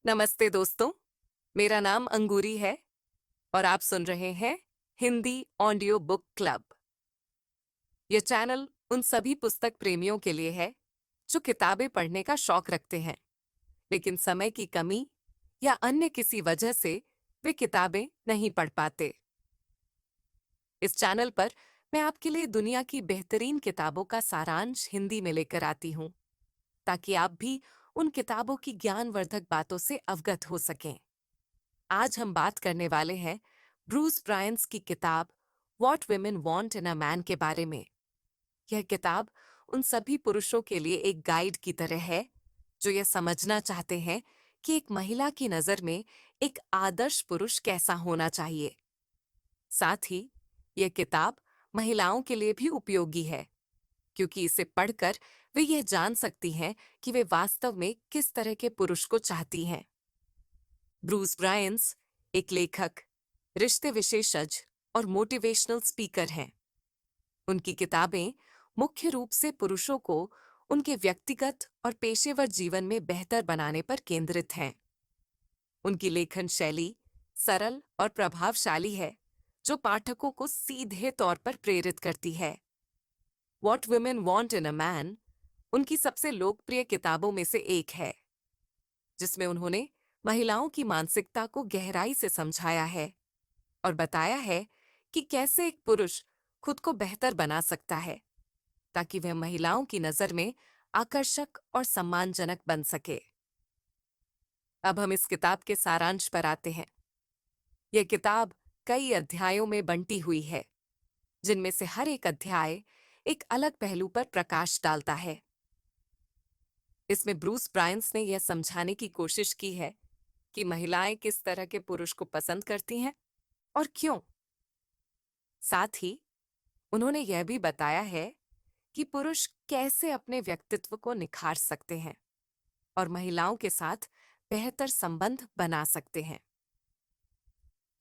नमस्ते दोस्तों, मेरा नाम अंगूरी है और आप सुन रहे हैं हिंदी ऑडियो बुक क्लब। यह चैनल उन सभी पुस्तक प्रेमियों के लिए है जो किताबें पढ़ने का शौक रखते हैं, लेकिन समय की कमी या अन्य किसी वजह से वे किताबें नहीं पढ़ पाते। इस चैनल पर मैं आपके लिए दुनिया की बेहतरीन किताबों का सारांश हिंदी में लेकर आती हूँ, ताकि आप भी उन किताबों की ज्ञानवर्धक बातों से अवगत हो सकें। आज हम बात करने वाले हैं ब्रूस ब्रायंस की किताब what women want in a man के बारे में। यह किताब उन सभी पुरुषों के लिए एक गाइड की तरह है जो यह समझना चाहते हैं कि एक महिला की नजर में एक आदर्श पुरुष कैसा होना चाहिए। साथ ही यह किताब महिलाओं के लिए भी उपयोगी है, क्योंकि इसे पढ़कर वे यह जान सकती हैं कि वे वास्तव में किस तरह के पुरुष को चाहती हैं। ब्रूस ब्रायंस एक लेखक, रिश्ते विशेषज्ञ और मोटिवेशनल स्पीकर हैं। उनकी किताबें मुख्य रूप से पुरुषों को उनके व्यक्तिगत और पेशेवर जीवन में बेहतर बनाने पर केंद्रित हैं। उनकी लेखन शैली सरल और प्रभावशाली है, जो पाठकों को सीधे तौर पर प्रेरित करती है। What women want in a man उनकी सबसे लोकप्रिय किताबों में से एक है, जिसमें उन्होंने महिलाओं की मानसिकता को गहराई से समझाया है और बताया है कि कैसे एक पुरुष खुद को बेहतर बना सकता है, ताकि वह महिलाओं की नजर में आकर्षक और सम्मानजनक बन सके। अब हम इस किताब के सारांश पर आते हैं। यह किताब कई अध्यायों में बंटी हुई है, जिनमें से हर एक अध्याय एक अलग पहलू पर प्रकाश डालता है। इसमें ब्रूस ब्रायंस ने यह समझाने की कोशिश की है कि महिलाएं किस तरह के पुरुष को पसंद करती हैं और क्यों। साथ ही उन्होंने यह भी बताया है कि पुरुष कैसे अपने व्यक्तित्व को निखार सकते हैं और महिलाओं के साथ बेहतर संबंध बना सकते हैं।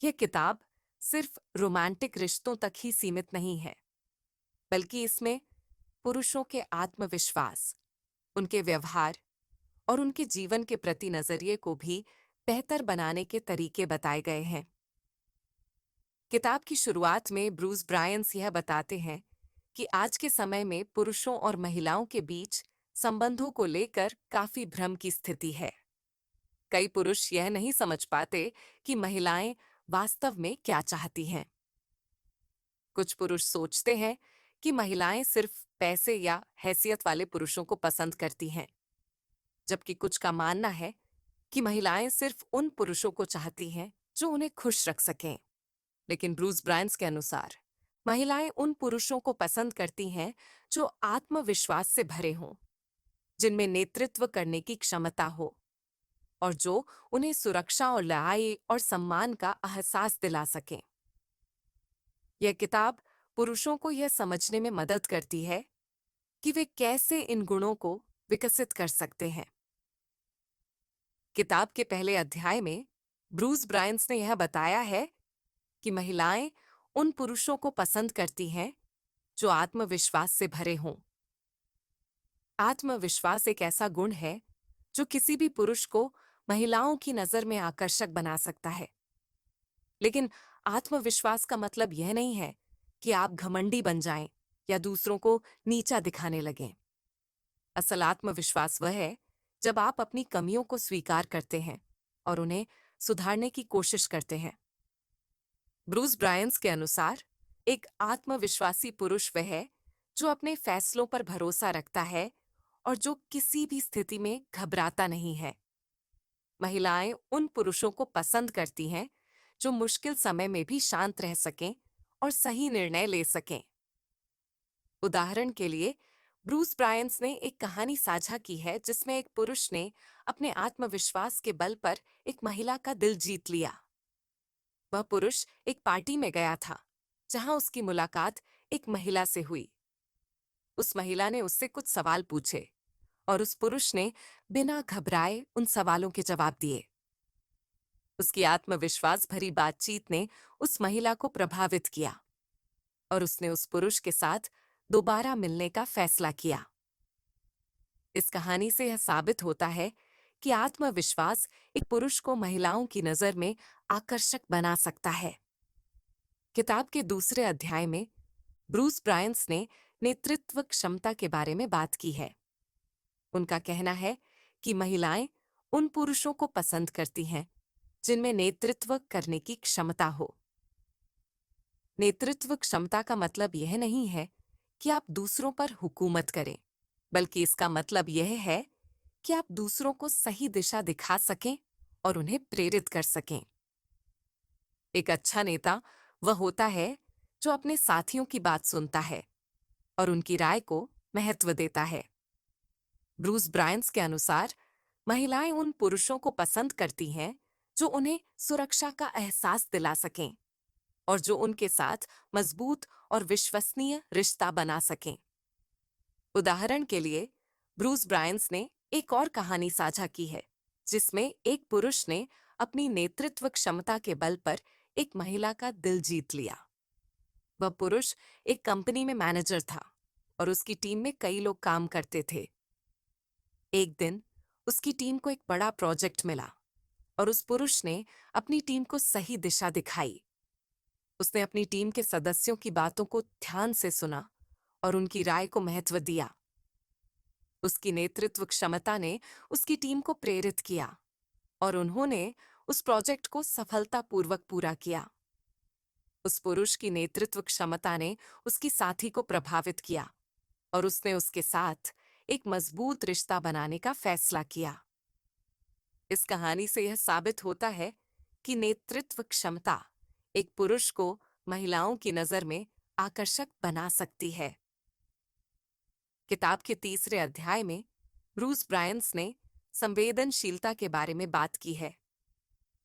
यह किताब सिर्फ रोमांटिक रिश्तों तक ही सीमित नहीं है, बल्कि इसमें पुरुषों के आत्मविश्वास, उनके व्यवहार और उनके जीवन के प्रति नजरिए को भी बेहतर बनाने के तरीके बताए गए हैं। किताब की शुरुआत में ब्रूस ब्रायंस यह बताते हैं कि आज के समय में पुरुषों और महिलाओं के बीच संबंधों को लेकर काफी भ्रम की स्थिति है। कई पुरुष यह नहीं समझ पाते कि महिलाएं वास्तव में क्या चाहती हैं। कुछ पुरुष सोचते हैं कि महिलाएं सिर्फ पैसे या हैसियत वाले पुरुषों को पसंद करती हैं, जबकि कुछ का मानना है कि महिलाएं सिर्फ उन पुरुषों को चाहती हैं जो उन्हें खुश रख सकें। लेकिन ब्रूस ब्रायंस के अनुसार महिलाएं उन पुरुषों को पसंद करती हैं जो आत्मविश्वास से भरे हों, जिनमें नेतृत्व करने की क्षमता हो और जो उन्हें सुरक्षा और न्याय और सम्मान का एहसास दिला सकें। यह किताब पुरुषों को यह समझने में मदद करती है कि वे कैसे इन गुणों को विकसित कर सकते हैं। किताब के पहले अध्याय में ब्रूस ब्रायंस ने यह बताया है कि महिलाएं उन पुरुषों को पसंद करती हैं जो आत्मविश्वास से भरे हों। आत्मविश्वास एक ऐसा गुण है जो किसी भी पुरुष को महिलाओं की नजर में आकर्षक बना सकता है। लेकिन आत्मविश्वास का मतलब यह नहीं है कि आप घमंडी बन जाएं या दूसरों को नीचा दिखाने लगें। असल आत्मविश्वास वह है जब आप अपनी कमियों को स्वीकार करते हैं और उन्हें सुधारने की कोशिश करते हैं। ब्रूस ब्रायंस के अनुसार एक आत्मविश्वासी पुरुष वह है जो अपने फैसलों पर भरोसा रखता है और जो किसी भी स्थिति में घबराता नहीं है। महिलाएं उन पुरुषों को पसंद करती हैं जो मुश्किल समय में भी शांत रह सकें और सही निर्णय ले सकें। उदाहरण के लिए, ब्रूस ब्रायंस ने एक कहानी साझा की है जिसमें एक पुरुष ने अपने आत्मविश्वास के बल पर एक महिला का दिल जीत लिया। वह पुरुष एक पार्टी में गया था जहां उसकी मुलाकात एक महिला से हुई। उस महिला ने उससे कुछ सवाल पूछे और उस पुरुष ने बिना घबराए उन सवालों के जवाब दिए। उसकी आत्मविश्वास भरी बातचीत ने उस महिला को प्रभावित किया और उसने उस पुरुष के साथ दोबारा मिलने का फैसला किया। इस कहानी से यह साबित होता है कि आत्मविश्वास एक पुरुष को महिलाओं की नजर में आकर्षक बना सकता है। किताब के दूसरे अध्याय में ब्रूस ब्रायंस ने नेतृत्व क्षमता के बारे में बात की है। उनका कहना है कि महिलाएं उन पुरुषों को पसंद करती हैं जिनमें नेतृत्व करने की क्षमता हो। नेतृत्व क्षमता का मतलब यह नहीं है कि आप दूसरों पर हुकूमत करें, बल्कि इसका मतलब यह है कि आप दूसरों को सही दिशा दिखा सकें और उन्हें प्रेरित कर सकें। एक अच्छा नेता वह होता है जो अपने साथियों की बात सुनता है और उनकी राय को महत्व देता है। ब्रूस ब्रायंस के अनुसार महिलाएं उन पुरुषों को पसंद करती हैं जो उन्हें सुरक्षा का एहसास दिला सकें और जो उनके साथ मजबूत और विश्वसनीय रिश्ता बना सकें। उदाहरण के लिए, ब्रूस ब्रायंस ने एक और कहानी साझा की है जिसमें एक पुरुष ने अपनी नेतृत्व क्षमता के बल पर एक महिला का दिल जीत लिया। वह पुरुष एक कंपनी में मैनेजर था और उसकी टीम में कई लोग काम करते थे। एक दिन उसकी टीम को एक बड़ा प्रोजेक्ट मिला और उस पुरुष ने अपनी टीम को सही दिशा दिखाई। उसने अपनी टीम के सदस्यों की बातों को ध्यान से सुना और उनकी राय को महत्व दिया। उसकी नेतृत्व क्षमता ने उसकी टीम को प्रेरित किया और उन्होंने उस प्रोजेक्ट को सफलतापूर्वक पूरा किया। उस पुरुष की नेतृत्व क्षमता ने उसकी साथी को प्रभावित किया और उसने उसके साथ एक मजबूत रिश्ता बनाने का फैसला किया। इस कहानी से यह साबित होता है कि नेतृत्व क्षमता एक पुरुष को महिलाओं की नजर में आकर्षक बना सकती है। किताब के तीसरे अध्याय में ब्रूस ब्रायंस ने संवेदनशीलता के बारे में बात की है।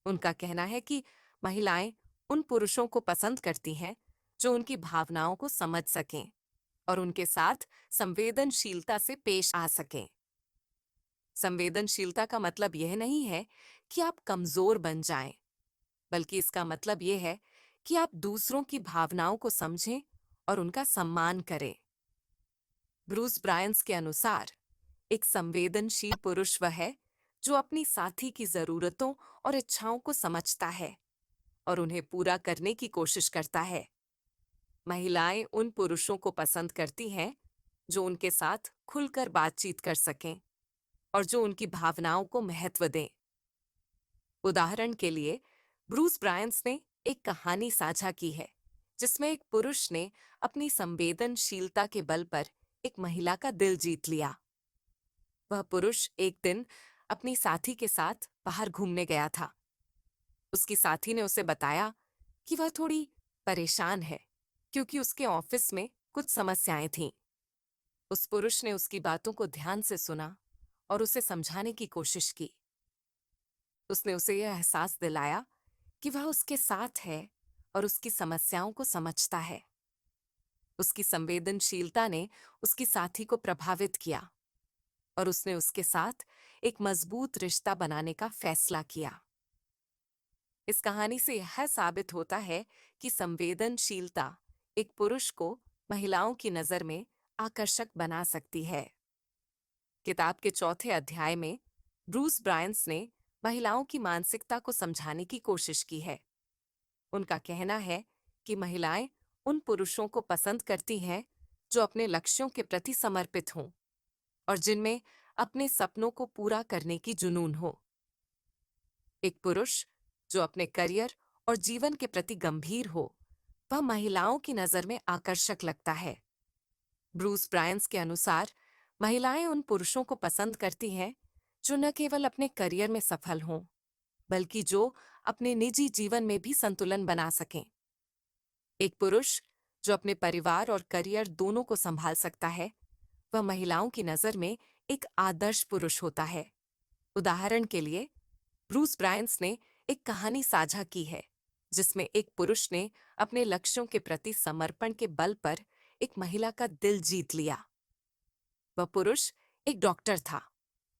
उनका कहना है कि महिलाएं उन पुरुषों को पसंद करती हैं जो उनकी भावनाओं को समझ सकें और उनके साथ संवेदनशीलता से पेश आ सकें। संवेदनशीलता का मतलब यह नहीं है कि आप कमजोर बन जाएं, बल्कि इसका मतलब यह है कि आप दूसरों की भावनाओं को समझें और उनका सम्मान करें। ब्रूस ब्रायंस के अनुसार एक संवेदनशील पुरुष वह है जो अपनी साथी की जरूरतों और इच्छाओं को समझता है और उन्हें पूरा करने की कोशिश करता है। महिलाएं उन पुरुषों को पसंद करती हैं जो उनके साथ खुलकर बातचीत कर सकें और जो उनकी भावनाओं को महत्व दें। उदाहरण के लिए, ब्रूस ब्रायंस ने एक कहानी साझा की है जिसमें एक पुरुष ने अपनी संवेदनशीलता के बल पर एक महिला का दिल जीत लिया। वह पुरुष एक दिन अपनी साथी के साथ बाहर घूमने गया था। उसकी साथी ने उसे बताया कि वह थोड़ी परेशान है क्योंकि उसके ऑफिस में कुछ समस्याएं थीं। उस पुरुष ने उसकी बातों को ध्यान से सुना और उसे समझाने की कोशिश की। उसने उसे यह एहसास दिलाया कि वह उसके साथ है और उसकी समस्याओं को समझता है। उसकी संवेदनशीलता ने उसकी साथी को प्रभावित किया और उसने उसके साथ एक मजबूत रिश्ता बनाने का फैसला किया। इस कहानी से यह साबित होता है कि संवेदनशीलता एक पुरुष को महिलाओं की नजर में आकर्षक बना सकती है। किताब के चौथे अध्याय में ब्रूस ब्रायंस ने महिलाओं की मानसिकता को समझाने की कोशिश की है। उनका कहना है कि महिलाएं उन पुरुषों को पसंद करती हैं जो अपने लक्ष्यों के प्रति समर्पित हों और जिनमें अपने सपनों को पूरा करने की जुनून हो। एक पुरुष जो अपने करियर और जीवन के प्रति गंभीर हो, वह महिलाओं की नजर में आकर्षक लगता है। ब्रूस ब्रायंस के अनुसार महिलाएं उन पुरुषों को पसंद करती हैं जो न केवल अपने करियर में सफल हों, बल्कि जो अपने निजी जीवन में भी संतुलन बना सकें। एक पुरुष जो अपने परिवार और करियर दोनों को संभाल सकता है, वह महिलाओं की नजर में एक आदर्श पुरुष होता है। उदाहरण के लिए, ब्रूस ब्रायंस ने एक कहानी साझा की है जिसमें एक पुरुष ने अपने लक्ष्यों के प्रति समर्पण के बल पर एक महिला का दिल जीत लिया। वह पुरुष एक डॉक्टर था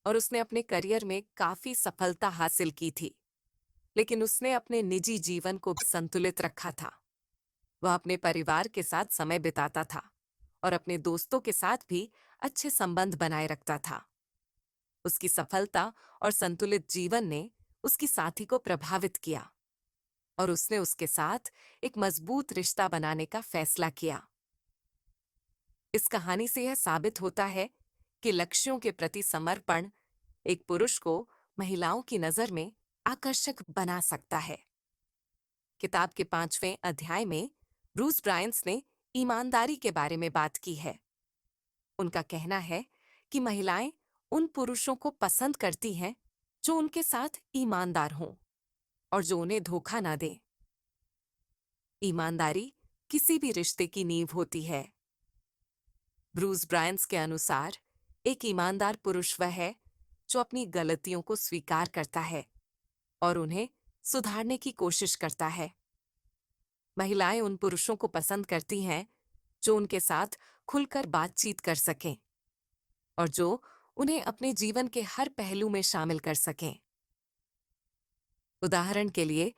और उसने अपने करियर में काफी सफलता हासिल की थी, लेकिन उसने अपने निजी जीवन को भी संतुलित रखा था। वह अपने परिवार के साथ समय बिताता था और अपने दोस्तों के साथ भी अच्छे संबंध बनाए रखता था। उसकी सफलता और संतुलित जीवन ने उसकी साथी को प्रभावित किया और उसने उसके साथ एक मजबूत रिश्ता बनाने का फैसला किया। इस कहानी से यह साबित होता है कि लक्ष्यों के प्रति समर्पण एक पुरुष को महिलाओं की नजर में आकर्षक बना सकता है। किताब के 5वें अध्याय में ब्रूस ब्रायंस ने ईमानदारी के बारे में बात की है। उनका कहना है कि महिलाएं उन पुरुषों को पसंद करती हैं जो उनके साथ ईमानदार हों और जो उन्हें धोखा ना दें। ईमानदारी किसी भी रिश्ते की नींव होती है। ब्रूस ब्रायंस के अनुसार एक ईमानदार पुरुष वह है जो अपनी गलतियों को स्वीकार करता है और उन्हें सुधारने की कोशिश करता है। महिलाएं उन पुरुषों को पसंद करती हैं जो उनके साथ खुलकर बातचीत कर सकें और जो उन्हें अपने जीवन के हर पहलू में शामिल कर सकें। उदाहरण के लिए,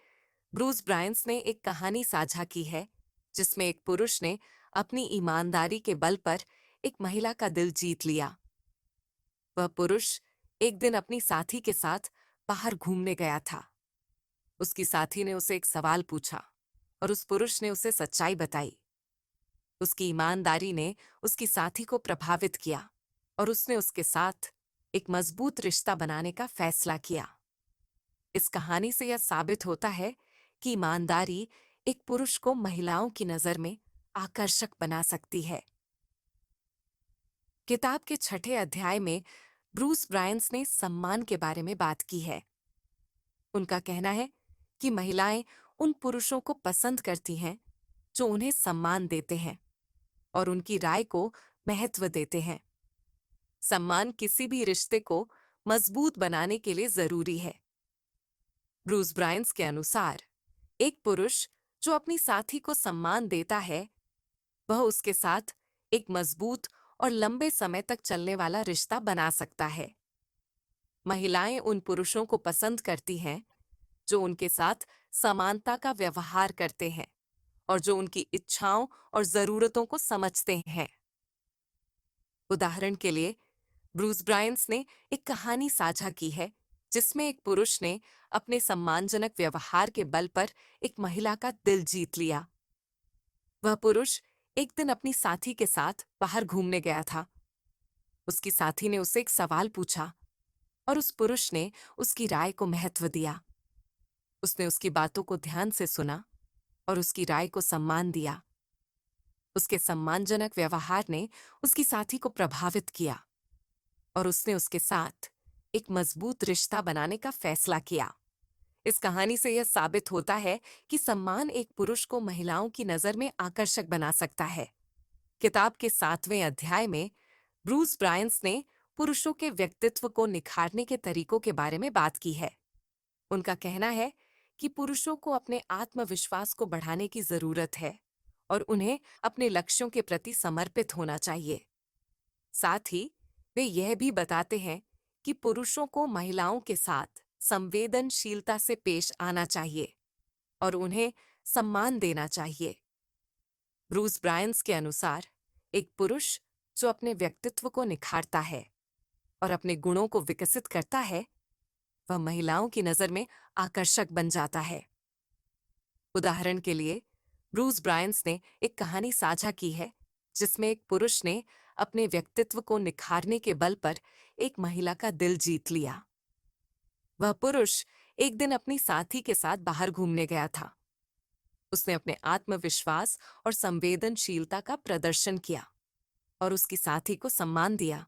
ब्रूस ब्रायंस ने एक कहानी साझा की है जिसमें एक पुरुष ने अपनी ईमानदारी के बल पर एक महिला का दिल जीत लिया। वह पुरुष एक दिन अपनी साथी के साथ बाहर घूमने गया था। उसकी साथी ने उसे एक सवाल पूछा और उस पुरुष ने उसे सच्चाई बताई। उसकी ईमानदारी ने उसकी साथी को प्रभावित किया और उसने उसके साथ एक मजबूत रिश्ता बनाने का फैसला किया। इस कहानी से यह साबित होता है कि ईमानदारी एक पुरुष को महिलाओं की नजर में आकर्षक बना सकती है। किताब के 6ठे अध्याय में ब्रूस ब्रायंस ने सम्मान के बारे में बात की है। उनका कहना है कि महिलाएं उन पुरुषों को पसंद करती हैं जो उन्हें सम्मान देते हैं और उनकी राय को महत्व देते हैं। सम्मान किसी भी रिश्ते को मजबूत बनाने के लिए जरूरी है। ब्रूस ब्रायंस के अनुसार एक पुरुष जो अपनी साथी को सम्मान देता है वह उसके साथ एक मजबूत और लंबे समय तक चलने वाला रिश्ता बना सकता है। महिलाएं उन पुरुषों को पसंद करती हैं जो उनके साथ समानता का व्यवहार करते हैं और जो उनकी इच्छाओं और जरूरतों को समझते हैं। उदाहरण के लिए, ब्रूस ब्रायंस ने एक कहानी साझा की है जिसमें एक पुरुष ने अपने सम्मानजनक व्यवहार के बल पर एक महिला का दिल जीत लिया। वह पुरुष एक दिन अपनी साथी के साथ बाहर घूमने गया था। उसकी साथी ने उससे एक सवाल पूछा और उस पुरुष ने उसकी राय को महत्व दिया। उसने उसकी बातों को ध्यान से सुना और उसकी राय को सम्मान दिया। उसके सम्मानजनक व्यवहार ने उसकी साथी को प्रभावित किया और उसने उसके साथ एक मजबूत रिश्ता बनाने का फैसला किया। इस कहानी से यह साबित होता है कि सम्मान एक पुरुष को महिलाओं की नजर में आकर्षक बना सकता है। किताब के 7वें अध्याय में ब्रूस ब्रायंस ने पुरुषों के व्यक्तित्व को निखारने के तरीकों के बारे में बात की है। उनका कहना है कि पुरुषों को अपने आत्मविश्वास को बढ़ाने की जरूरत है और उन्हें अपने लक्ष्यों के प्रति समर्पित होना चाहिए। साथ ही वे यह भी बताते हैं कि पुरुषों को महिलाओं के साथ संवेदनशीलता से पेश आना चाहिए और उन्हें सम्मान देना चाहिए। ब्रूस ब्रायंस के अनुसार एक पुरुष जो अपने व्यक्तित्व को निखारता है और अपने गुणों को विकसित करता है वह महिलाओं की नजर में आकर्षक बन जाता है। उदाहरण के लिए, ब्रूस ब्रायंस ने एक कहानी साझा की है जिसमें एक पुरुष ने अपने व्यक्तित्व को निखारने के बल पर एक महिला का दिल जीत लिया। वह पुरुष एक दिन अपनी साथी के साथ बाहर घूमने गया था। उसने अपने आत्मविश्वास और संवेदनशीलता का प्रदर्शन किया और उसकी साथी को सम्मान दिया।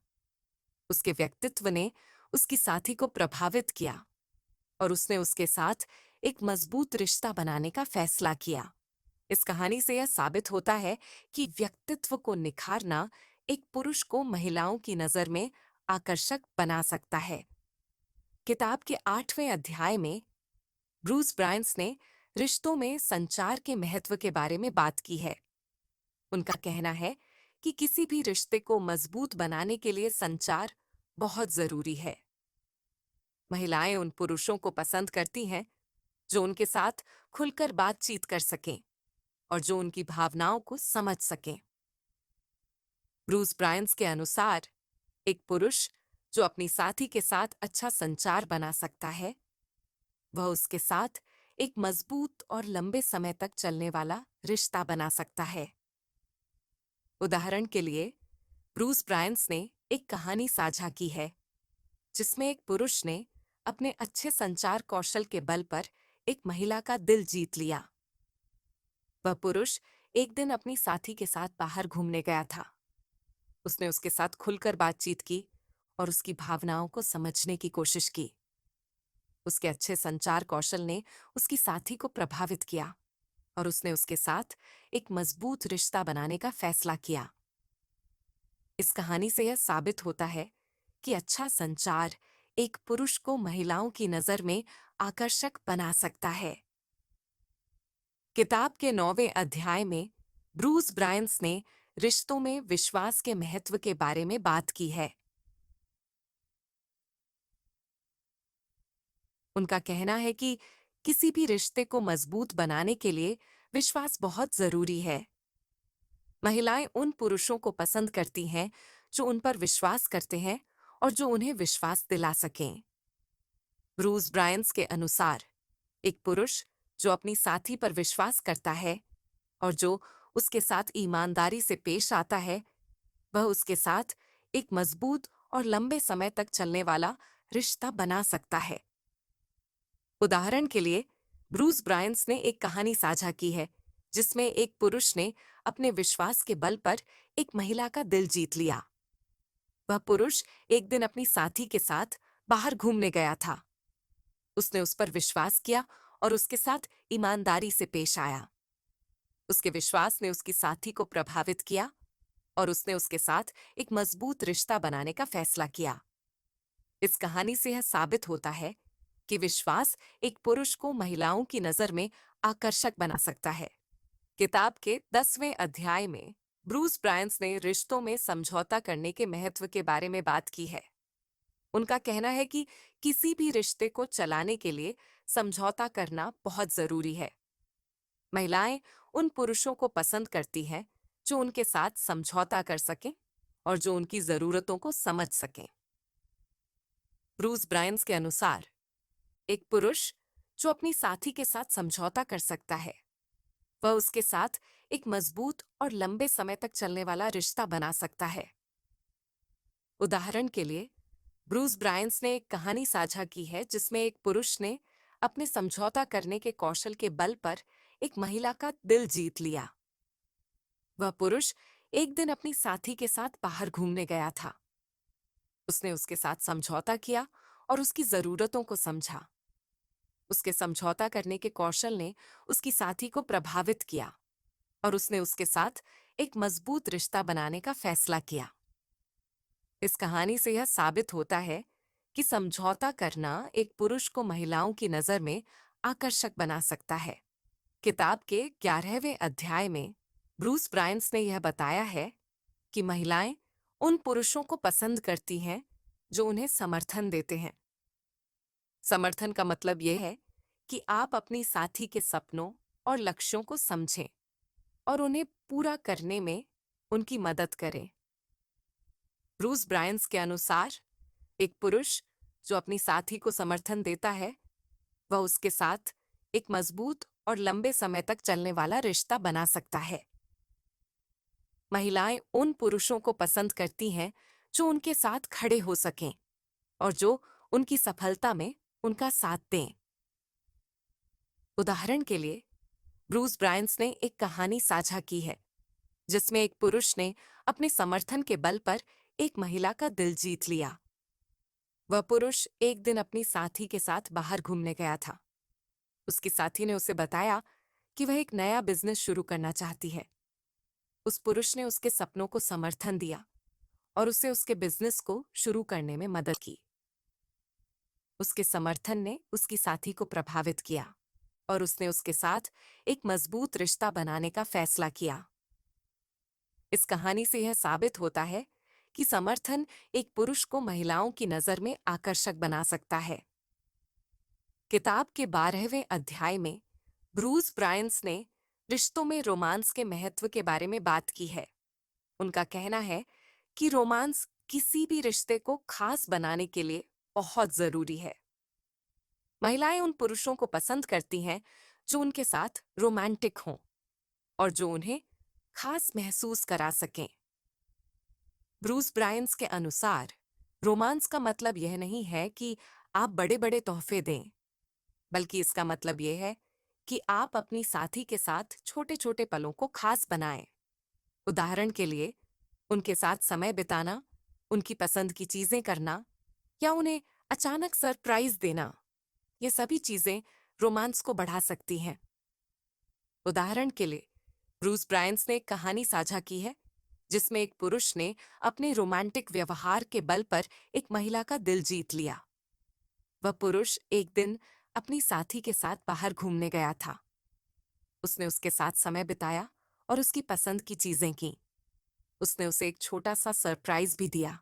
उसके व्यक्तित्व ने उसकी साथी को प्रभावित किया और उसने उसके साथ एक मजबूत रिश्ता बनाने का फैसला किया। इस कहानी से यह साबित होता है कि व्यक्तित्व को निखारना एक पुरुष को महिलाओं की नजर में आकर्षक बना सकता है। किताब के 8वें अध्याय में ब्रूस ब्रायंस ने रिश्तों में संचार के महत्व के बारे में बात की है। उनका कहना है कि किसी भी रिश्ते को मजबूत बनाने के लिए संचार बहुत जरूरी है। महिलाएं उन पुरुषों को पसंद करती हैं जो उनके साथ खुलकर बातचीत कर सकें और जो उनकी भावनाओं को समझ सकें। ब्रूस ब्रायंस के अनुसार एक पुरुष जो अपनी साथी के साथ अच्छा संचार बना सकता है, वह उसके साथ एक मजबूत और लंबे समय तक चलने वाला रिश्ता बना सकता है। उदाहरण के लिए, ब्रूस ब्रायंस ने एक कहानी साझा की है जिसमें एक पुरुष ने अपने अच्छे संचार कौशल के बल पर एक महिला का दिल जीत लिया। वह पुरुष एक दिन अपनी साथी के साथ बाहर घूमने गया था। उसने उसके साथ खुलकर बातचीत की और उसकी भावनाओं को समझने की कोशिश की। उसके अच्छे संचार कौशल ने उसकी साथी को प्रभावित किया और उसने उसके साथ एक मजबूत रिश्ता बनाने का फैसला किया। इस कहानी से यह साबित होता है कि अच्छा संचार एक पुरुष को महिलाओं की नजर में आकर्षक बना सकता है। किताब के 9वें अध्याय में ब्रूस ब्रायंस ने रिश्तों में विश्वास के महत्व के बारे में बात की है। उनका कहना है कि किसी भी रिश्ते को मजबूत बनाने के लिए विश्वास बहुत जरूरी है। महिलाएं उन पुरुषों को पसंद करती हैं जो उन पर विश्वास करते हैं और जो उन्हें विश्वास दिला सकें। ब्रूस ब्रायंस के अनुसार एक पुरुष जो अपनी साथी पर विश्वास करता है और जो उसके साथ ईमानदारी से पेश आता है, वह उसके साथ एक मजबूत और लंबे समय तक चलने वाला रिश्ता बना सकता है। उदाहरण के लिए, ब्रूस ब्रायंस ने एक कहानी साझा की है जिसमें एक पुरुष ने अपने विश्वास के बल पर एक महिला का दिल जीत लिया। वह पुरुष एक दिन अपनी साथी के साथ बाहर घूमने गया था। उसने उस पर विश्वास किया और उसके साथ ईमानदारी से पेश आया। उसके विश्वास ने उसकी साथी को प्रभावित किया और उसने उसके साथ एक मजबूत रिश्ता बनाने का फैसला किया। इस कहानी से यह साबित होता है कि विश्वास एक पुरुष को महिलाओं की नजर में आकर्षक बना सकता है। किताब के 10वें अध्याय में ब्रूस ब्रायंस ने रिश्तों में समझौता करने के महत्व के बारे में बात की है। उनका कहना है कि किसी भी रिश्ते को चलाने के लिए समझौता करना बहुत जरूरी है। महिलाएं उन पुरुषों को पसंद करती हैं जो उनके साथ समझौता कर सकें और जो उनकी जरूरतों को समझ सकें। ब्रूस ब्रायंस के अनुसार एक पुरुष जो अपनी साथी के साथ समझौता कर सकता है, वह उसके साथ एक मजबूत और लंबे समय तक चलने वाला रिश्ता बना सकता है। उदाहरण के लिए, ब्रूस ब्रायंस ने एक कहानी साझा की है जिसमें एक पुरुष ने अपने समझौता करने के कौशल के बल पर एक महिला का दिल जीत लिया। वह पुरुष एक दिन अपनी साथी के साथ बाहर घूमने गया था। उसने उसके साथ समझौता किया और उसकी जरूरतों को समझा। उसके समझौता करने के कौशल ने उसकी साथी को प्रभावित किया और उसने उसके साथ एक मजबूत रिश्ता बनाने का फैसला किया। इस कहानी से यह साबित होता है कि समझौता करना एक पुरुष को महिलाओं की नजर में आकर्षक बना सकता है। किताब के 11वें अध्याय में ब्रूस ब्रायंस ने यह बताया है कि महिलाएं उन पुरुषों को पसंद करती हैं जो उन्हें समर्थन देते हैं। समर्थन का मतलब यह है कि आप अपनी साथी के सपनों और लक्ष्यों को समझें और उन्हें पूरा करने में उनकी मदद करें। ब्रूस ब्रायंस के अनुसार एक पुरुष जो अपनी साथी को समर्थन देता है, वह उसके साथ एक मजबूत और लंबे समय तक चलने वाला रिश्ता बना सकता है। महिलाएं उन पुरुषों को पसंद करती हैं जो उनके साथ खड़े हो सकें और जो उनकी सफलता में उनका साथ दें। उदाहरण के लिए, ब्रूस ब्रायंस ने एक कहानी साझा की है जिसमें एक पुरुष ने अपने समर्थन के बल पर एक महिला का दिल जीत लिया। वह पुरुष एक दिन अपनी साथी के साथ बाहर घूमने गया था। उसकी साथी ने उसे बताया कि वह एक नया बिजनेस शुरू करना चाहती है। उस पुरुष ने उसके सपनों को समर्थन दिया और उसे उसके बिजनेस को शुरू करने में मदद की। उसके समर्थन ने उसकी साथी को प्रभावित किया और उसने उसके साथ एक मजबूत रिश्ता बनाने का फैसला किया। इस कहानी से यह साबित होता है कि समर्थन एक पुरुष को महिलाओं की नजर में आकर्षक बना सकता है। किताब के 12वें अध्याय में ब्रूस ब्रायंस ने रिश्तों में रोमांस के महत्व के बारे में बात की है। उनका कहना है कि रोमांस किसी भी रिश्ते को खास बनाने के लिए बहुत जरूरी है। महिलाएं उन पुरुषों को पसंद करती हैं जो उनके साथ रोमांटिक हों और जो उन्हें खास महसूस करा सकें। ब्रूस ब्रायंस के अनुसार रोमांस का मतलब यह नहीं है कि आप बड़े बड़े तोहफे दें, बल्कि इसका मतलब यह है कि आप अपनी साथी के साथ छोटे छोटे पलों को खास बनाएं। उदाहरण के लिए, उनके साथ समय बिताना, उनकी पसंद की चीजें करना या उन्हें अचानक सरप्राइज देना, ये सभी चीजें रोमांस को बढ़ा सकती हैं। उदाहरण के लिए, ब्रूस ब्रायंस ने एक कहानी साझा की है जिसमें एक पुरुष ने अपने रोमांटिक व्यवहार के बल पर एक महिला का दिल जीत लिया। वह पुरुष एक दिन अपनी साथी के साथ बाहर घूमने गया था। उसने उसके साथ समय बिताया और उसकी पसंद की चीजें की। उसने उसे एक छोटा सा सरप्राइज भी दिया।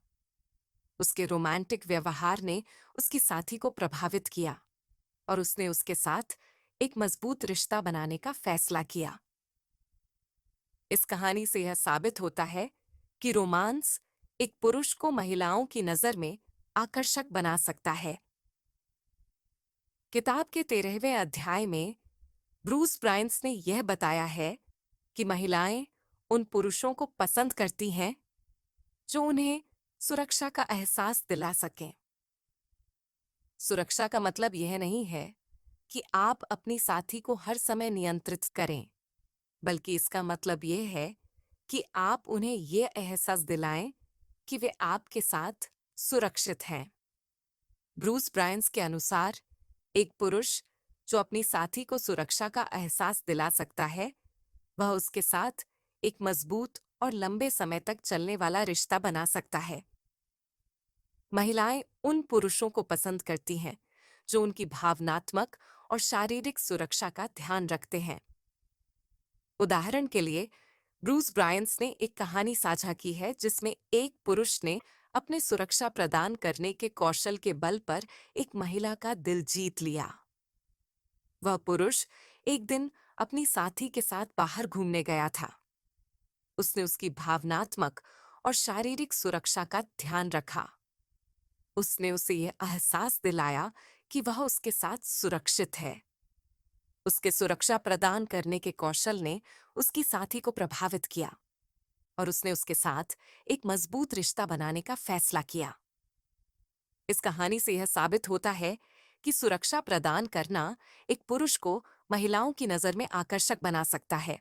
उसके रोमांटिक व्यवहार ने उसकी साथी को प्रभावित किया और उसने उसके साथ एक मजबूत रिश्ता बनाने का फैसला किया। इस कहानी से यह साबित होता है कि रोमांस एक पुरुष को महिलाओं की नजर में आकर्षक बना सकता है। किताब के 13वें अध्याय में ब्रूस ब्रायंस ने यह बताया है कि महिलाएं उन पुरुषों को पसंद करती हैं जो उन्हें सुरक्षा का एहसास दिला सकें। सुरक्षा का मतलब यह नहीं है कि आप अपनी साथी को हर समय नियंत्रित करें, बल्कि इसका मतलब यह है कि आप उन्हें यह एहसास दिलाएं कि वे आपके साथ सुरक्षित हैं। ब्रूस ब्रायंस के अनुसार एक पुरुष जो अपनी साथी को सुरक्षा का एहसास दिला सकता है, वह उसके साथ एक मजबूत और लंबे समय तक चलने वाला रिश्ता बना सकता है। महिलाएं उन पुरुषों को पसंद करती हैं जो उनकी भावनात्मक और शारीरिक सुरक्षा का ध्यान रखते हैं। उदाहरण के लिए, ब्रूस ब्रायंस ने एक कहानी साझा की है जिसमें एक पुरुष ने अपने सुरक्षा प्रदान करने के कौशल के बल पर एक महिला का दिल जीत लिया। वह पुरुष एक दिन अपनी साथी के साथ बाहर घूमने गया था। उसने उसकी भावनात्मक और शारीरिक सुरक्षा का ध्यान रखा। उसने उसे यह एहसास दिलाया कि वह उसके साथ सुरक्षित है। उसके सुरक्षा प्रदान करने के कौशल ने उसकी साथी को प्रभावित किया और उसने उसके साथ एक मजबूत रिश्ता बनाने का फैसला किया। इस कहानी से यह साबित होता है कि सुरक्षा प्रदान करना एक पुरुष को महिलाओं की नजर में आकर्षक बना सकता है।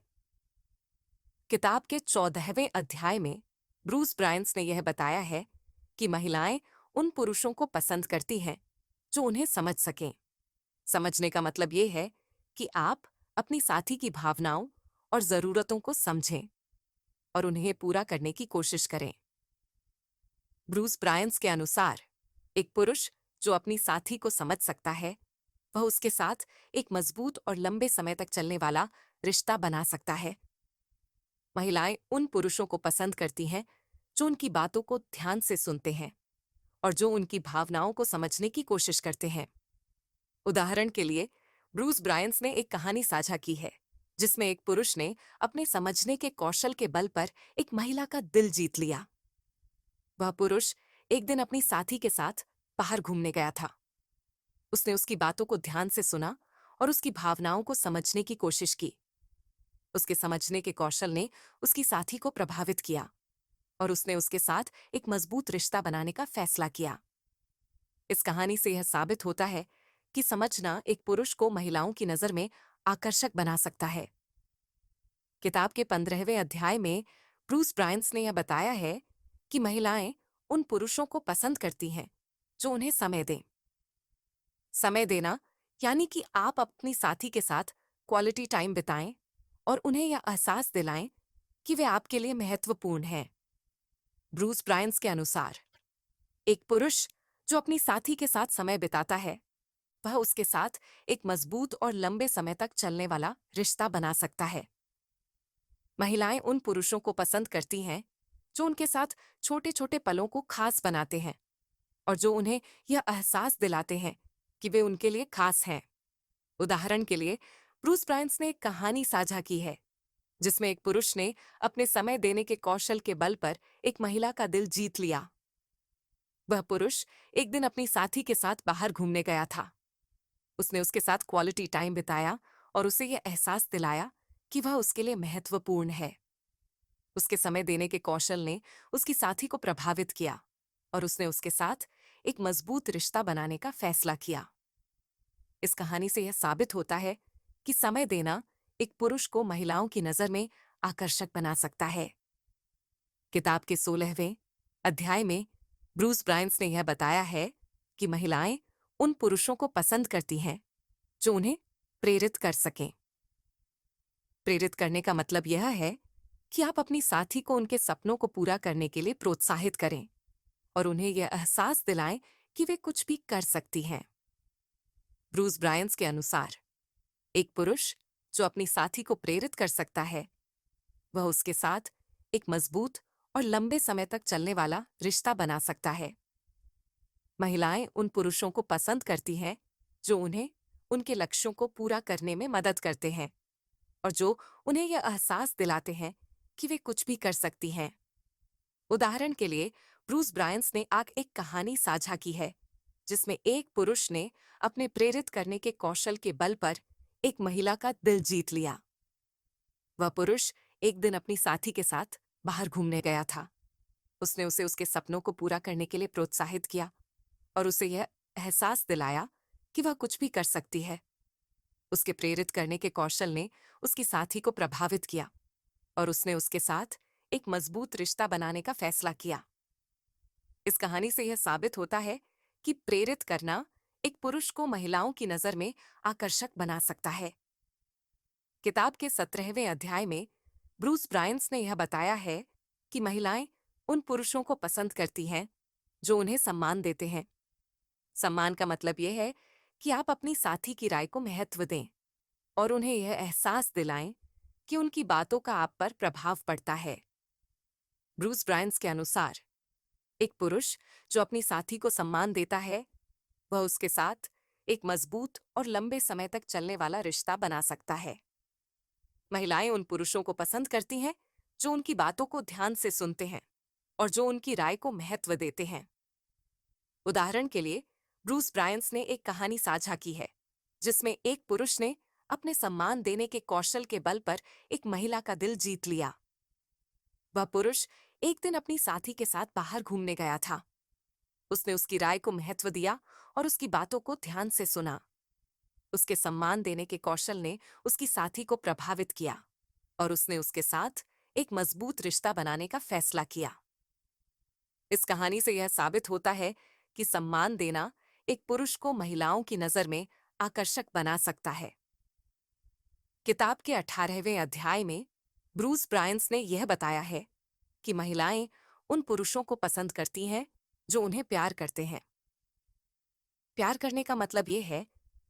किताब के 14वें अध्याय में ब्रूस ब्रायंस ने यह बताया है कि महिलाएं उन पुरुषों को पसंद करती हैं जो उन्हें समझ सकें। समझने का मतलब यह है कि आप अपनी साथी की भावनाओं और जरूरतों को समझें और उन्हें पूरा करने की कोशिश करें। ब्रूस ब्रायंस के अनुसार एक पुरुष जो अपनी साथी को समझ सकता है, वह उसके साथ एक मजबूत और लंबे समय तक चलने वाला रिश्ता बना सकता है। महिलाएं उन पुरुषों को पसंद करती हैं जो उनकी बातों को ध्यान से सुनते हैं और जो उनकी भावनाओं को समझने की कोशिश करते हैं। उदाहरण के लिए, ब्रूस ब्रायंस ने एक कहानी साझा की है जिसमें एक पुरुष ने अपने समझने के कौशल के बल पर एक महिला का दिल जीत लिया। वह पुरुष एक दिन अपनी साथी के साथ बाहर घूमने गया था। उसने उसकी बातों को ध्यान से सुना और उसकी भावनाओं को समझने की कोशिश की। उसके समझने के कौशल ने उसकी साथी को प्रभावित किया और उसने उसके साथ एक मजबूत रिश्ता बनाने का फैसला किया। इस कहानी से यह साबित होता है कि समझना एक पुरुष को महिलाओं की नजर में आकर्षक बना सकता है। किताब के 15वें अध्याय में ब्रूस ब्रायंस ने यह बताया है कि महिलाएं उन पुरुषों को पसंद करती हैं जो उन्हें समय दें। समय देना यानी कि आप अपनी साथी के साथ क्वालिटी टाइम बिताएं और उन्हें यह एहसास दिलाएं कि वे आपके लिए महत्वपूर्ण हैं। ब्रूस ब्रायंस के अनुसार एक पुरुष जो अपनी साथी के साथ समय बिताता है, वह उसके साथ एक मजबूत और लंबे समय तक चलने वाला रिश्ता बना सकता है। महिलाएं उन पुरुषों को पसंद करती हैं जो उनके साथ छोटे छोटे पलों को खास बनाते हैं और जो उन्हें यह एहसास दिलाते हैं कि वे उनके लिए खास हैं। उदाहरण के लिए, ब्रूस ब्रायंस ने एक कहानी साझा की है जिसमें एक पुरुष ने अपने समय देने के कौशल के बल पर एक महिला का दिल जीत लिया। वह पुरुष एक दिन अपनी साथी के साथ बाहर घूमने गया था। उसने उसके साथ क्वालिटी टाइम बिताया और उसे यह एहसास दिलाया कि वह उसके लिए महत्वपूर्ण है। उसके समय देने के कौशल ने उसकी साथी को प्रभावित किया और उसने उसके साथ एक मजबूत रिश्ता बनाने का फैसला किया। इस कहानी से यह साबित होता है कि समय देना एक पुरुष को महिलाओं की नजर में आकर्षक बना सकता है। किताब के 16वें अध्याय में ब्रूस ब्रायंस ने यह बताया है कि महिलाएं उन पुरुषों को पसंद करती हैं जो उन्हें प्रेरित कर सकें। प्रेरित करने का मतलब यह है कि आप अपनी साथी को उनके सपनों को पूरा करने के लिए प्रोत्साहित करें और उन्हें यह एहसास दिलाएं कि वे कुछ भी कर सकती हैं। ब्रूस ब्रायंस के अनुसार एक पुरुष जो अपनी साथी को प्रेरित कर सकता है, वह उसके साथ एक मजबूत और लंबे समय तक चलने वाला रिश्ता बना सकता है। महिलाएं उन पुरुषों को पसंद करती हैं जो उन्हें उनके लक्ष्यों को पूरा करने में मदद करते हैं और जो उन्हें यह एहसास दिलाते हैं कि वे कुछ भी कर सकती हैं। उदाहरण के लिए, ब्रूस ब्रायंस ने एक कहानी साझा की है जिसमें एक पुरुष ने अपने प्रेरित करने के कौशल के बल पर एक महिला का दिल जीत लिया। वह पुरुष एक दिन अपनी साथी के साथ बाहर घूमने गया था। उसने उसे उसके सपनों को पूरा करने के लिए प्रोत्साहित किया और उसे यह एहसास दिलाया कि वह कुछ भी कर सकती है। उसके प्रेरित करने के कौशल ने उसकी साथी को प्रभावित किया और उसने उसके साथ एक मजबूत रिश्ता बनाने का फैसला किया। इस कहानी से यह साबित होता है कि प्रेरित करना एक पुरुष को महिलाओं की नजर में आकर्षक बना सकता है। किताब के 17वें अध्याय में ब्रूस ब्रायंस ने यह बताया है कि महिलाएं उन पुरुषों को पसंद करती हैं जो उन्हें सम्मान देते हैं। सम्मान का मतलब यह है कि आप अपनी साथी की राय को महत्व दें और उन्हें यह एहसास दिलाएं कि उनकी बातों का आप पर प्रभाव पड़ता है। ब्रूस ब्रायंस के अनुसार एक पुरुष जो अपनी साथी को सम्मान देता है, वह उसके साथ एक मजबूत और लंबे समय तक चलने वाला रिश्ता बना सकता है। महिलाएं उन पुरुषों को पसंद करती हैं जो उनकी बातों को ध्यान से सुनते हैं और जो उनकी राय को महत्व देते हैं। उदाहरण के लिए, ब्रूस ब्रायंस ने एक कहानी साझा की है जिसमें एक पुरुष ने अपने सम्मान देने के कौशल के बल पर एक महिला का दिल जीत लिया। वह पुरुष एक दिन अपनी साथी के साथ बाहर घूमने गया था। उसने उसकी राय को महत्व दिया और उसकी बातों को ध्यान से सुना। उसके सम्मान देने के कौशल ने उसकी साथी को प्रभावित किया और उसने उसके साथ एक मजबूत रिश्ता बनाने का फैसला किया। इस कहानी से यह साबित होता है कि सम्मान देना एक पुरुष को महिलाओं की नजर में आकर्षक बना सकता है। किताब के 18वें अध्याय में ब्रूस ब्रायंस ने यह बताया है कि महिलाएं उन पुरुषों को पसंद करती हैं जो उन्हें प्यार करते हैं। प्यार करने का मतलब यह है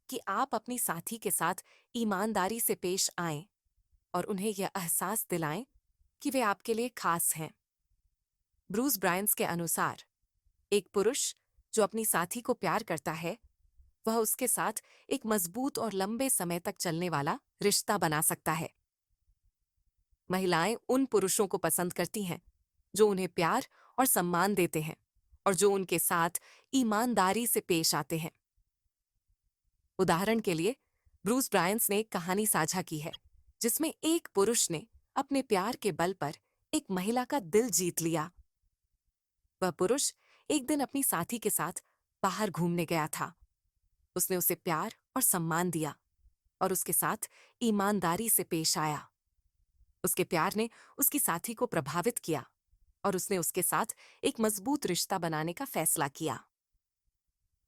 कि आप अपनी साथी के साथ ईमानदारी से पेश आएं और उन्हें यह एहसास दिलाएं कि वे आपके लिए खास हैं। ब्रूस ब्रायंस के अनुसार एक पुरुष जो अपनी साथी को प्यार करता है, वह उसके साथ एक मजबूत और लंबे समय तक चलने वाला रिश्ता बना सकता है। महिलाएं उन पुरुषों को पसंद करती हैं जो उन्हें प्यार और सम्मान देते हैं और जो उनके साथ ईमानदारी से पेश आते हैं। उदाहरण के लिए, ब्रूस ब्रायंस ने एक कहानी साझा की है जिसमें एक पुरुष ने अपने प्यार के बल पर एक महिला का दिल जीत लिया। वह पुरुष एक दिन अपनी साथी के साथ बाहर घूमने गया था। उसने उसे प्यार और सम्मान दिया और उसके साथ ईमानदारी से पेश आया। उसके प्यार ने उसकी साथी को प्रभावित किया और उसने उसके साथ एक मजबूत रिश्ता बनाने का फैसला किया।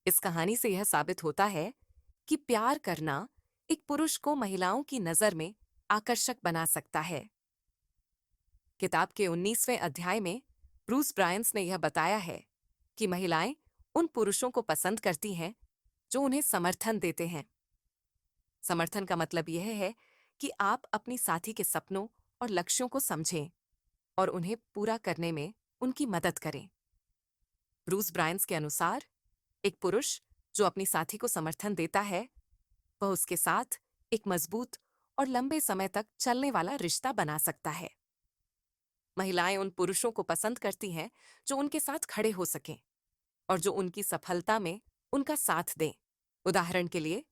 इस कहानी से यह साबित होता है कि प्यार करना एक पुरुष को महिलाओं की नजर में आकर्षक बना सकता है। किताब के 19वें अध्याय में ब्रूस ब्रायंस ने यह बताया है कि महिलाएं उन पुरुषों को पसंद करती हैं जो उन्हें समर्थन देते हैं। समर्थन का मतलब यह है कि आप अपनी साथी के सपनों और लक्ष्यों को समझें और उन्हें पूरा करने में उनकी मदद करें। ब्रूस ब्रायंस के अनुसार एक पुरुष जो अपनी साथी को समर्थन देता है, वह उसके साथ एक मजबूत और लंबे समय तक चलने वाला रिश्ता बना सकता है। महिलाएं उन पुरुषों को पसंद करती हैं जो उनके साथ खड़े हो सकें और जो उनकी सफलता में उनका साथ दें। उदाहरण के लिए,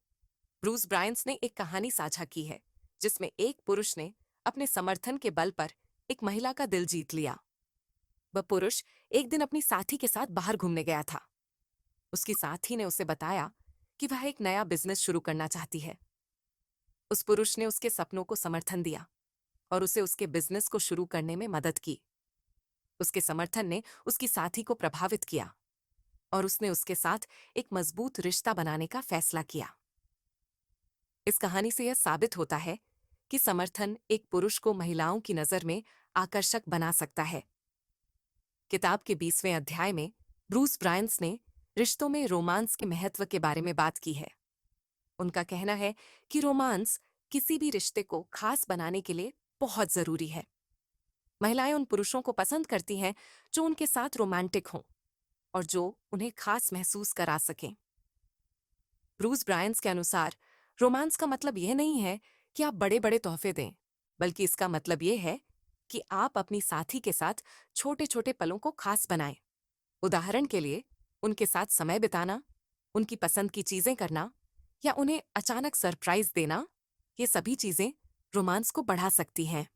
ब्रूस ब्रायंस ने एक कहानी साझा की है जिसमें एक पुरुष ने अपने समर्थन के बल पर एक महिला का दिल जीत लिया। वह पुरुष एक दिन अपनी साथी के साथ बाहर घूमने गया था। उसकी साथी ने उसे बताया कि वह एक नया बिजनेस शुरू करना चाहती है। उस पुरुष ने उसके सपनों को समर्थन दिया और उसे उसके बिजनेस को शुरू करने में मदद की। उसके समर्थन ने उसकी साथी को प्रभावित किया और उसने उसके साथ एक मजबूत रिश्ता बनाने का फैसला किया। इस कहानी से यह साबित होता है कि समर्थन एक पुरुष को महिलाओं की नजर में आकर्षक बना सकता है। किताब के 20वें अध्याय में ब्रूस ब्रायंस ने रिश्तों में रोमांस के महत्व के बारे में बात की है। उनका कहना है कि रोमांस किसी भी रिश्ते को खास बनाने के लिए बहुत जरूरी है। महिलाएं उन पुरुषों को पसंद करती हैं जो उनके साथ रोमांटिक हों और जो उन्हें खास महसूस करा सकें। ब्रूस ब्रायंस के अनुसार रोमांस का मतलब यह नहीं है कि आप बड़े बड़े तोहफे दें, बल्कि इसका मतलब यह है कि आप अपनी साथी के साथ छोटे छोटे पलों को खास बनाएं। उदाहरण के लिए, उनके साथ समय बिताना, उनकी पसंद की चीजें करना या उन्हें अचानक सरप्राइज देना, ये सभी चीजें रोमांस को बढ़ा सकती हैं।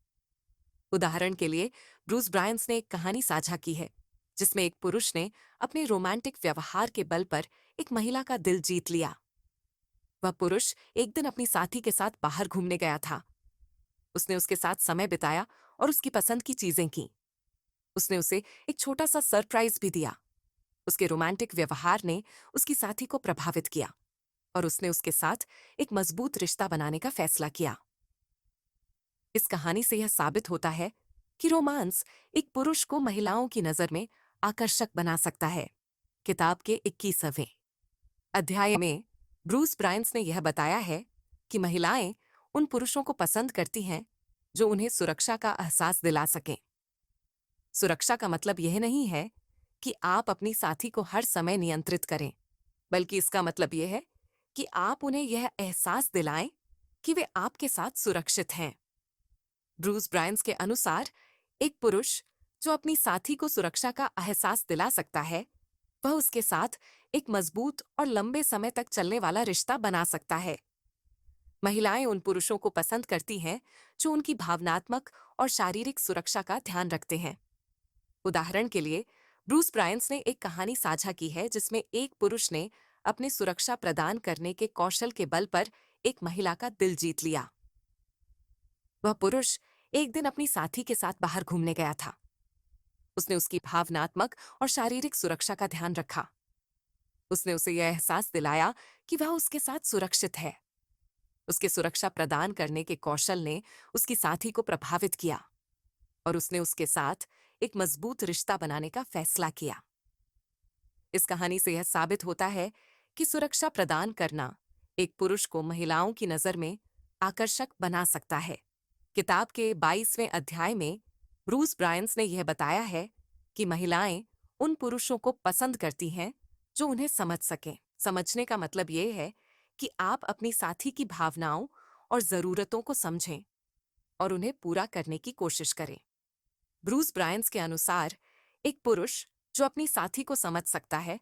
उदाहरण के लिए, ब्रूस ब्रायंस ने एक कहानी साझा की है जिसमें एक पुरुष ने अपने रोमांटिक व्यवहार के बल पर एक महिला का दिल जीत लिया। वह पुरुष एक दिन अपनी साथी के साथ बाहर घूमने गया था। उसने उसके साथ समय बिताया और उसकी पसंद की चीजें की। उसने उसे एक छोटा सा सरप्राइज भी दिया। उसके रोमांटिक व्यवहार ने उसकी साथी को प्रभावित किया और उसने उसके साथ एक मजबूत रिश्ता बनाने का फैसला किया। इस कहानी से यह साबित होता है कि रोमांस एक पुरुष को महिलाओं की नजर में आकर्षक बना सकता है। किताब के 21वें अध्याय में ब्रूस ब्रायंस ने यह बताया है कि महिलाएं उन पुरुषों को पसंद करती हैं जो उन्हें सुरक्षा का एहसास दिला सकें। सुरक्षा का मतलब यह नहीं है कि आप अपनी साथी को हर समय नियंत्रित करें, बल्कि इसका मतलब यह है कि आप उन्हें यह एहसास दिलाएं कि वे आपके साथ सुरक्षित हैं। ब्रूस ब्रायंस के अनुसार एक पुरुष जो अपनी साथी को सुरक्षा का एहसास दिला सकता है, वह उसके साथ एक मजबूत और लंबे समय तक चलने वाला रिश्ता बना सकता है। महिलाएं उन पुरुषों को पसंद करती हैं जो उनकी भावनात्मक और शारीरिक सुरक्षा का ध्यान रखते हैं। उदाहरण के लिए, ब्रूस ब्रायंस ने एक कहानी साझा की है जिसमें एक पुरुष ने अपने सुरक्षा प्रदान करने के कौशल के बल पर एक महिला का दिल जीत लिया। वह पुरुष एक दिन अपनी साथी के साथ बाहर घूमने गया था। उसने उसकी भावनात्मक और शारीरिक सुरक्षा का ध्यान रखा। उसने उसे यह एहसास दिलाया कि वह उसके साथ सुरक्षित है। उसके सुरक्षा प्रदान करने के कौशल ने उसकी साथी को प्रभावित किया और उसने उसके साथ एक मजबूत रिश्ता बनाने का फैसला किया। इस कहानी से यह साबित होता है कि सुरक्षा प्रदान करना एक पुरुष को महिलाओं की नजर में आकर्षक बना सकता है। किताब के 22वें अध्याय में ब्रूस ब्रायंस ने यह बताया है कि महिलाएं उन पुरुषों को पसंद करती हैं जो उन्हें समझ सकें। समझने का मतलब यह है कि आप अपनी साथी की भावनाओं और जरूरतों को समझें और उन्हें पूरा करने की कोशिश करें। ब्रूस ब्रायंस के अनुसार एक पुरुष जो अपनी साथी को समझ सकता है,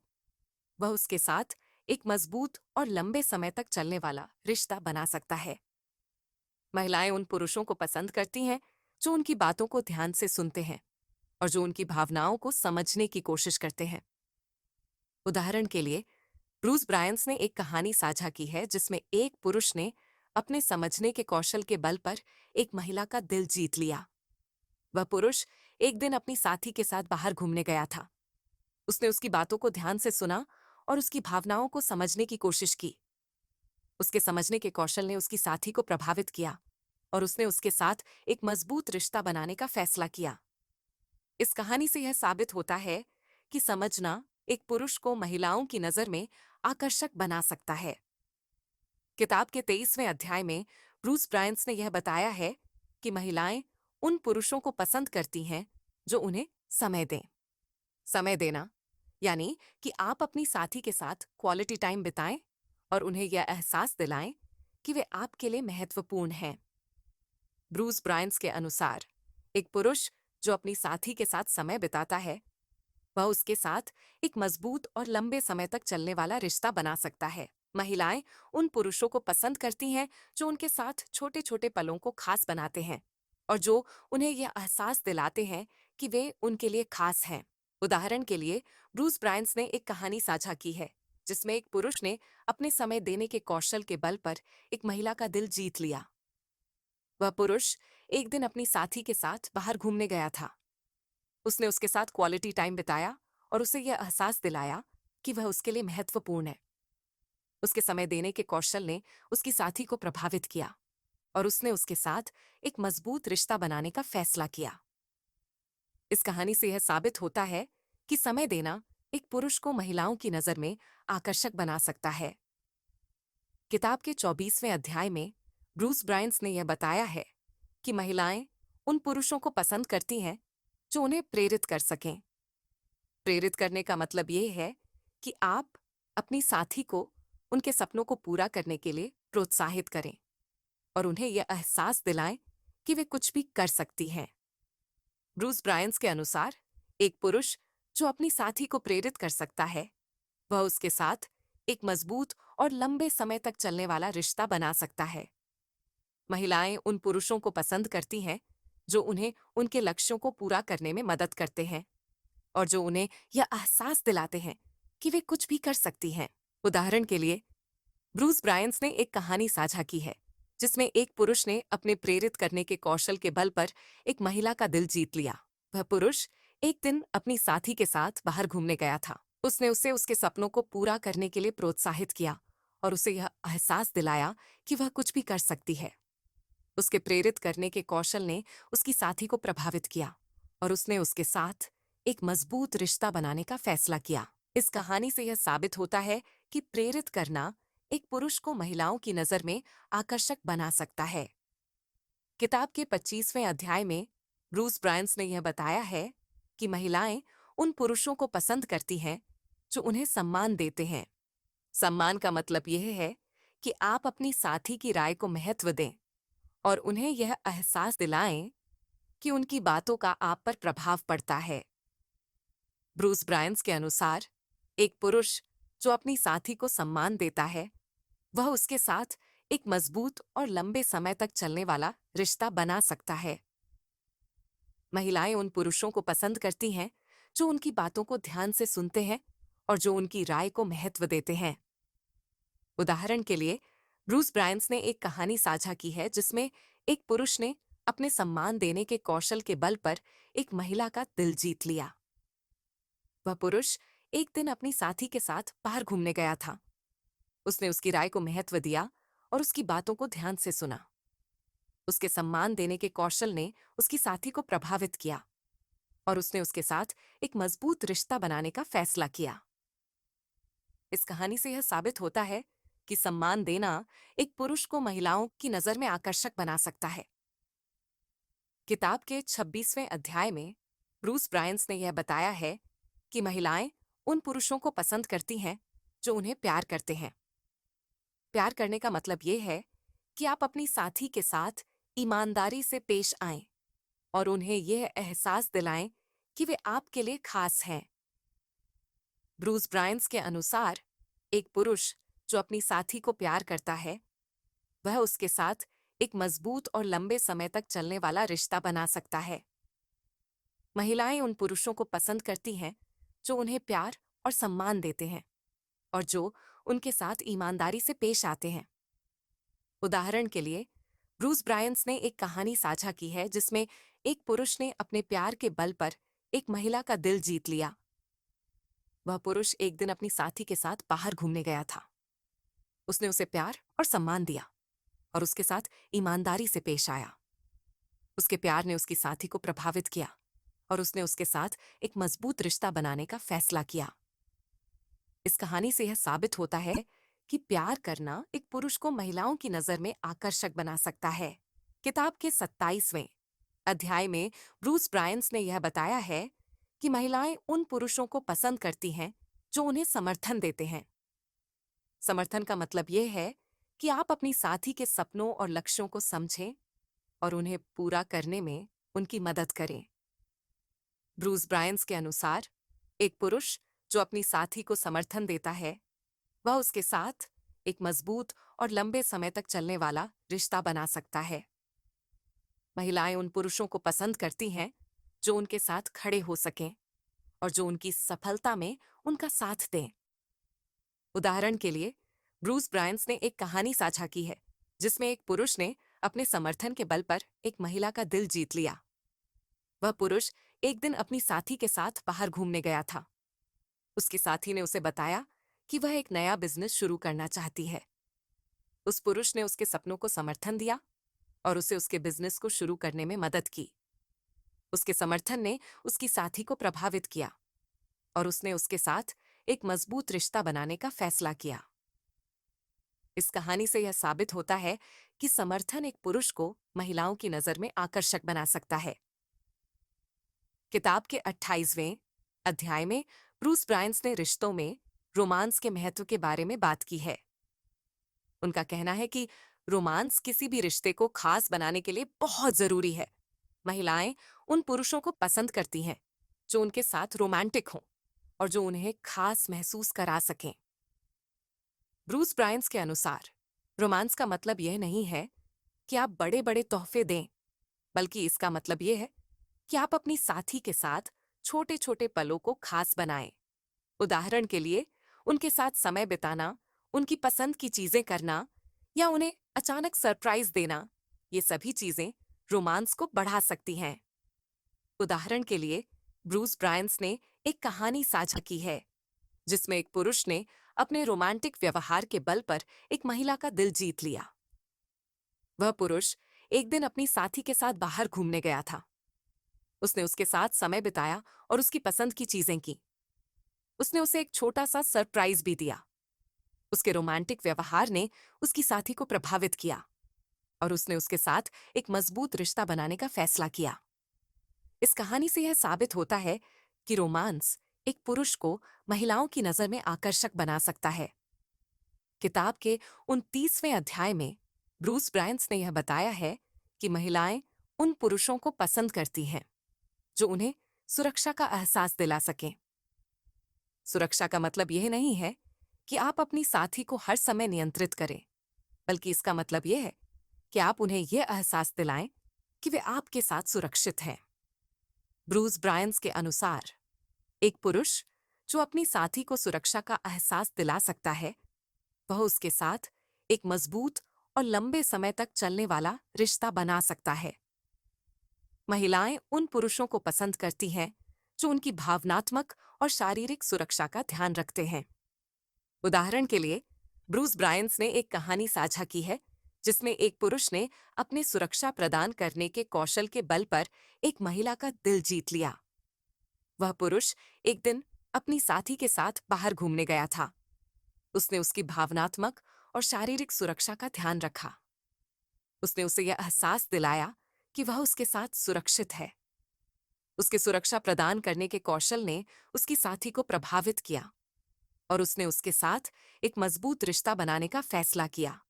वह उसके साथ एक मजबूत और लंबे समय तक चलने वाला रिश्ता बना सकता है। महिलाएं उन पुरुषों को पसंद करती हैं जो उनकी बातों को ध्यान से सुनते हैं और जो उनकी भावनाओं को समझने की कोशिश करते हैं। उदाहरण के लिए, ब्रूस ब्रायंस ने एक कहानी साझा की है जिसमें एक पुरुष ने अपने समझने के कौशल के बल पर एक महिला का दिल जीत लिया। वह पुरुष एक दिन अपनी साथी के साथ बाहर घूमने गया था। उसने उसकी बातों को ध्यान से सुना और उसकी भावनाओं को समझने की कोशिश की। उसके समझने के कौशल ने उसकी साथी को प्रभावित किया और उसने उसके साथ एक मजबूत रिश्ता बनाने का फैसला किया। इस कहानी से यह साबित होता है कि समझना एक पुरुष को महिलाओं की नजर में आकर्षक बना सकता है। किताब के 23वें अध्याय में ब्रूस ब्रायंस ने यह बताया है कि महिलाएं उन पुरुषों को पसंद करती हैं जो उन्हें समय दें। समय देना यानी कि आप अपनी साथी के साथ क्वालिटी टाइम बिताएं और उन्हें यह एहसास दिलाएं कि वे आपके लिए महत्वपूर्ण हैं। ब्रूस ब्रायंस के अनुसार एक पुरुष जो अपनी साथी के साथ समय बिताता है, वह उसके साथ एक मजबूत और लंबे समय तक चलने वाला रिश्ता बना सकता है। महिलाएं उन पुरुषों को पसंद करती हैं जो उनके साथ छोटे छोटे पलों को खास बनाते हैं और जो उन्हें यह एहसास दिलाते हैं कि वे उनके लिए खास हैं। उदाहरण के लिए, ब्रूस ब्रायंस ने एक कहानी साझा की है जिसमें एक पुरुष ने अपने समय देने के कौशल के बल पर एक महिला का दिल जीत लिया। वह पुरुष एक दिन अपनी साथी के साथ बाहर घूमने गया था। उसने उसके साथ क्वालिटी टाइम बिताया और उसे यह एहसास दिलाया कि वह उसके लिए महत्वपूर्ण है। उसके समय देने के कौशल ने उसकी साथी को प्रभावित किया और उसने उसके साथ एक मजबूत रिश्ता बनाने का फैसला किया। इस कहानी से यह साबित होता है कि समय देना एक पुरुष को महिलाओं की नजर में आकर्षक बना सकता है। किताब के 24वें अध्याय में ब्रूस ब्रायंस ने यह बताया है कि महिलाएं उन पुरुषों को पसंद करती हैं जो उन्हें प्रेरित कर सकें। प्रेरित करने का मतलब यह है कि आप अपनी साथी को उनके सपनों को पूरा करने के लिए प्रोत्साहित करें और उन्हें यह एहसास दिलाएं कि वे कुछ भी कर सकती हैं। ब्रूस ब्रायंस के अनुसार एक पुरुष जो अपनी साथी को प्रेरित कर सकता है, वह उसके साथ एक मजबूत और लंबे समय तक चलने वाला रिश्ता बना सकता है। महिलाएं उन पुरुषों को पसंद करती हैं जो उन्हें उनके लक्ष्यों को पूरा करने में मदद करते हैं और जो उन्हें यह एहसास दिलाते हैं कि वे कुछ भी कर सकती हैं। उदाहरण के लिए, ब्रूस ब्रायंस ने एक कहानी साझा की है जिसमें एक पुरुष ने अपने प्रेरित करने के कौशल के बल पर एक महिला का दिल जीत लिया। वह पुरुष एक दिन अपनी साथी के साथ बाहर घूमने गया था। उसने उसे उसके सपनों को पूरा करने के लिए प्रोत्साहित किया और उसे यह एहसास दिलाया कि वह कुछ भी कर सकती है। उसके प्रेरित करने के कौशल ने उसकी साथी को प्रभावित किया और उसने उसके साथ एक मजबूत रिश्ता बनाने का फैसला किया। इस कहानी से यह साबित होता है कि प्रेरित करना एक पुरुष को महिलाओं की नजर में आकर्षक बना सकता है। किताब के 25वें अध्याय में ब्रूस ब्रायंस ने यह बताया है कि महिलाएं उन पुरुषों को पसंद करती हैं जो उन्हें सम्मान देते हैं। सम्मान का मतलब यह है कि आप अपनी साथी की राय को महत्व दें और उन्हें यह एहसास दिलाएं कि उनकी बातों का आप पर प्रभाव पड़ता है। ब्रूस ब्रायंस के अनुसार एक पुरुष जो अपनी साथी को सम्मान देता है, वह उसके साथ एक मजबूत और लंबे समय तक चलने वाला रिश्ता बना सकता है। महिलाएं उन पुरुषों को पसंद करती हैं जो उनकी बातों को ध्यान से सुनते हैं और जो उनकी राय को महत्व देते हैं। उदाहरण के लिए, ब्रूस ब्रायंस ने एक कहानी साझा की है जिसमें एक पुरुष ने अपने सम्मान देने के कौशल के बल पर एक महिला का दिल जीत लिया। वह पुरुष एक दिन अपनी साथी के साथ बाहर घूमने गया था। उसने उसकी राय को महत्व दिया और उसकी बातों को ध्यान से सुना। उसके सम्मान देने के कौशल ने उसकी साथी को प्रभावित किया और उसने उसके साथ एक मजबूत रिश्ता बनाने का फैसला किया। इस कहानी से यह साबित होता है कि सम्मान देना एक पुरुष को महिलाओं की नजर में आकर्षक बना सकता है। किताब के 26वें अध्याय में ब्रूस ब्रायंस ने यह बताया है कि महिलाएं उन पुरुषों को पसंद करती हैं जो उन्हें प्यार करते हैं। प्यार करने का मतलब यह है कि आप अपनी साथी के साथ ईमानदारी से पेश आएं और उन्हें यह एहसास दिलाएं कि वे आपके लिए खास हैं। ब्रूस ब्रायंस के अनुसार एक पुरुष जो अपनी साथी को प्यार करता है, वह उसके साथ एक मजबूत और लंबे समय तक चलने वाला रिश्ता बना सकता है। महिलाएं उन पुरुषों को पसंद करती हैं जो उन्हें प्यार और सम्मान देते हैं और जो उनके साथ ईमानदारी से पेश आते हैं। उदाहरण के लिए, ब्रूस ब्रायंस ने एक कहानी साझा की है जिसमें एक पुरुष ने अपने प्यार के बल पर एक महिला का दिल जीत लिया। वह पुरुष एक दिन अपनी साथी के साथ बाहर घूमने गया था। उसने उसे प्यार और सम्मान दिया और उसके साथ ईमानदारी से पेश आया। उसके प्यार ने उसकी साथी को प्रभावित किया और उसने उसके साथ एक मजबूत रिश्ता बनाने का फैसला किया। इस कहानी से यह साबित होता है कि प्यार करना एक पुरुष को महिलाओं की नजर में आकर्षक बना सकता है। किताब के 27वें अध्याय में ब्रूस ब्रायंस ने यह बताया है कि महिलाएं उन पुरुषों को पसंद करती हैं जो उन्हें समर्थन देते हैं। समर्थन का मतलब यह है कि आप अपनी साथी के सपनों और लक्ष्यों को समझें और उन्हें पूरा करने में उनकी मदद करें। ब्रूस ब्रायंस के अनुसार एक पुरुष जो अपनी साथी को समर्थन देता है, वह उसके साथ एक मजबूत और लंबे समय तक चलने वाला रिश्ता बना सकता है। महिलाएं उन पुरुषों को पसंद करती हैं जो उनके साथ खड़े हो सकें और जो उनकी सफलता में उनका साथ दें। उदाहरण के लिए, ब्रूस ब्रायंस ने एक कहानी साझा की है जिसमें एक पुरुष ने अपने समर्थन के बल पर एक महिला का दिल जीत लिया। वह पुरुष एक दिन अपनी साथी के साथ बाहर घूमने गया था। उसके साथी ने उसे बताया कि वह एक नया बिजनेस शुरू करना चाहती है। उस पुरुष ने उसके सपनों को समर्थन दिया और उसे उसके बिजनेस को शुरू करने में मदद की। उसके समर्थन ने उसकी साथी को प्रभावित किया और उसने उसके साथ एक मजबूत रिश्ता बनाने का फैसला किया। इस कहानी से यह साबित होता है कि समर्थन एक पुरुष को महिलाओं की नजर में आकर्षक बना सकता है। किताब के 28वें अध्याय में ब्रूस ब्रायंस ने रिश्तों में रोमांस के महत्व के बारे में बात की है। उनका कहना है कि रोमांस किसी भी रिश्ते को खास बनाने के लिए बहुत जरूरी है। महिलाएं उन पुरुषों को पसंद करती हैं जो उनके साथ रोमांटिक हों और जो उन्हें खास महसूस करा सकें। ब्रूस ब्रायंस के अनुसार रोमांस का मतलब यह नहीं है कि आप बड़े बड़े तोहफे दें, बल्कि इसका मतलब यह है कि आप अपनी साथी के साथ छोटे छोटे पलों को खास बनाएं। उदाहरण के लिए, उनके साथ समय बिताना, उनकी पसंद की चीजें करना या उन्हें अचानक सरप्राइज देना, ये सभी चीजें रोमांस को बढ़ा सकती हैं। उदाहरण के लिए, ब्रूस ब्रायंस ने एक कहानी साझा की है जिसमें एक पुरुष ने अपने रोमांटिक व्यवहार के बल पर एक महिला का दिल जीत लिया। वह पुरुष एक दिन अपनी साथी के साथ बाहर घूमने गया था। उसने उसके साथ समय बिताया और उसकी पसंद की चीजें की। उसने उसे एक छोटा सा सरप्राइज भी दिया। उसके रोमांटिक व्यवहार ने उसकी साथी को प्रभावित किया और उसने उसके साथ एक मजबूत रिश्ता बनाने का फैसला किया। इस कहानी से यह साबित होता है कि रोमांस एक पुरुष को महिलाओं की नजर में आकर्षक बना सकता है। किताब के 29वें अध्याय में ब्रूस ब्रायंस ने यह बताया है कि महिलाएं उन पुरुषों को पसंद करती हैं जो उन्हें सुरक्षा का एहसास दिला सकें। सुरक्षा का मतलब यह नहीं है कि आप अपनी साथी को हर समय नियंत्रित करें, बल्कि इसका मतलब यह है कि आप उन्हें यह एहसास दिलाएं कि वे आपके साथ सुरक्षित हैं। ब्रूस ब्रायंस के अनुसार एक पुरुष जो अपनी साथी को सुरक्षा का एहसास दिला सकता है, वह उसके साथ एक मजबूत और लंबे समय तक चलने वाला रिश्ता बना सकता है। महिलाएं उन पुरुषों को पसंद करती हैं जो उनकी भावनात्मक और शारीरिक सुरक्षा का ध्यान रखते हैं। उदाहरण के लिए, ब्रूस ब्रायंस ने एक कहानी साझा की है जिसमें एक पुरुष ने अपने सुरक्षा प्रदान करने के कौशल के बल पर एक महिला का दिल जीत लिया। वह पुरुष एक दिन अपनी साथी के साथ बाहर घूमने गया था। उसने उसकी भावनात्मक और शारीरिक सुरक्षा का ध्यान रखा। उसने उसे यह एहसास दिलाया कि वह उसके साथ सुरक्षित है। उसके सुरक्षा प्रदान करने के कौशल ने उसकी साथी को प्रभावित किया और उसने उसके साथ एक मजबूत रिश्ता बनाने का फैसला किया।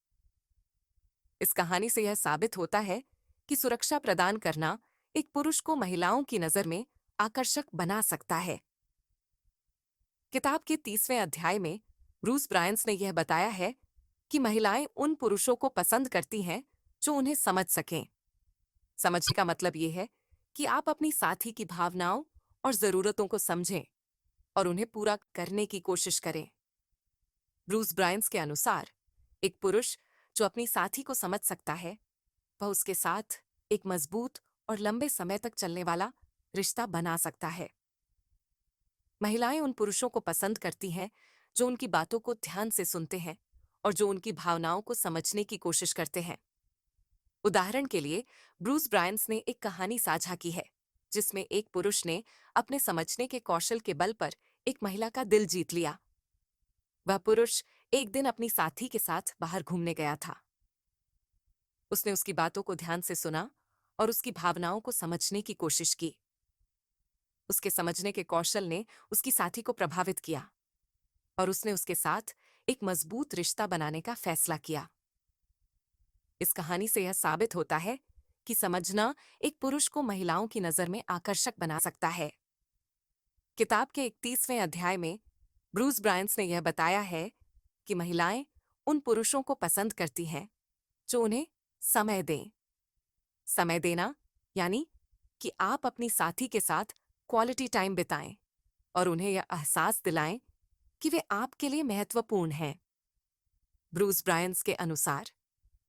इस कहानी से यह साबित होता है कि सुरक्षा प्रदान करना एक पुरुष को महिलाओं की नजर में आकर्षक बना सकता है। किताब के 30वें अध्याय में ब्रूस ब्रायंस ने यह बताया है कि महिलाएं उन पुरुषों को पसंद करती हैं जो उन्हें समझ सकें। समझने का मतलब यह है कि आप अपनी साथी की भावनाओं और जरूरतों को समझें और उन्हें पूरा करने की कोशिश करें। ब्रूस ब्रायंस के अनुसार एक पुरुष जो अपनी साथी को समझ सकता है, वह उसके साथ एक मजबूत और लंबे समय तक चलने वाला रिश्ता बना सकता है। महिलाएं उन पुरुषों को पसंद करती हैं जो उनकी बातों को ध्यान से सुनते हैं और जो उनकी भावनाओं को समझने की कोशिश करते हैं। उदाहरण के लिए, ब्रूस ब्रायंस ने एक कहानी साझा की है जिसमें एक पुरुष ने अपने समझने के कौशल के बल पर एक महिला का दिल जीत लिया। वह पुरुष एक दिन अपनी साथी के साथ बाहर घूमने गया था। उसने उसकी बातों को ध्यान से सुना और उसकी भावनाओं को समझने की कोशिश की। उसके समझने के कौशल ने उसकी साथी को प्रभावित किया और उसने उसके साथ एक मजबूत रिश्ता बनाने का फैसला किया। इस कहानी से यह साबित होता है कि समझना एक पुरुष को महिलाओं की नजर में आकर्षक बना सकता है। किताब के 31वें अध्याय में ब्रूस ब्रायंस ने यह बताया है कि महिलाएं उन पुरुषों को पसंद करती हैं जो उन्हें समय दें। समय देना यानी कि आप अपनी साथी के साथ क्वालिटी टाइम बिताएं और उन्हें यह एहसास दिलाएं कि वे आपके लिए महत्वपूर्ण हैं। ब्रूस ब्रायंस के अनुसार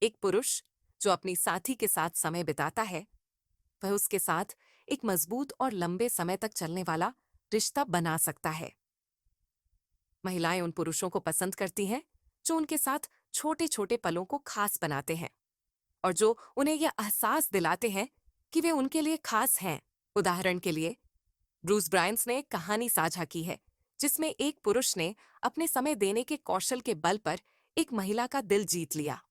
एक पुरुष जो अपनी साथी के साथ समय बिताता है वह उसके साथ एक मजबूत और लंबे समय तक चलने वाला रिश्ता बना सकता है। महिलाएं उन पुरुषों को पसंद करती हैं जो उनके साथ छोटे छोटे पलों को खास बनाते हैं और जो उन्हें यह एहसास दिलाते हैं कि वे उनके लिए खास हैं। उदाहरण के लिए ब्रूस ब्रायंस ने एक कहानी साझा की है जिसमें एक पुरुष ने अपने समय देने के कौशल के बल पर एक महिला का दिल जीत लिया।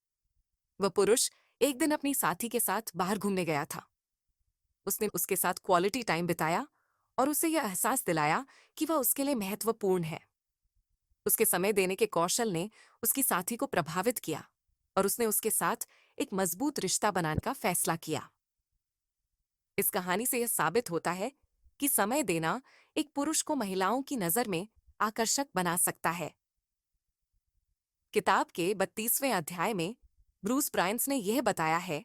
वह पुरुष एक दिन अपनी साथी के साथ बाहर घूमने गया था। उसने उसके साथ क्वालिटी टाइम बिताया और उसे यह एहसास दिलाया कि वह उसके लिए महत्वपूर्ण है। उसके समय देने के कौशल ने उसकी साथी को प्रभावित किया और उसने उसके साथ एक मजबूत रिश्ता बनाने का फैसला किया। इस कहानी से यह साबित होता है कि समय देना एक पुरुष को महिलाओं की नजर में आकर्षक बना सकता है। किताब के 32वें अध्याय में ब्रूस ब्रायंस ने यह बताया है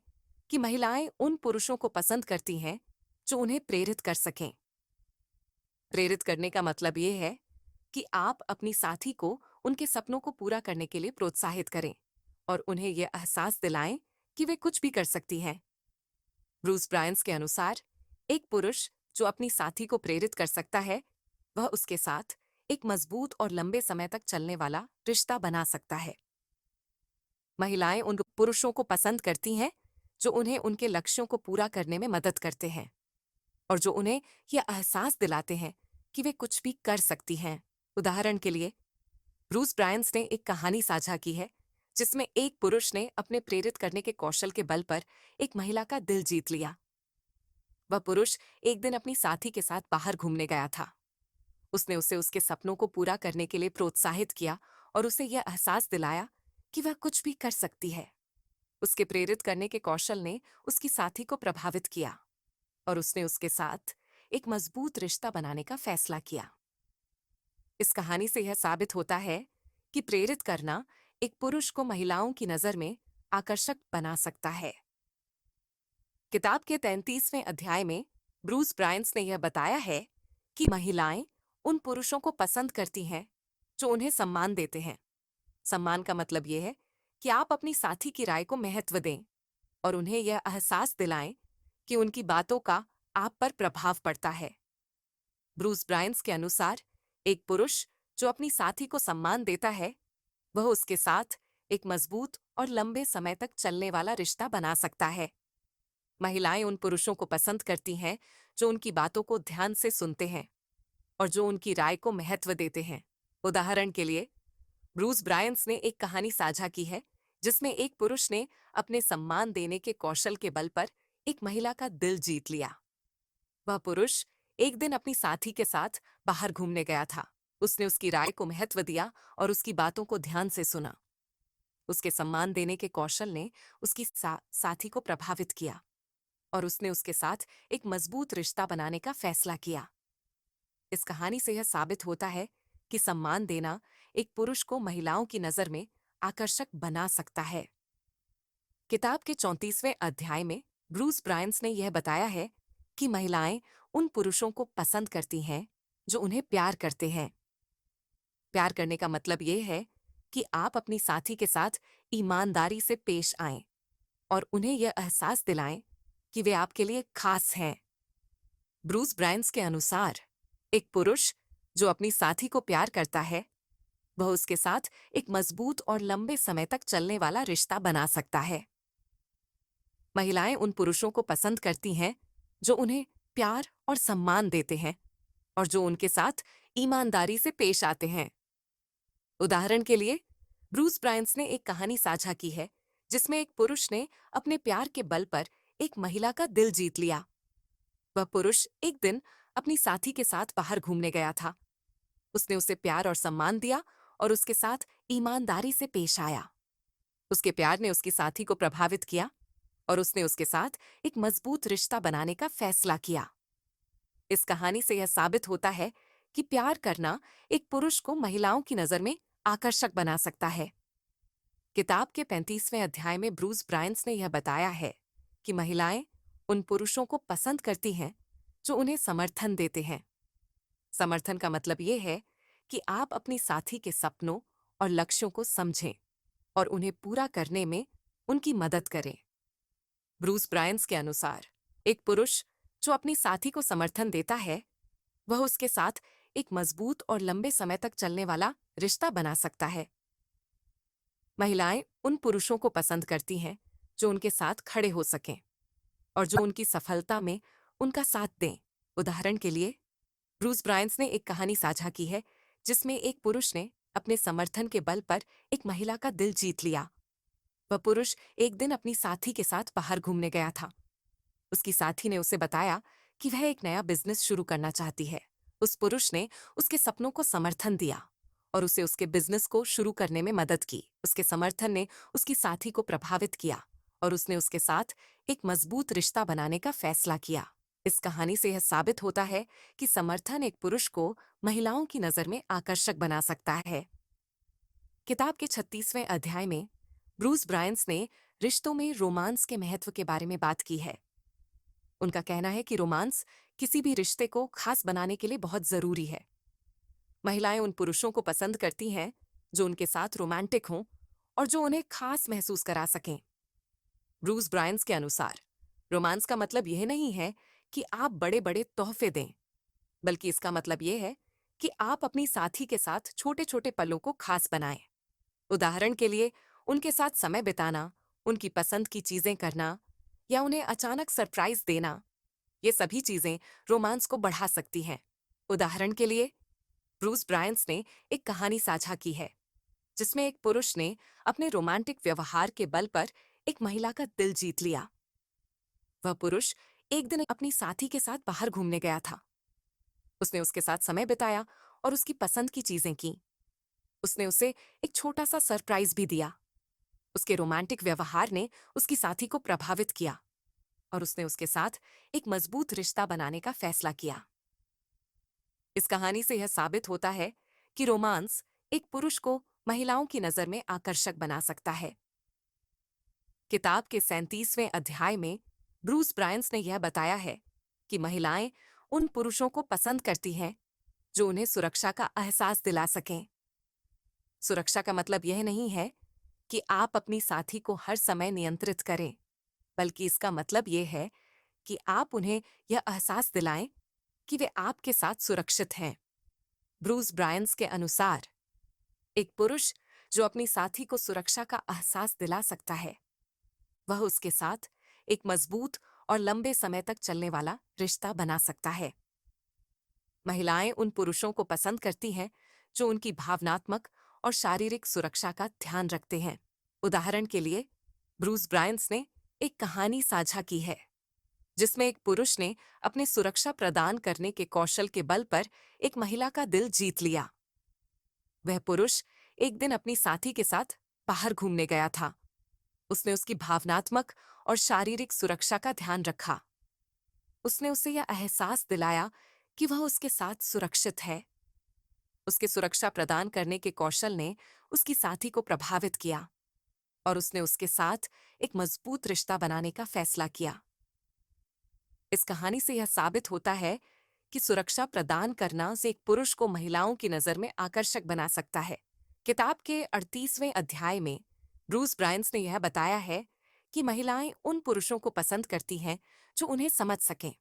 कि महिलाएं उन पुरुषों को पसंद करती हैं जो उन्हें प्रेरित कर सकें। प्रेरित करने का मतलब यह है कि आप अपनी साथी को उनके सपनों को पूरा करने के लिए प्रोत्साहित करें और उन्हें यह एहसास दिलाएं कि वे कुछ भी कर सकती हैं। ब्रूस ब्रायंस के अनुसार एक पुरुष जो अपनी साथी को प्रेरित कर सकता है वह उसके साथ एक मजबूत और लंबे समय तक चलने वाला रिश्ता बना सकता है। महिलाएं उन पुरुषों को पसंद करती हैं जो उन्हें उनके लक्ष्यों को पूरा करने में मदद करते हैं और जो उन्हें यह एहसास दिलाते हैं कि वे कुछ भी कर सकती हैं। उदाहरण के लिए ब्रूस ब्रायंस ने एक कहानी साझा की है जिसमें एक पुरुष ने अपने प्रेरित करने के कौशल के बल पर एक महिला का दिल जीत लिया। वह पुरुष एक दिन अपनी साथी के साथ बाहर घूमने गया था। उसने उसे उसके सपनों को पूरा करने के लिए प्रोत्साहित किया और उसे यह एहसास दिलाया कि वह कुछ भी कर सकती है। उसके प्रेरित करने के कौशल ने उसकी साथी को प्रभावित किया और उसने उसके साथ एक मजबूत रिश्ता बनाने का फैसला किया। इस कहानी से यह साबित होता है कि प्रेरित करना एक पुरुष को महिलाओं की नजर में आकर्षक बना सकता है। किताब के 33वें अध्याय में ब्रूस ब्रायंस ने यह बताया है कि महिलाएं उन पुरुषों को पसंद करती हैं जो उन्हें सम्मान देते हैं। सम्मान का मतलब यह है कि आप अपनी साथी की राय को महत्व दें और उन्हें यह एहसास दिलाएं कि उनकी बातों का आप पर प्रभाव पड़ता है। ब्रूस ब्रायंस के अनुसार एक पुरुष जो अपनी साथी को सम्मान देता है वह उसके साथ एक मजबूत और लंबे समय तक चलने वाला रिश्ता बना सकता है। महिलाएं उन पुरुषों को पसंद करती हैं जो उनकी बातों को ध्यान से सुनते हैं और जो उनकी राय को महत्व देते हैं। उदाहरण के लिए ब्रूस ब्रायंस ने एक कहानी साझा की है जिसमें एक पुरुष ने अपने सम्मान देने के कौशल के बल पर एक महिला का दिल जीत लिया। वह पुरुष एक दिन अपनी साथी के साथ बाहर घूमने गया था। उसने उसकी राय को महत्व दिया और उसकी बातों को ध्यान से सुना। उसके सम्मान देने के कौशल ने उसकी साथी को प्रभावित किया और उसने उसके साथ एक मजबूत रिश्ता बनाने का फैसला किया। इस कहानी से यह साबित होता है कि सम्मान देना एक पुरुष को महिलाओं की नजर में आकर्षक बना सकता है। किताब के 34वें अध्याय में ब्रूस ब्रायंस ने यह बताया है कि महिलाएं उन पुरुषों को पसंद करती हैं जो उन्हें प्यार करते हैं। प्यार करने का मतलब यह है कि आप अपनी साथी के साथ ईमानदारी से पेश आएं और उन्हें यह एहसास दिलाएं कि वे आपके लिए खास हैं। ब्रूस ब्रायंस के अनुसार एक पुरुष जो अपनी साथी को प्यार करता है वह उसके साथ एक मजबूत और लंबे समय तक चलने वाला रिश्ता बना सकता है। महिलाएं उन पुरुषों को पसंद करती हैं जो उन्हें प्यार और सम्मान देते हैं और जो उनके साथ ईमानदारी से पेश आते हैं। उदाहरण के लिए ब्रूस ब्रायंस ने एक कहानी साझा की है जिसमें एक पुरुष ने अपने प्यार के बल पर एक महिला का दिल जीत लिया। वह पुरुष एक दिन अपनी साथी के साथ बाहर घूमने गया था। उसने उसे प्यार और सम्मान दिया और उसके साथ ईमानदारी से पेश आया। उसके प्यार ने उसकी साथी को प्रभावित किया और उसने उसके साथ एक मजबूत रिश्ता बनाने का फैसला किया। इस कहानी से यह साबित होता है कि प्यार करना एक पुरुष को महिलाओं की नजर में आकर्षक बना सकता है। किताब के 35वें अध्याय में ब्रूस ब्रायंस ने यह बताया है कि महिलाएं उन पुरुषों को पसंद करती हैं जो उन्हें समर्थन देते हैं। समर्थन का मतलब यह है कि आप अपनी साथी के सपनों और लक्ष्यों को समझें और उन्हें पूरा करने में उनकी मदद करें। ब्रूस ब्रायंस के अनुसार एक पुरुष जो अपनी साथी को समर्थन देता है वह उसके साथ एक मजबूत और लंबे समय तक चलने वाला रिश्ता बना सकता है। महिलाएं उन पुरुषों को पसंद करती हैं जो उनके साथ खड़े हो सकें और जो उनकी सफलता में उनका साथ दें। उदाहरण के लिए ब्रूस ब्रायंस ने एक कहानी साझा की है जिसमें एक पुरुष ने अपने समर्थन के बल पर एक महिला का दिल जीत लिया। वह पुरुष एक दिन अपनी साथी के साथ बाहर घूमने गया था। उसकी साथी ने उसे बताया कि वह एक नया बिजनेस शुरू करना चाहती है। उस पुरुष ने उसके सपनों को समर्थन दिया और उसे उसके बिजनेस को शुरू करने में मदद की। उसके समर्थन ने उसकी साथी को प्रभावित किया और उसने उसके साथ एक मजबूत रिश्ता बनाने का फैसला किया। इस कहानी से यह साबित होता है कि समर्थन एक पुरुष को महिलाओं की नजर में आकर्षक बना सकता है। किताब के 36वें अध्याय में ब्रूस ब्रायंस ने रिश्तों में रोमांस के महत्व के बारे में बात की है। उनका कहना है कि रोमांस किसी भी रिश्ते को खास बनाने के लिए बहुत जरूरी है। महिलाएं उन पुरुषों को पसंद करती हैं जो उनके साथ रोमांटिक हों और जो उन्हें खास महसूस करा सकें। ब्रूस ब्रायंस के अनुसार रोमांस का मतलब यह नहीं है कि आप बड़े बड़े तोहफे दें, बल्कि इसका मतलब यह है कि आप अपनी साथी के साथ छोटे छोटे पलों को खास बनाएं। उदाहरण के लिए उनके साथ समय बिताना, उनकी पसंद की चीजें करना या उन्हें अचानक सरप्राइज देना, ये सभी चीजें रोमांस को बढ़ा सकती हैं। उदाहरण के लिए ब्रूस ब्रायंस ने एक कहानी साझा की है जिसमें एक पुरुष ने अपने रोमांटिक व्यवहार के बल पर एक महिला का दिल जीत लिया। वह पुरुष एक दिन अपनी साथी के साथ बाहर घूमने गया था। उसने उसके साथ समय बिताया और उसकी पसंद की चीजें की। उसने उसे एक छोटा सा सरप्राइज भी दिया। उसके रोमांटिक व्यवहार ने उसकी साथी को प्रभावित किया और उसने उसके साथ एक मजबूत रिश्ता बनाने का फैसला किया। इस कहानी से यह साबित होता है कि रोमांस एक पुरुष को महिलाओं की नजर में आकर्षक बना सकता है। किताब के 37वें अध्याय में ब्रूस ब्रायंस ने यह बताया है कि महिलाएं उन पुरुषों को पसंद करती हैं जो उन्हें सुरक्षा का एहसास दिला सकें। सुरक्षा का मतलब यह नहीं है कि आप अपनी साथी को हर समय नियंत्रित करें, बल्कि इसका मतलब यह है कि आप उन्हें यह एहसास दिलाएं कि वे आपके साथ सुरक्षित हैं। ब्रूस ब्रायंस के अनुसार एक पुरुष जो अपनी साथी को सुरक्षा का एहसास दिला सकता है वह उसके साथ एक मजबूत और लंबे समय तक चलने वाला रिश्ता बना सकता है। महिलाएं उन पुरुषों को पसंद करती हैं जो उनकी भावनात्मक और शारीरिक सुरक्षा का ध्यान रखते हैं। उदाहरण के लिए ब्रूस ब्रायंस ने एक कहानी साझा की है जिसमें एक पुरुष ने अपने सुरक्षा प्रदान करने के कौशल के बल पर एक महिला का दिल जीत लिया। वह पुरुष एक दिन अपनी साथी के साथ बाहर घूमने गया था। उसने उसकी भावनात्मक और शारीरिक सुरक्षा का ध्यान रखा। उसने उसे यह एहसास दिलाया कि वह उसके साथ सुरक्षित है। उसके सुरक्षा प्रदान करने के कौशल ने उसकी साथी को प्रभावित किया और उसने उसके साथ एक मजबूत रिश्ता बनाने का फैसला किया। इस कहानी से यह साबित होता है कि सुरक्षा प्रदान करना से एक पुरुष को महिलाओं की नजर में आकर्षक बना सकता है। किताब के 38वें अध्याय में ब्रूस ब्रायंस ने यह बताया है कि महिलाएं उन पुरुषों को पसंद करती हैं जो उन्हें समझ सकें।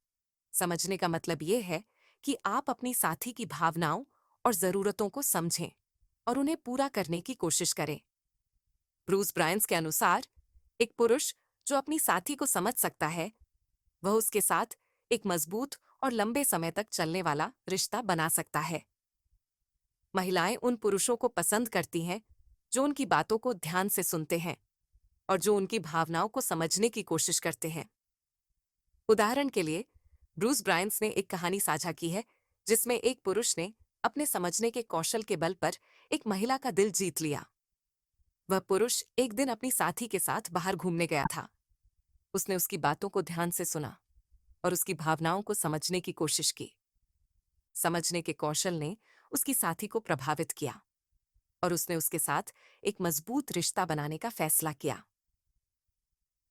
समझने का मतलब यह है कि आप अपनी साथी की भावनाओं और जरूरतों को समझें और उन्हें पूरा करने की कोशिश करें। ब्रूस ब्रायंस के अनुसार एक पुरुष जो अपनी साथी को समझ सकता है वह उसके साथ एक मजबूत और लंबे समय तक चलने वाला रिश्ता बना सकता है। महिलाएं उन पुरुषों को पसंद करती हैं जो उनकी बातों को ध्यान से सुनते हैं और जो उनकी भावनाओं को समझने की कोशिश करते हैं। उदाहरण के लिए ब्रूस ब्रायंस ने एक कहानी साझा की है जिसमें एक पुरुष ने अपने समझने के कौशल के बल पर एक महिला का दिल जीत लिया। वह पुरुष एक दिन अपनी साथी के साथ बाहर घूमने गया था। उसने उसकी बातों को ध्यान से सुना और उसकी भावनाओं को समझने की कोशिश की। समझने के कौशल ने उसकी साथी को प्रभावित किया और उसने उसके साथ एक मजबूत रिश्ता बनाने का फैसला किया।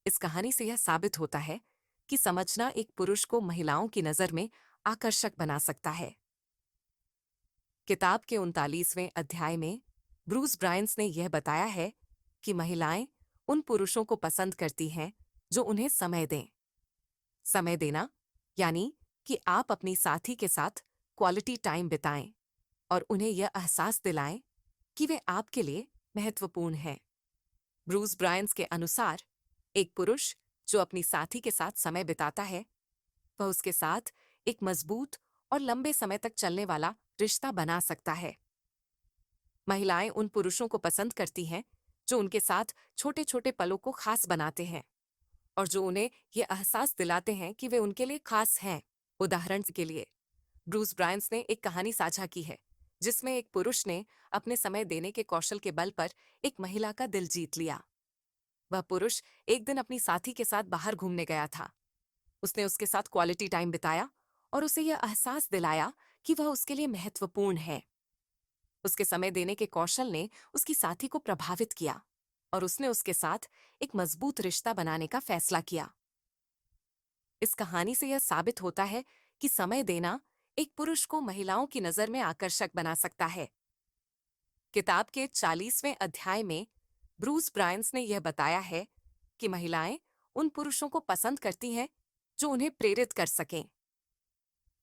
इस कहानी से यह साबित होता है कि समझना एक पुरुष को महिलाओं की नजर में आकर्षक बना सकता है। किताब के 39वें अध्याय में ब्रूस ब्रायंस ने यह बताया है कि महिलाएं उन पुरुषों को पसंद करती हैं जो उन्हें समय दें। समय देना यानी कि आप अपनी साथी के साथ क्वालिटी टाइम बिताएं और उन्हें यह एहसास दिलाएं कि वे आपके लिए महत्वपूर्ण हैं। ब्रूस ब्रायंस के अनुसार एक पुरुष जो अपनी साथी के साथ समय बिताता है वह उसके साथ एक मजबूत और लंबे समय तक चलने वाला रिश्ता बना सकता है। महिलाएं उन पुरुषों को पसंद करती हैं जो उनके साथ छोटे छोटे पलों को खास बनाते हैं और जो उन्हें यह एहसास दिलाते हैं कि वे उनके लिए खास हैं। उदाहरण के लिए ब्रूस ब्रायंस ने एक कहानी साझा की है जिसमें एक पुरुष ने अपने समय देने के कौशल के बल पर एक महिला का दिल जीत लिया। वह पुरुष एक दिन अपनी साथी के साथ बाहर घूमने गया था। उसने उसके साथ क्वालिटी टाइम बिताया और उसे यह एहसास दिलाया कि वह उसके लिए महत्वपूर्ण है। उसके समय देने के कौशल ने उसकी साथी को प्रभावित किया और उसने उसके साथ एक मजबूत रिश्ता बनाने का फैसला किया। इस कहानी से यह साबित होता है कि समय देना एक पुरुष को महिलाओं की नजर में आकर्षक बना सकता है। किताब के 40वें अध्याय में ब्रूस ब्रायंस ने यह बताया है कि महिलाएं उन पुरुषों को पसंद करती हैं जो उन्हें प्रेरित कर सकें।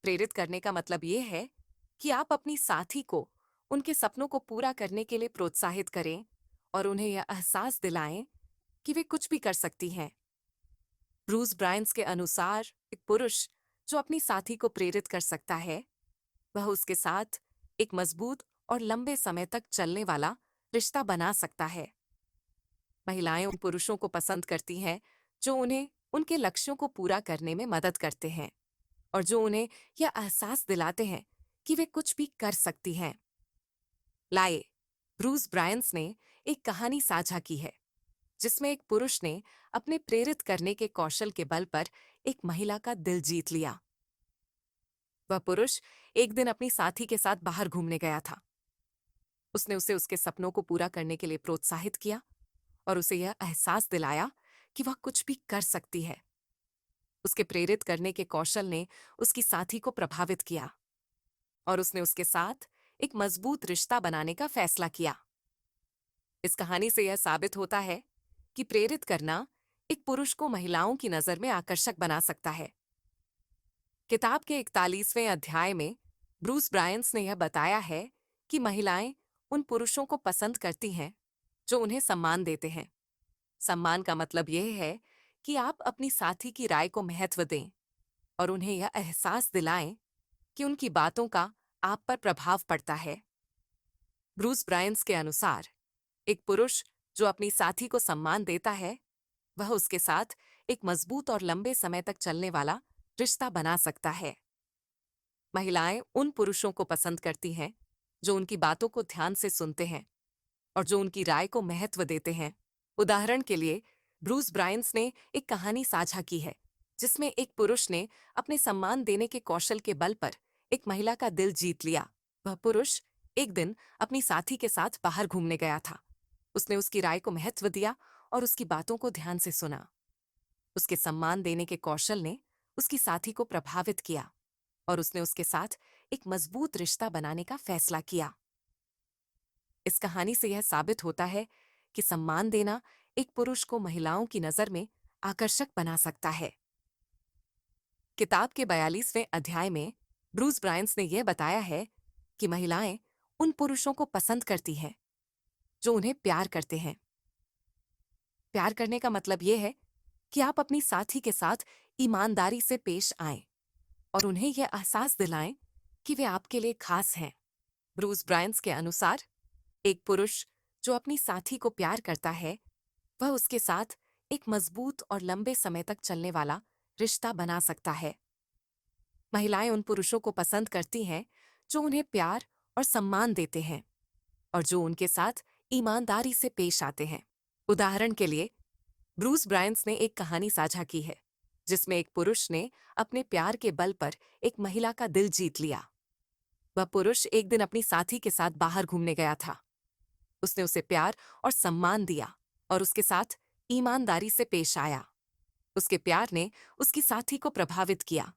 प्रेरित करने का मतलब यह है कि आप अपनी साथी को उनके सपनों को पूरा करने के लिए प्रोत्साहित करें और उन्हें यह एहसास दिलाएं कि वे कुछ भी कर सकती हैं। ब्रूस ब्रायंस के अनुसार एक पुरुष जो अपनी साथी को प्रेरित कर सकता है वह उसके साथ एक मजबूत और लंबे समय तक चलने वाला रिश्ता बना सकता है। महिलाएं उन पुरुषों को पसंद करती हैं जो उन्हें उनके लक्ष्यों को पूरा करने में मदद करते हैं और जो उन्हें यह एहसास दिलाते हैं कि वे कुछ भी कर सकती हैं। लाए ब्रूस ब्रायंस ने एक कहानी साझा की है जिसमें एक पुरुष ने अपने प्रेरित करने के कौशल के बल पर एक महिला का दिल जीत लिया। वह पुरुष एक दिन अपनी साथी के साथ बाहर घूमने गया था। उसने उसे उसके सपनों को पूरा करने के लिए प्रोत्साहित किया और उसे यह एहसास दिलाया कि वह कुछ भी कर सकती है। उसके प्रेरित करने के कौशल ने उसकी साथी को प्रभावित किया और उसने उसके साथ एक मजबूत रिश्ता बनाने का फैसला किया। इस कहानी से यह साबित होता है कि प्रेरित करना एक पुरुष को महिलाओं की नजर में आकर्षक बना सकता है। किताब के 41वें अध्याय में ब्रूस ब्रायंस ने यह बताया है कि महिलाएं उन पुरुषों को पसंद करती हैं जो उन्हें सम्मान देते हैं। सम्मान का मतलब यह है कि आप अपनी साथी की राय को महत्व दें और उन्हें यह एहसास दिलाएं कि उनकी बातों का आप पर प्रभाव पड़ता है। ब्रूस ब्रायंस के अनुसार एक पुरुष जो अपनी साथी को सम्मान देता है वह उसके साथ एक मजबूत और लंबे समय तक चलने वाला रिश्ता बना सकता है। महिलाएं उन पुरुषों को पसंद करती हैं जो उनकी बातों को ध्यान से सुनते हैं और जो उनकी राय को महत्व देते हैं। उदाहरण के लिए ब्रूस ब्रायंस ने एक कहानी साझा की है जिसमें एक पुरुष ने अपने सम्मान देने के कौशल के बल पर एक महिला का दिल जीत लिया। वह पुरुष एक दिन अपनी साथी के साथ बाहर घूमने गया था। उसने उसकी राय को महत्व दिया और उसकी बातों को ध्यान से सुना। उसके सम्मान देने के कौशल ने उसकी साथी को प्रभावित किया और उसने उसके साथ एक मजबूत रिश्ता बनाने का फैसला किया। इस कहानी से यह साबित होता है कि सम्मान देना एक पुरुष को महिलाओं की नजर में आकर्षक बना सकता है। किताब के 42वें अध्याय में ब्रूस ब्रायंस ने यह बताया है कि महिलाएं उन पुरुषों को पसंद करती हैं जो उन्हें प्यार करते हैं। प्यार करने का मतलब यह है कि आप अपनी साथी के साथ ईमानदारी से पेश आएं और उन्हें यह एहसास दिलाएं कि वे आपके लिए खास हैं। ब्रूस ब्रायंस के अनुसार एक पुरुष जो अपनी साथी को प्यार करता है वह उसके साथ एक मजबूत और लंबे समय तक चलने वाला रिश्ता बना सकता है। महिलाएं उन पुरुषों को पसंद करती हैं जो उन्हें प्यार और सम्मान देते हैं और जो उनके साथ ईमानदारी से पेश आते हैं। उदाहरण के लिए ब्रूस ब्रायंस ने एक कहानी साझा की है जिसमें एक पुरुष ने अपने प्यार के बल पर एक महिला का दिल जीत लिया। वह पुरुष एक दिन अपनी साथी के साथ बाहर घूमने गया था। उसने उसे प्यार और सम्मान दिया और उसके साथ ईमानदारी से पेश आया। उसके प्यार ने उसकी साथी को प्रभावित किया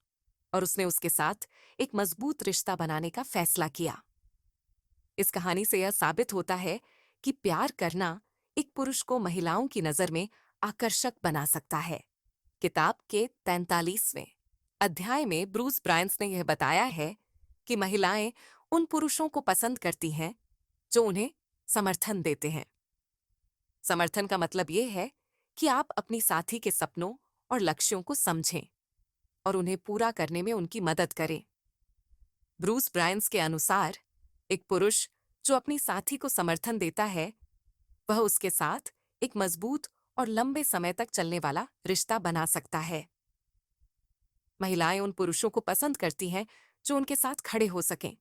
और उसने उसके साथ एक मजबूत रिश्ता बनाने का फैसला किया। इस कहानी से यह साबित होता है कि प्यार करना एक पुरुष को महिलाओं की नजर में आकर्षक बना सकता है। किताब के 43वें अध्याय में ब्रूस ब्रायंस ने यह बताया है कि महिलाएं उन पुरुषों को पसंद करती हैं जो उन्हें समर्थन देते हैं। समर्थन का मतलब यह है कि आप अपनी साथी के सपनों और लक्ष्यों को समझें और उन्हें पूरा करने में उनकी मदद करें। ब्रूस ब्रायंस के अनुसार एक पुरुष जो अपनी साथी को समर्थन देता है, वह उसके साथ एक मजबूत और लंबे समय तक चलने वाला रिश्ता बना सकता है। महिलाएं उन पुरुषों को पसंद करती हैं जो उनके साथ खड़े हो सकें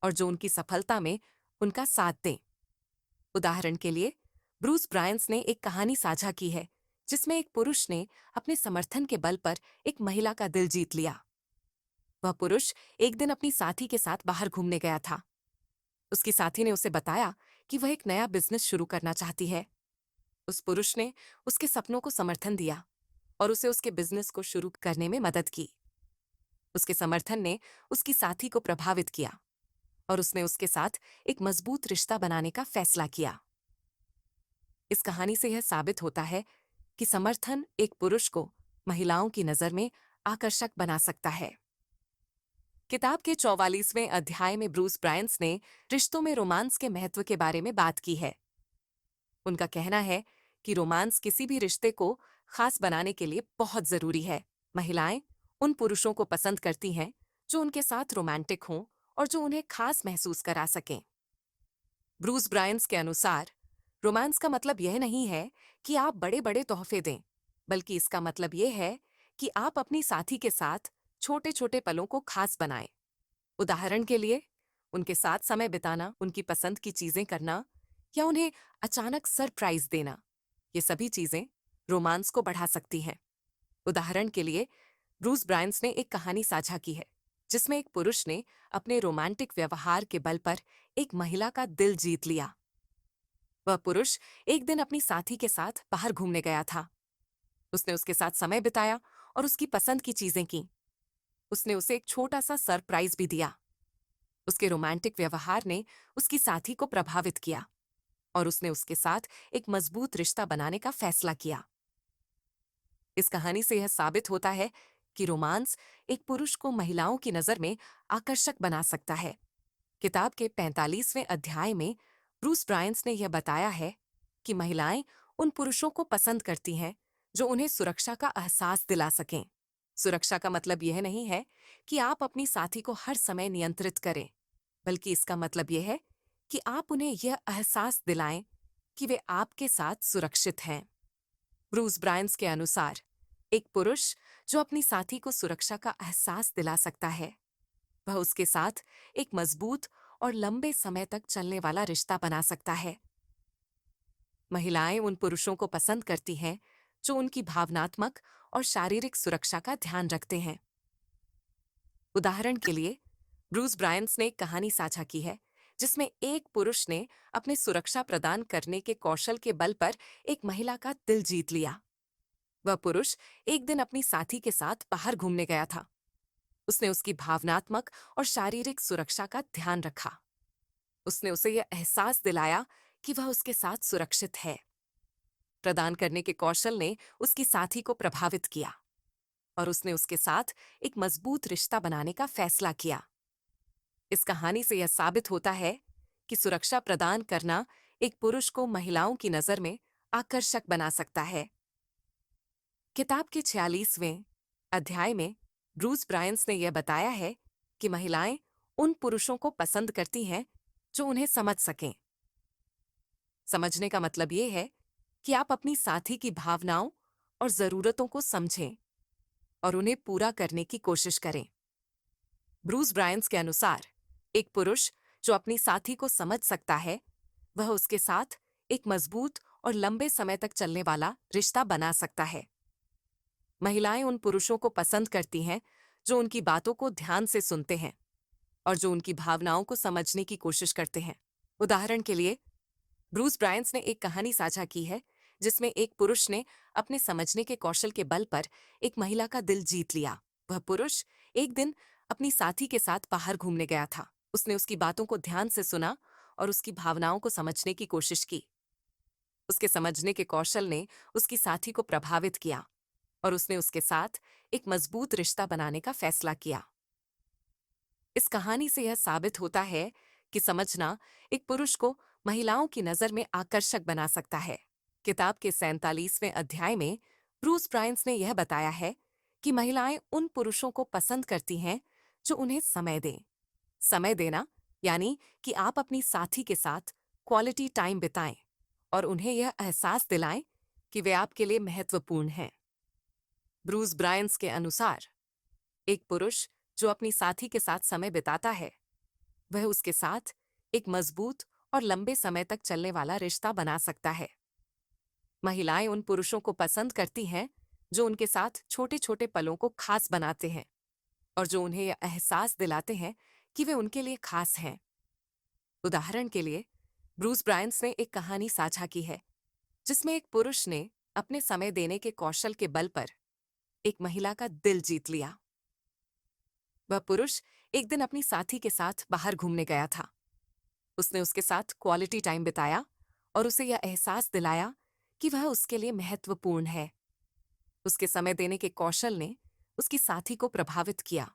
और जो उनकी सफलता में उनका साथ दें। उदाहरण के लिए, ब्रूस ब्रायंस ने एक कहानी साझा की है जिसमें एक पुरुष ने अपने समर्थन के बल पर एक महिला का दिल जीत लिया। वह पुरुष एक दिन अपनी साथी के साथ बाहर घूमने गया था। उसकी साथी ने उसे बताया कि वह एक नया बिजनेस शुरू करना चाहती है। उस पुरुष ने उसके सपनों को समर्थन दिया और उसे उसके बिजनेस को शुरू करने में मदद की। उसके समर्थन ने उसकी साथी को प्रभावित किया और उसने उसके साथ एक मजबूत रिश्ता बनाने का फैसला किया। इस कहानी से यह साबित होता है कि समर्थन एक पुरुष को महिलाओं की नजर में आकर्षक बना सकता है। किताब के 44वें अध्याय में ब्रूस ब्रायंस ने रिश्तों में रोमांस के महत्व के बारे में बात की है। उनका कहना है कि रोमांस किसी भी रिश्ते को खास बनाने के लिए बहुत जरूरी है। महिलाएं उन पुरुषों को पसंद करती हैं जो उनके साथ रोमांटिक हों और जो उन्हें खास महसूस करा सकें। ब्रूस ब्रायंस के अनुसार रोमांस का मतलब यह नहीं है कि आप बड़े बड़े तोहफे दें, बल्कि इसका मतलब यह है कि आप अपनी साथी के साथ छोटे छोटे पलों को खास बनाएं। उदाहरण के लिए, उनके साथ समय बिताना, उनकी पसंद की चीजें करना या उन्हें अचानक सरप्राइज देना, ये सभी चीजें रोमांस को बढ़ा सकती हैं। उदाहरण के लिए, ब्रूस ब्रायंस ने एक कहानी साझा की है जिसमें एक पुरुष ने अपने रोमांटिक व्यवहार के बल पर एक महिला का दिल जीत लिया। वह पुरुष एक दिन अपनी साथी के साथ बाहर घूमने गया था। उसने उसके साथ समय बिताया और उसकी पसंद की चीजें की। उसने उसे एक छोटा सा सरप्राइज भी दिया। उसके रोमांटिक व्यवहार ने उसकी साथी को प्रभावित किया और उसने उसके साथ एक मजबूत रिश्ता बनाने का फैसला किया। इस कहानी से यह साबित होता है कि रोमांस एक पुरुष को महिलाओं की नजर में आकर्षक बना सकता है। किताब के 45वें अध्याय में ब्रूस ब्रायंस ने यह बताया है कि महिलाएं उन पुरुषों को पसंद करती हैं जो उन्हें सुरक्षा का एहसास दिला सकें। सुरक्षा का मतलब यह नहीं है कि आप अपनी साथी को हर समय नियंत्रित करें, बल्कि इसका मतलब यह है कि आप उन्हें यह एहसास दिलाएं कि वे आपके साथ सुरक्षित हैं। ब्रूस ब्रायंस के अनुसार एक पुरुष जो अपनी साथी को सुरक्षा का एहसास दिला सकता है, वह उसके साथ एक मजबूत और लंबे समय तक चलने वाला रिश्ता बना सकता है। महिलाएं उन पुरुषों को पसंद करती हैं जो उनकी भावनात्मक और शारीरिक सुरक्षा का ध्यान रखते हैं। उदाहरण के लिए, ब्रूस ब्रायंस ने एक कहानी साझा की है जिसमें एक पुरुष ने अपने सुरक्षा प्रदान करने के कौशल के बल पर एक महिला का दिल जीत लिया। वह पुरुष एक दिन अपनी साथी के साथ बाहर घूमने गया था। उसने उसकी भावनात्मक और शारीरिक सुरक्षा का ध्यान रखा। उसने उसे यह एहसास दिलाया कि वह उसके साथ सुरक्षित है। प्रदान करने के कौशल ने उसकी साथी को प्रभावित किया और उसने उसके साथ एक मजबूत रिश्ता बनाने का फैसला किया। इस कहानी से यह साबित होता है कि सुरक्षा प्रदान करना एक पुरुष को महिलाओं की नजर में आकर्षक बना सकता है। किताब के 46वें अध्याय में ब्रूस ब्रायंस ने यह बताया है कि महिलाएं उन पुरुषों को पसंद करती हैं जो उन्हें समझ सकें। समझने का मतलब यह है कि आप अपनी साथी की भावनाओं और जरूरतों को समझें और उन्हें पूरा करने की कोशिश करें। ब्रूस ब्रायंस के अनुसार एक पुरुष जो अपनी साथी को समझ सकता है, वह उसके साथ एक मजबूत और लंबे समय तक चलने वाला रिश्ता बना सकता है। महिलाएं उन पुरुषों को पसंद करती हैं जो उनकी बातों को ध्यान से सुनते हैं और जो उनकी भावनाओं को समझने की कोशिश करते हैं। उदाहरण के लिए, ब्रूस ब्रायंस ने एक कहानी साझा की है जिसमें एक पुरुष ने अपने समझने के कौशल के बल पर एक महिला का दिल जीत लिया। वह पुरुष एक दिन अपनी साथी के साथ बाहर घूमने गया था। उसने उसकी बातों को ध्यान से सुना और उसकी भावनाओं को समझने की कोशिश की। उसके समझने के कौशल ने उसकी साथी को प्रभावित किया और उसने उसके साथ एक मजबूत रिश्ता बनाने का फैसला किया। इस कहानी से यह साबित होता है कि समझना एक पुरुष को महिलाओं की नजर में आकर्षक बना सकता है। किताब के 47वें अध्याय में ब्रूस ब्रायंस ने यह बताया है कि महिलाएं उन पुरुषों को पसंद करती हैं जो उन्हें समय दें। समय देना यानी कि आप अपनी साथी के साथ क्वालिटी टाइम बिताएं और उन्हें यह एहसास दिलाएं कि वे आपके लिए महत्वपूर्ण हैं। ब्रूस ब्रायंस के अनुसार एक पुरुष जो अपनी साथी के साथ समय बिताता है, वह उसके साथ एक मजबूत और लंबे समय तक चलने वाला रिश्ता बना सकता है। महिलाएं उन पुरुषों को पसंद करती हैं जो उनके साथ छोटे छोटे पलों को खास बनाते हैं और जो उन्हें यह एहसास दिलाते हैं कि वे उनके लिए खास हैं। उदाहरण के लिए, ब्रूस ब्रायंस ने एक कहानी साझा की है जिसमें एक पुरुष ने अपने समय देने के कौशल के बल पर एक महिला का दिल जीत लिया। वह पुरुष एक दिन अपनी साथी के साथ बाहर घूमने गया था। उसने उसके साथ क्वालिटी टाइम बिताया और उसे यह एहसास दिलाया कि वह उसके लिए महत्वपूर्ण है। उसके समय देने के कौशल ने उसकी साथी को प्रभावित किया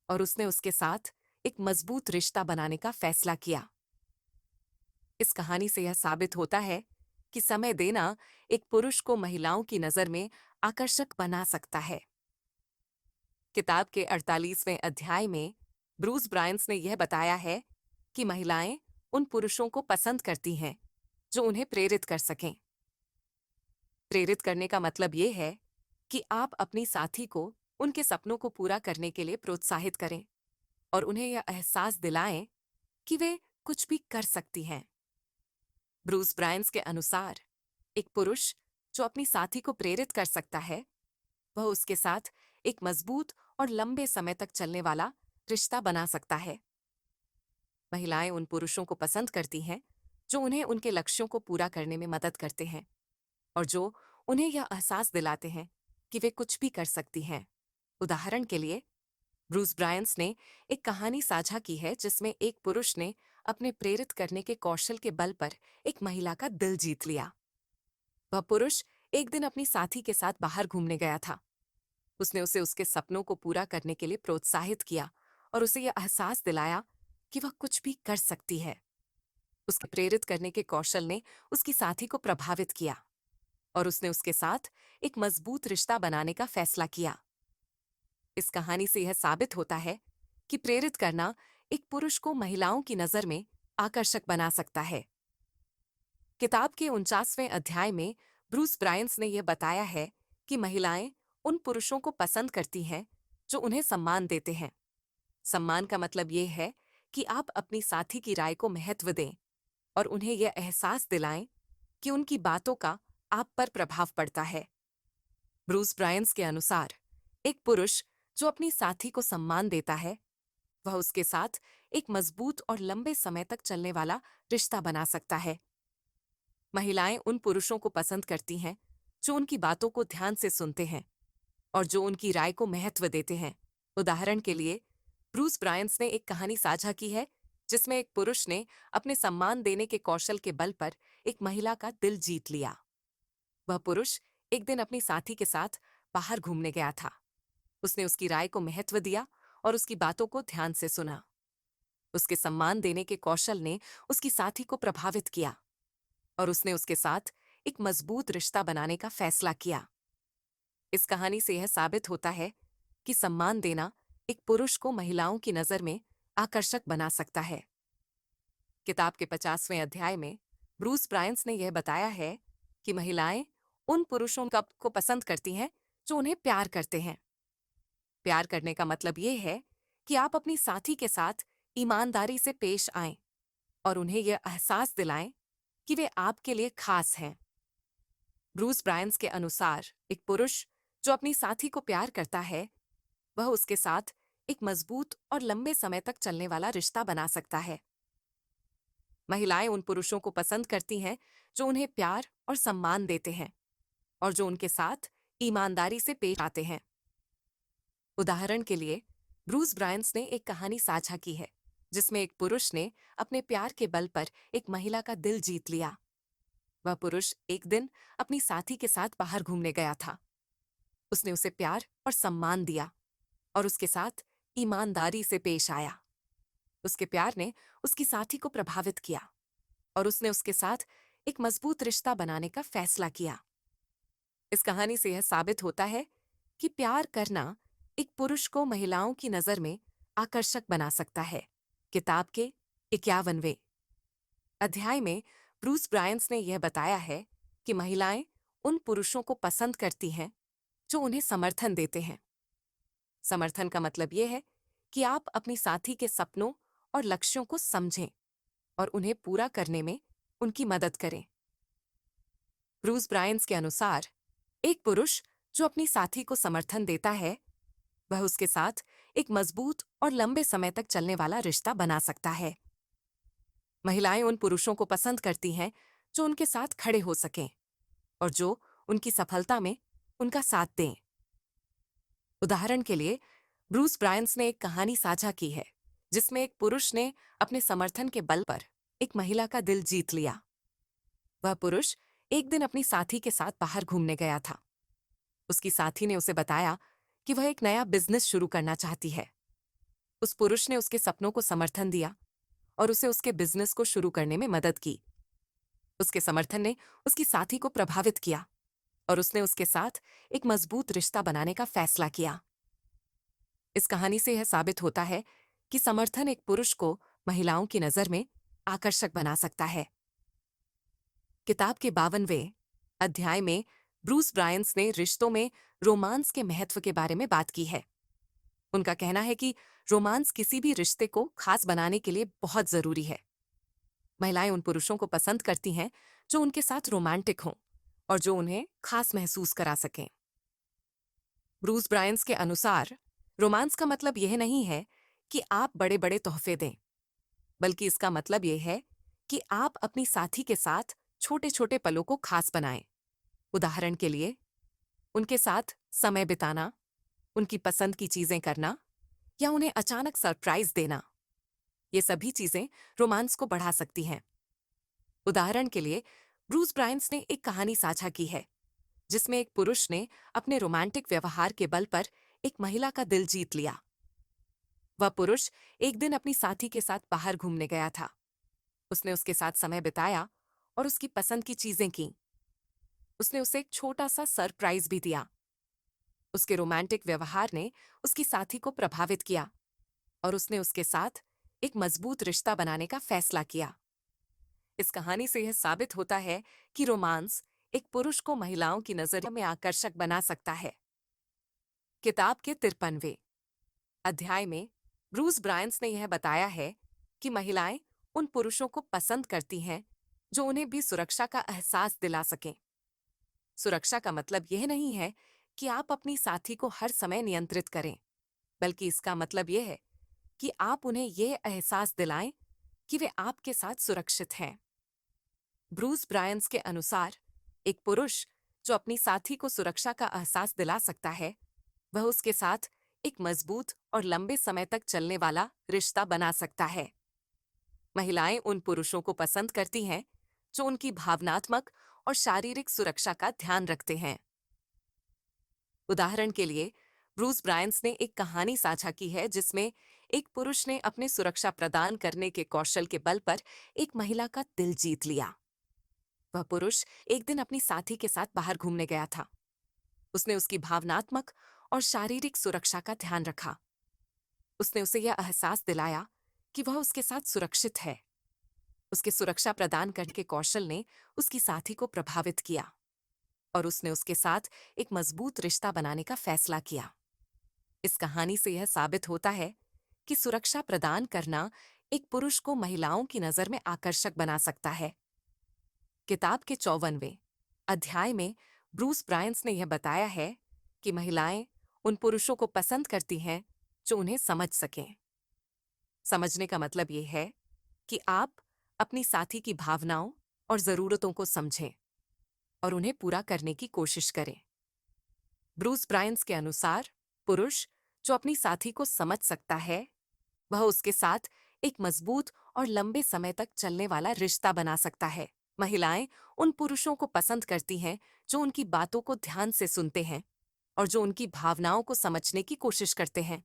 और उसने उसके साथ एक मजबूत रिश्ता बनाने का फैसला किया। इस कहानी से यह साबित होता है कि समय देना एक पुरुष को महिलाओं की नजर में आकर्षक बना सकता है। किताब के 48वें अध्याय में ब्रूस ब्रायंस ने यह बताया है कि महिलाएं उन पुरुषों को पसंद करती हैं जो उन्हें प्रेरित कर सकें। प्रेरित करने का मतलब यह है कि आप अपनी साथी को उनके सपनों को पूरा करने के लिए प्रोत्साहित करें और उन्हें यह एहसास दिलाएं कि वे कुछ भी कर सकती हैं। ब्रूस ब्रायंस के अनुसार एक पुरुष जो अपनी साथी को प्रेरित कर सकता है, वह उसके साथ एक मजबूत और लंबे समय तक चलने वाला रिश्ता बना सकता है। महिलाएं उन पुरुषों को पसंद करती हैं जो उन्हें उनके लक्ष्यों को पूरा करने में मदद करते हैं और जो उन्हें यह एहसास दिलाते हैं कि वे कुछ भी कर सकती हैं। उदाहरण के लिए, ब्रूस ब्रायंस ने एक कहानी साझा की है जिसमें एक पुरुष ने अपने प्रेरित करने के कौशल के बल पर एक महिला का दिल जीत लिया। वह पुरुष एक दिन अपनी साथी के साथ बाहर घूमने गया था। उसने उसे उसके सपनों को पूरा करने के लिए प्रोत्साहित किया और उसे यह एहसास दिलाया कि वह कुछ भी कर सकती है। उसके प्रेरित करने के कौशल ने उसकी साथी को प्रभावित किया और उसने उसके साथ एक मजबूत रिश्ता बनाने का फैसला किया। इस कहानी से यह साबित होता है कि प्रेरित करना एक पुरुष को महिलाओं की नजर में आकर्षक बना सकता है। किताब के 49वें अध्याय में ब्रूस ब्रायंस ने यह बताया है कि महिलाएं उन पुरुषों को पसंद करती हैं जो उन्हें सम्मान देते हैं। सम्मान का मतलब यह है कि आप अपनी साथी की राय को महत्व दें और उन्हें यह एहसास दिलाएं कि उनकी बातों का आप पर प्रभाव पड़ता है। ब्रूस ब्रायंस के अनुसार एक पुरुष जो अपनी साथी को सम्मान देता है, वह उसके साथ एक मजबूत और लंबे समय तक चलने वाला रिश्ता बना सकता है। महिलाएं उन पुरुषों को पसंद करती हैं जो उनकी बातों को ध्यान से सुनते हैं और जो उनकी राय को महत्व देते हैं। उदाहरण के लिए, ब्रूस ब्रायंस ने एक कहानी साझा की है जिसमें एक पुरुष ने अपने सम्मान देने के कौशल के बल पर एक महिला का दिल जीत लिया। वह पुरुष एक दिन अपनी साथी के साथ बाहर घूमने गया था। उसने उसकी राय को महत्व दिया और उसकी बातों को ध्यान से सुना। उसके सम्मान देने के कौशल ने उसकी साथी को प्रभावित किया और उसने उसके साथ एक मजबूत रिश्ता बनाने का फैसला किया। इस कहानी से यह साबित होता है कि सम्मान देना एक पुरुष को महिलाओं की नजर में आकर्षक बना सकता है। किताब के 50वें अध्याय में ब्रूस ब्रायंस ने यह बताया है कि महिलाएं उन पुरुषों को पसंद करती हैं जो उन्हें प्यार करते हैं। प्यार करने का मतलब यह है कि आप अपनी साथी के साथ ईमानदारी से पेश आएं और उन्हें यह एहसास दिलाएं कि वे आपके लिए खास हैं। ब्रूस ब्रायंस के अनुसार एक पुरुष जो अपनी साथी को प्यार करता है, वह उसके साथ एक मजबूत और लंबे समय तक चलने वाला रिश्ता बना सकता है। महिलाएं उन पुरुषों को पसंद करती हैं जो उन्हें प्यार और सम्मान देते हैं और जो उनके साथ ईमानदारी से पेश आते हैं। उदाहरण के लिए, ब्रूस ब्रायंस ने एक कहानी साझा की है जिसमें एक पुरुष ने अपने प्यार के बल पर एक महिला का दिल जीत लिया। वह पुरुष एक दिन अपनी साथी के साथ बाहर घूमने गया था। उसने उसे प्यार और सम्मान दिया और उसके साथ ईमानदारी से पेश आया। उसके प्यार ने उसकी साथी को प्रभावित किया और उसने उसके साथ एक मजबूत रिश्ता बनाने का फैसला किया। इस कहानी से यह साबित होता है कि प्यार करना एक पुरुष को महिलाओं की नजर में आकर्षक बना सकता है। किताब के 51वें अध्याय में ब्रूस ब्रायंस ने यह बताया है कि महिलाएं उन पुरुषों को पसंद करती हैं जो उन्हें समर्थन देते हैं। समर्थन का मतलब यह है कि आप अपनी साथी के सपनों और लक्ष्यों को समझें और उन्हें पूरा करने में उनकी मदद करें। ब्रूस ब्रायंस के अनुसार, एक पुरुष जो अपनी साथी को समर्थन देता है, वह उसके साथ एक मजबूत और लंबे समय तक चलने वाला रिश्ता बना सकता है। महिलाएं उन पुरुषों को पसंद करती हैं जो उनके साथ खड़े हो सकें और जो उनकी सफलता में उनका साथ दें। उदाहरण के लिए, ब्रूस ब्रायंस ने एक कहानी साझा की है जिसमें एक पुरुष ने अपने समर्थन के बल पर एक महिला का दिल जीत लिया। वह पुरुष एक दिन अपनी साथी के साथ बाहर घूमने गया था। उसकी साथी ने उसे बताया कि वह एक नया बिजनेस शुरू करना चाहती है। उस पुरुष ने उसके सपनों को समर्थन दिया और उसे उसके बिजनेस को शुरू करने में मदद की। उसके समर्थन ने उसकी साथी को प्रभावित किया और उसने उसके साथ एक मजबूत रिश्ता बनाने का फैसला किया। इस कहानी से यह साबित होता है कि समर्थन एक पुरुष को महिलाओं की नजर में आकर्षक बना सकता है। किताब के 52वें अध्याय में ब्रूस ब्रायंस ने रिश्तों में रोमांस के महत्व के बारे में बात की है। उनका कहना है कि रोमांस किसी भी रिश्ते को खास बनाने के लिए बहुत जरूरी है। महिलाएं उन पुरुषों को पसंद करती हैं जो उनके साथ रोमांटिक हों और जो उन्हें खास महसूस करा सकें। ब्रूस ब्रायंस के अनुसार, रोमांस का मतलब यह नहीं है कि आप बड़े बड़े तोहफे दें, बल्कि इसका मतलब यह है कि आप अपनी साथी के साथ छोटे छोटे पलों को खास बनाएं। उदाहरण के लिए, उनके साथ समय बिताना, उनकी पसंद की चीजें करना या उन्हें अचानक सरप्राइज देना। ये सभी चीजें रोमांस को बढ़ा सकती हैं। उदाहरण के लिए, ब्रूस ब्रायंस ने एक कहानी साझा की है जिसमें एक पुरुष ने अपने रोमांटिक व्यवहार के बल पर एक महिला का दिल जीत लिया। वह पुरुष एक दिन अपनी साथी के साथ बाहर घूमने गया था। उसने उसके साथ समय बिताया और उसकी पसंद की चीजें की। उसने उसे एक छोटा सा सरप्राइज भी दिया। उसके रोमांटिक व्यवहार ने उसकी साथी को प्रभावित किया और उसने उसके साथ एक मजबूत रिश्ता बनाने का फैसला किया। इस कहानी से यह साबित होता है कि रोमांस एक पुरुष को महिलाओं की नजर में आकर्षक बना सकता है। किताब के 53वें अध्याय में ब्रूस ब्रायंस ने यह बताया है कि महिलाएं उन पुरुषों को पसंद करती हैं जो उन्हें भी सुरक्षा का एहसास दिला सकें। सुरक्षा का मतलब यह नहीं है कि आप अपनी साथी को हर समय नियंत्रित करें, बल्कि इसका मतलब यह है कि आप उन्हें यह एहसास दिलाएं कि वे आपके साथ सुरक्षित हैं। ब्रूस ब्रायंस के अनुसार, एक पुरुष जो अपनी साथी को सुरक्षा का एहसास दिला सकता है, वह उसके साथ एक मजबूत और लंबे समय तक चलने वाला रिश्ता बना सकता है। महिलाएं उन पुरुषों को पसंद करती हैं जो उनकी भावनात्मक और शारीरिक सुरक्षा का ध्यान रखते हैं। उदाहरण के लिए, ब्रूस ब्रायंस ने एक कहानी साझा की है जिसमें एक पुरुष ने अपने सुरक्षा प्रदान करने के कौशल के बल पर एक महिला का दिल जीत लिया। वह पुरुष एक दिन अपनी साथी के साथ बाहर घूमने गया था। उसने उसकी भावनात्मक और शारीरिक सुरक्षा का ध्यान रखा। उसने उसे यह एहसास दिलाया कि वह उसके साथ सुरक्षित है। उसके सुरक्षा प्रदान करने के कौशल ने उसकी साथी को प्रभावित किया और उसने उसके साथ एक मजबूत रिश्ता बनाने का फैसला किया। इस कहानी से यह साबित होता है कि सुरक्षा प्रदान करना एक पुरुष को महिलाओं की नजर में आकर्षक बना सकता है। किताब के 54वें अध्याय में ब्रूस ब्रायंस ने यह बताया है कि महिलाएं उन पुरुषों को पसंद करती हैं जो उन्हें समझ सकें। समझने का मतलब ये है कि आप अपनी साथी की भावनाओं और जरूरतों को समझें और उन्हें पूरा करने की कोशिश करें। ब्रूस ब्रायंस के अनुसार पुरुष जो अपनी साथी को समझ सकता है, वह उसके साथ एक मजबूत और लंबे समय तक चलने वाला रिश्ता बना सकता है। महिलाएं उन पुरुषों को पसंद करती हैं जो उनकी बातों को ध्यान से सुनते हैं और जो उनकी भावनाओं को समझने की कोशिश करते हैं।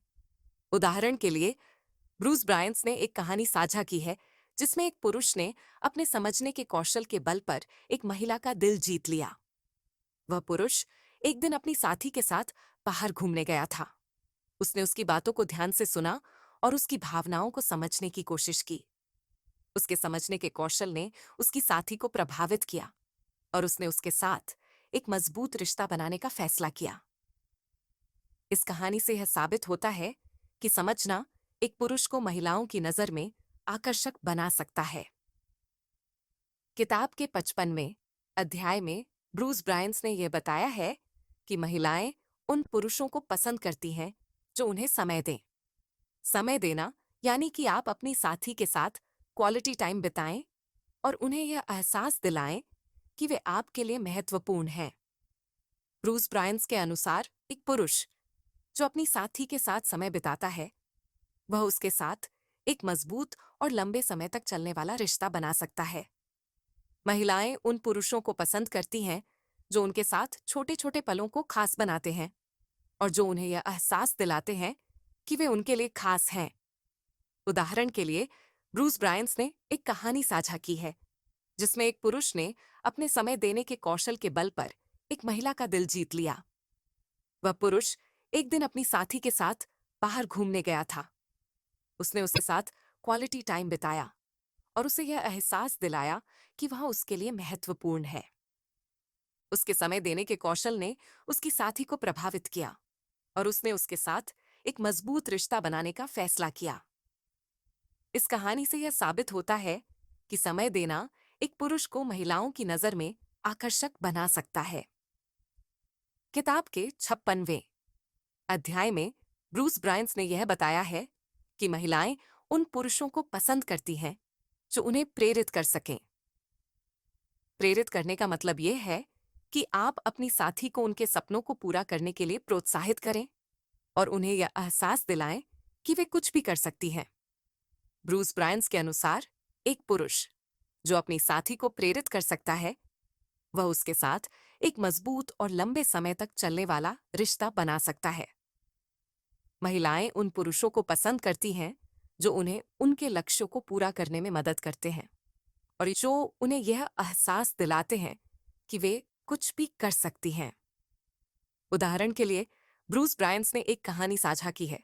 उदाहरण के लिए, ब्रूस ब्रायंस ने एक कहानी साझा की है जिसमें एक पुरुष ने अपने समझने के कौशल के बल पर एक महिला का दिल जीत लिया। वह पुरुष एक दिन अपनी साथी के साथ बाहर घूमने गया था। उसने उसकी बातों को ध्यान से सुना और उसकी भावनाओं को समझने की कोशिश की। उसके समझने के कौशल ने उसकी साथी को प्रभावित किया और उसने उसके साथ एक मजबूत रिश्ता बनाने का फैसला किया। इस कहानी से यह साबित होता है कि समझना एक पुरुष को महिलाओं की नजर में आकर्षक बना सकता है। किताब के 55वें अध्याय में ब्रूस ब्रायंस ने यह बताया है कि महिलाएं उन पुरुषों को पसंद करती हैं जो उन्हें समय दें। समय देना यानी कि आप अपनी साथी के साथ क्वालिटी टाइम बिताएं और उन्हें यह एहसास दिलाएं कि वे आपके लिए महत्वपूर्ण हैं। ब्रूस ब्रायंस के अनुसार एक पुरुष जो अपनी साथी के साथ समय बिताता है, वह उसके साथ एक मजबूत और लंबे समय तक चलने वाला रिश्ता बना सकता है। महिलाएं उन पुरुषों को पसंद करती हैं जो उनके साथ छोटे छोटे पलों को खास बनाते हैं और जो उन्हें यह एहसास दिलाते हैं कि वे उनके लिए खास हैं। उदाहरण के लिए, ब्रूस ब्रायंस ने एक कहानी साझा की है जिसमें एक पुरुष ने अपने समय देने के कौशल के बल पर एक महिला का दिल जीत लिया। वह पुरुष एक दिन अपनी साथी के साथ बाहर घूमने गया था। उसने उसके साथ क्वालिटी टाइम बिताया और उसे यह एहसास दिलाया कि वह उसके लिए महत्वपूर्ण है। उसके समय देने के कौशल ने उसकी साथी को प्रभावित किया और उसने उसके साथ एक मजबूत रिश्ता बनाने का फैसला किया। इस कहानी से यह साबित होता है कि समय देना एक पुरुष को महिलाओं की नजर में आकर्षक बना सकता है। किताब के 56वें अध्याय में ब्रूस ब्रायंस ने यह बताया है कि महिलाएं उन पुरुषों को पसंद करती हैं जो उन्हें प्रेरित कर सकें। प्रेरित करने का मतलब यह है कि आप अपनी साथी को उनके सपनों को पूरा करने के लिए प्रोत्साहित करें और उन्हें यह एहसास दिलाएं कि वे कुछ भी कर सकती हैं। ब्रूस ब्रायंस के अनुसार एक पुरुष जो अपनी साथी को प्रेरित कर सकता है, वह उसके साथ एक मजबूत और लंबे समय तक चलने वाला रिश्ता बना सकता है। महिलाएं उन पुरुषों को पसंद करती हैं जो उन्हें उनके लक्ष्यों को पूरा करने में मदद करते हैं और जो उन्हें यह एहसास दिलाते हैं कि वे कुछ भी कर सकती हैं। उदाहरण के लिए, ब्रूस ब्रायंस ने एक कहानी साझा की है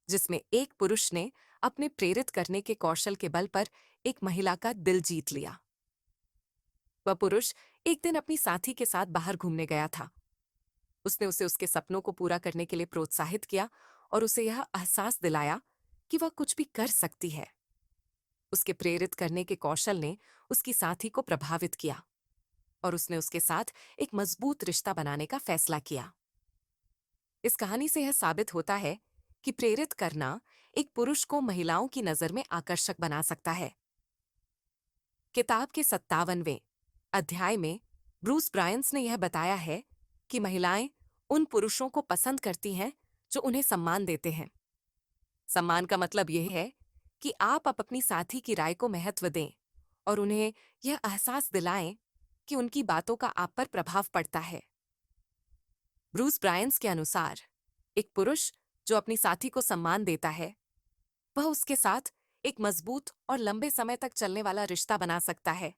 जिसमें एक पुरुष ने अपने प्रेरित करने के कौशल के बल पर एक महिला का दिल जीत लिया। वह पुरुष एक दिन अपनी साथी के साथ बाहर घूमने गया था। उसने उसे उसके सपनों को पूरा करने के लिए प्रोत्साहित किया और उसे यह एहसास दिलाया कि वह कुछ भी कर सकती है। उसके प्रेरित करने के कौशल ने उसकी साथी को प्रभावित किया और उसने उसके साथ एक मजबूत रिश्ता बनाने का फैसला किया। इस कहानी से यह साबित होता है कि प्रेरित करना एक पुरुष को महिलाओं की नजर में आकर्षक बना सकता है। किताब के 57वें अध्याय में ब्रूस ब्रायंस ने यह बताया है कि महिलाएं उन पुरुषों को पसंद करती हैं जो उन्हें सम्मान देते हैं। सम्मान का मतलब यह है कि आप अपनी साथी की राय को महत्व दें और उन्हें यह एहसास दिलाएं कि उनकी बातों का आप पर प्रभाव पड़ता है। ब्रूस ब्रायंस के अनुसार एक पुरुष जो अपनी साथी को सम्मान देता है, वह उसके साथ एक मजबूत और लंबे समय तक चलने वाला रिश्ता बना सकता है।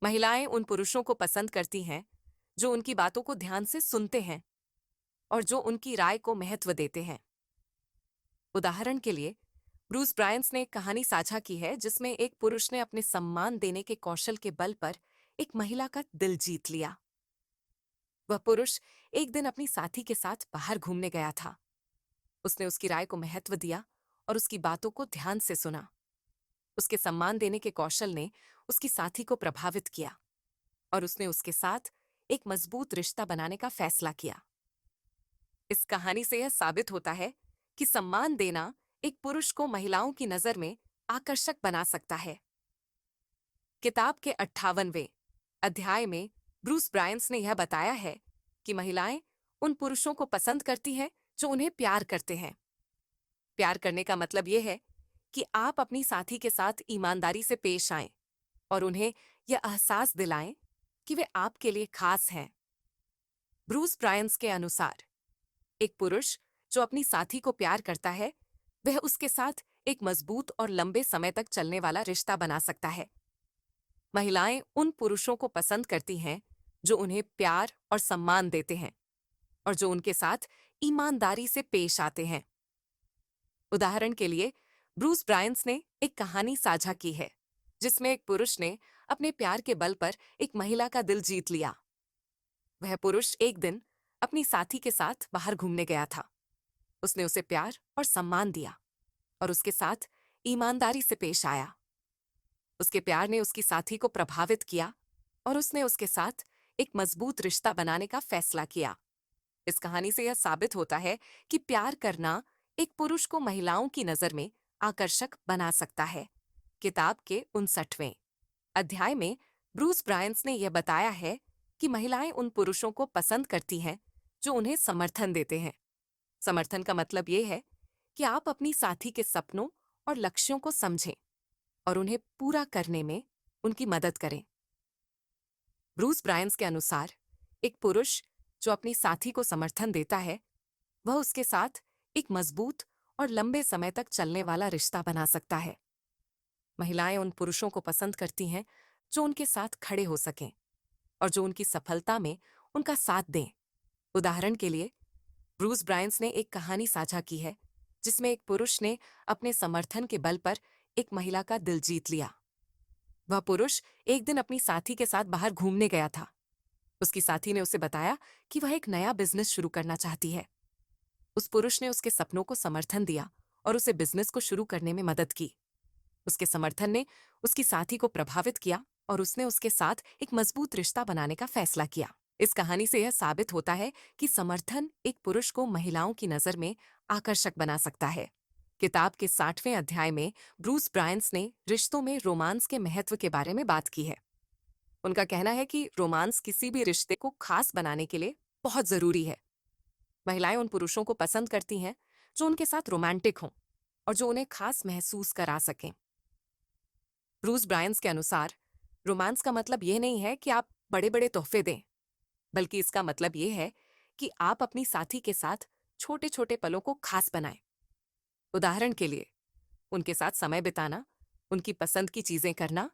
महिलाएं उन पुरुषों को पसंद करती हैं जो उनकी बातों को ध्यान से सुनते हैं और जो उनकी राय को महत्व देते हैं। उदाहरण के लिए, ब्रूस ब्रायंस ने एक कहानी साझा की है जिसमें एक पुरुष ने अपने सम्मान देने के कौशल के बल पर एक महिला का दिल जीत लिया। वह पुरुष एक दिन अपनी साथी के साथ बाहर घूमने गया था। उसने उसकी राय को महत्व दिया और उसकी बातों को ध्यान से सुना। उसके सम्मान देने के कौशल ने उसकी साथी को प्रभावित किया और उसने उसके साथ एक मजबूत रिश्ता बनाने का फैसला किया। इस कहानी से यह साबित होता है कि सम्मान देना एक पुरुष को महिलाओं की नजर में आकर्षक बना सकता है। किताब के 58वें अध्याय में ब्रूस ब्रायंस ने यह बताया है कि महिलाएं उन पुरुषों को पसंद करती हैं जो उन्हें प्यार करते हैं। प्यार करने का मतलब यह है कि आप अपनी साथी के साथ ईमानदारी से पेश आएं और उन्हें यह एहसास दिलाएं कि वे आपके लिए खास हैं। ब्रूस ब्रायंस के अनुसार एक पुरुष जो अपनी साथी को प्यार करता है वह उसके साथ एक मजबूत और लंबे समय तक चलने वाला रिश्ता बना सकता है। महिलाएं उन पुरुषों को पसंद करती हैं जो उन्हें प्यार और सम्मान देते हैं और जो उनके साथ ईमानदारी से पेश आते हैं। उदाहरण के लिए ब्रूस ब्रायंस ने एक कहानी साझा की है जिसमें एक पुरुष ने अपने प्यार के बल पर एक महिला का दिल जीत लिया। वह पुरुष एक दिन अपनी साथी के साथ बाहर घूमने गया था। उसने उसे प्यार और सम्मान दिया और उसके साथ ईमानदारी से पेश आया। उसके प्यार ने उसकी साथी को प्रभावित किया और उसने उसके साथ एक मजबूत रिश्ता बनाने का फैसला किया। इस कहानी से यह साबित होता है कि प्यार करना एक पुरुष को महिलाओं की नजर में आकर्षक बना सकता है। किताब के 59वें अध्याय में ब्रूस ब्रायंस ने यह बताया है कि महिलाएं उन पुरुषों को पसंद करती हैं जो उन्हें समर्थन देते हैं। समर्थन का मतलब यह है कि आप अपनी साथी के सपनों और लक्ष्यों को समझें और उन्हें पूरा करने में उनकी मदद करें। ब्रूस ब्रायंस के अनुसार एक पुरुष जो अपनी साथी को समर्थन देता है वह उसके साथ एक मजबूत और लंबे समय तक चलने वाला रिश्ता बना सकता है। महिलाएं उन पुरुषों को पसंद करती हैं जो उनके साथ खड़े हो सकें और जो उनकी सफलता में उनका साथ दें। उदाहरण के लिए ब्रूस ब्रायंस ने एक कहानी साझा की है जिसमें एक पुरुष ने अपने समर्थन के बल पर एक महिला का दिल जीत लिया। वह पुरुष एक दिन अपनी साथी के साथ बाहर घूमने गया था। उसकी साथी ने उसे बताया कि वह एक नया बिजनेस शुरू करना चाहती है। उस पुरुष ने उसके सपनों को समर्थन दिया और उसे बिजनेस को शुरू करने में मदद की। उसके समर्थन ने उसकी साथी को प्रभावित किया और उसने उसके साथ एक मजबूत रिश्ता बनाने का फैसला किया। इस कहानी से यह साबित होता है कि समर्थन एक पुरुष को महिलाओं की नजर में आकर्षक बना सकता है। किताब के 60वें अध्याय में ब्रूस ब्रायंस ने रिश्तों में रोमांस के महत्व के बारे में बात की है। उनका कहना है कि रोमांस किसी भी रिश्ते को खास बनाने के लिए बहुत जरूरी है। महिलाएं उन पुरुषों को पसंद करती हैं जो उनके साथ रोमांटिक हों और जो उन्हें खास महसूस करा सकें। ब्रूस ब्रायंस के अनुसार रोमांस का मतलब यह नहीं है कि आप बड़े बड़े तोहफे दें, बल्कि इसका मतलब यह है कि आप अपनी साथी के साथ छोटे छोटे पलों को खास बनाएं। उदाहरण के लिए उनके साथ समय बिताना, उनकी पसंद की चीजें करना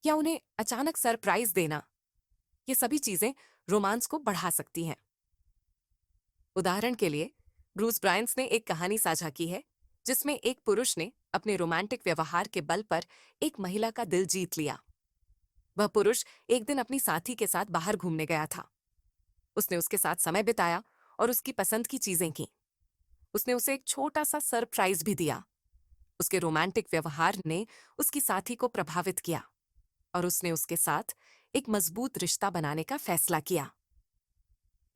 या उन्हें अचानक सरप्राइज देना, ये सभी चीजें रोमांस को बढ़ा सकती हैं। उदाहरण के लिए ब्रूस ब्रायंस ने एक कहानी साझा की है जिसमें एक पुरुष ने अपने रोमांटिक व्यवहार के बल पर एक महिला का दिल जीत लिया। वह पुरुष एक दिन अपनी साथी के साथ बाहर घूमने गया था। उसने उसके साथ समय बिताया और उसकी पसंद की चीजें की। उसने उसे एक छोटा सा सरप्राइज भी दिया। उसके रोमांटिक व्यवहार ने उसकी साथी को प्रभावित किया और उसने उसके साथ एक मजबूत रिश्ता बनाने का फैसला किया।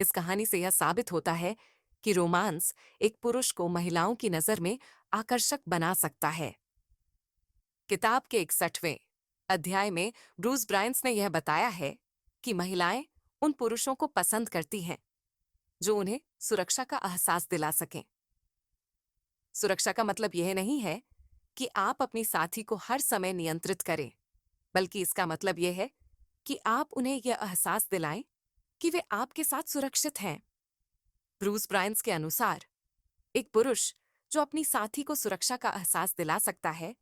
इस कहानी से यह साबित होता है कि रोमांस एक पुरुष को महिलाओं की नजर में आकर्षक बना सकता है। किताब के 61वें अध्याय में ब्रूस ब्रायंस ने यह बताया है कि महिलाएं उन पुरुषों को पसंद करती हैं जो उन्हें सुरक्षा का एहसास दिला सकें। सुरक्षा का मतलब यह नहीं है कि आप अपनी साथी को हर समय नियंत्रित करें, बल्कि इसका मतलब यह है कि आप उन्हें यह एहसास दिलाएं कि वे आपके साथ सुरक्षित हैं। ब्रूस ब्रायंस के अनुसार एक पुरुष जो अपनी साथी को सुरक्षा का एहसास दिला सकता है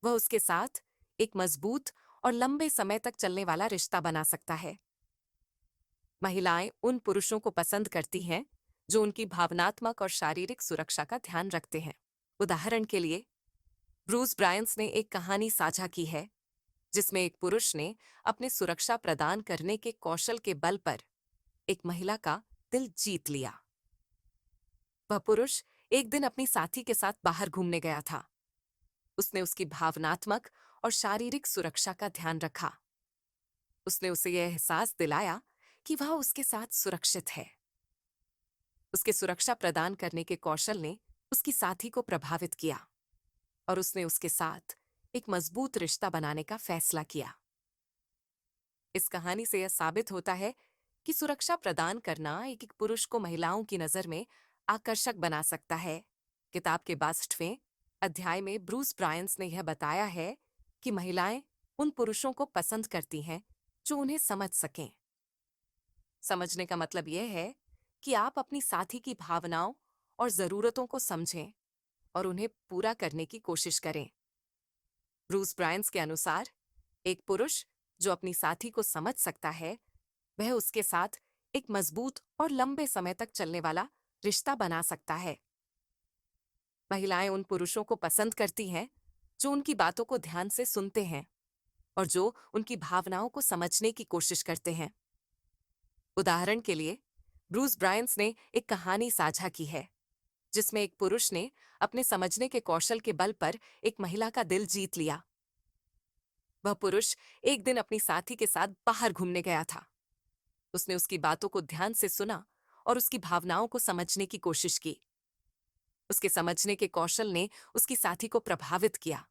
वह उसके साथ एक मजबूत और लंबे समय तक चलने वाला रिश्ता बना सकता है। महिलाएं उन पुरुषों को पसंद करती हैं जो उनकी भावनात्मक और शारीरिक सुरक्षा का ध्यान रखते हैं। उदाहरण के लिए ब्रूस ब्रायंस ने एक कहानी साझा की है जिसमें एक पुरुष ने अपने सुरक्षा प्रदान करने के कौशल के बल पर एक महिला का दिल जीत लिया। वह पुरुष एक दिन अपनी साथी के साथ बाहर घूमने गया था। उसने उसकी भावनात्मक और शारीरिक सुरक्षा का ध्यान रखा। उसने उसे यह एहसास दिलाया कि वह उसके साथ सुरक्षित है। उसके सुरक्षा प्रदान करने के कौशल ने उसकी साथी को प्रभावित किया और उसने उसके साथ एक मजबूत रिश्ता बनाने का फैसला किया। इस कहानी से यह साबित होता है कि सुरक्षा प्रदान करना एक पुरुष को महिलाओं की नजर में आकर्षक बना सकता है। किताब के 62वें अध्याय में ब्रूस ब्रायंस ने यह बताया है कि महिलाएं उन पुरुषों को पसंद करती हैं जो उन्हें समझ सकें। समझने का मतलब यह है कि आप अपनी साथी की भावनाओं और जरूरतों को समझें और उन्हें पूरा करने की कोशिश करें। ब्रूस ब्रायंस के अनुसार एक पुरुष जो अपनी साथी को समझ सकता है, वह उसके साथ एक मजबूत और लंबे समय तक चलने वाला रिश्ता बना सकता है। महिलाएं उन पुरुषों को पसंद करती हैं जो उनकी बातों को ध्यान से सुनते हैं और जो उनकी भावनाओं को समझने की कोशिश करते हैं। उदाहरण के लिए, ब्रूस ब्रायंस ने एक कहानी साझा की है जिसमें एक पुरुष ने अपने समझने के कौशल के बल पर एक महिला का दिल जीत लिया। वह पुरुष एक दिन अपनी साथी के साथ बाहर घूमने गया था। उसने उसकी बातों को ध्यान से सुना और उसकी भावनाओं को समझने की कोशिश की। उसके समझने के कौशल ने उसकी साथी को प्रभावित किया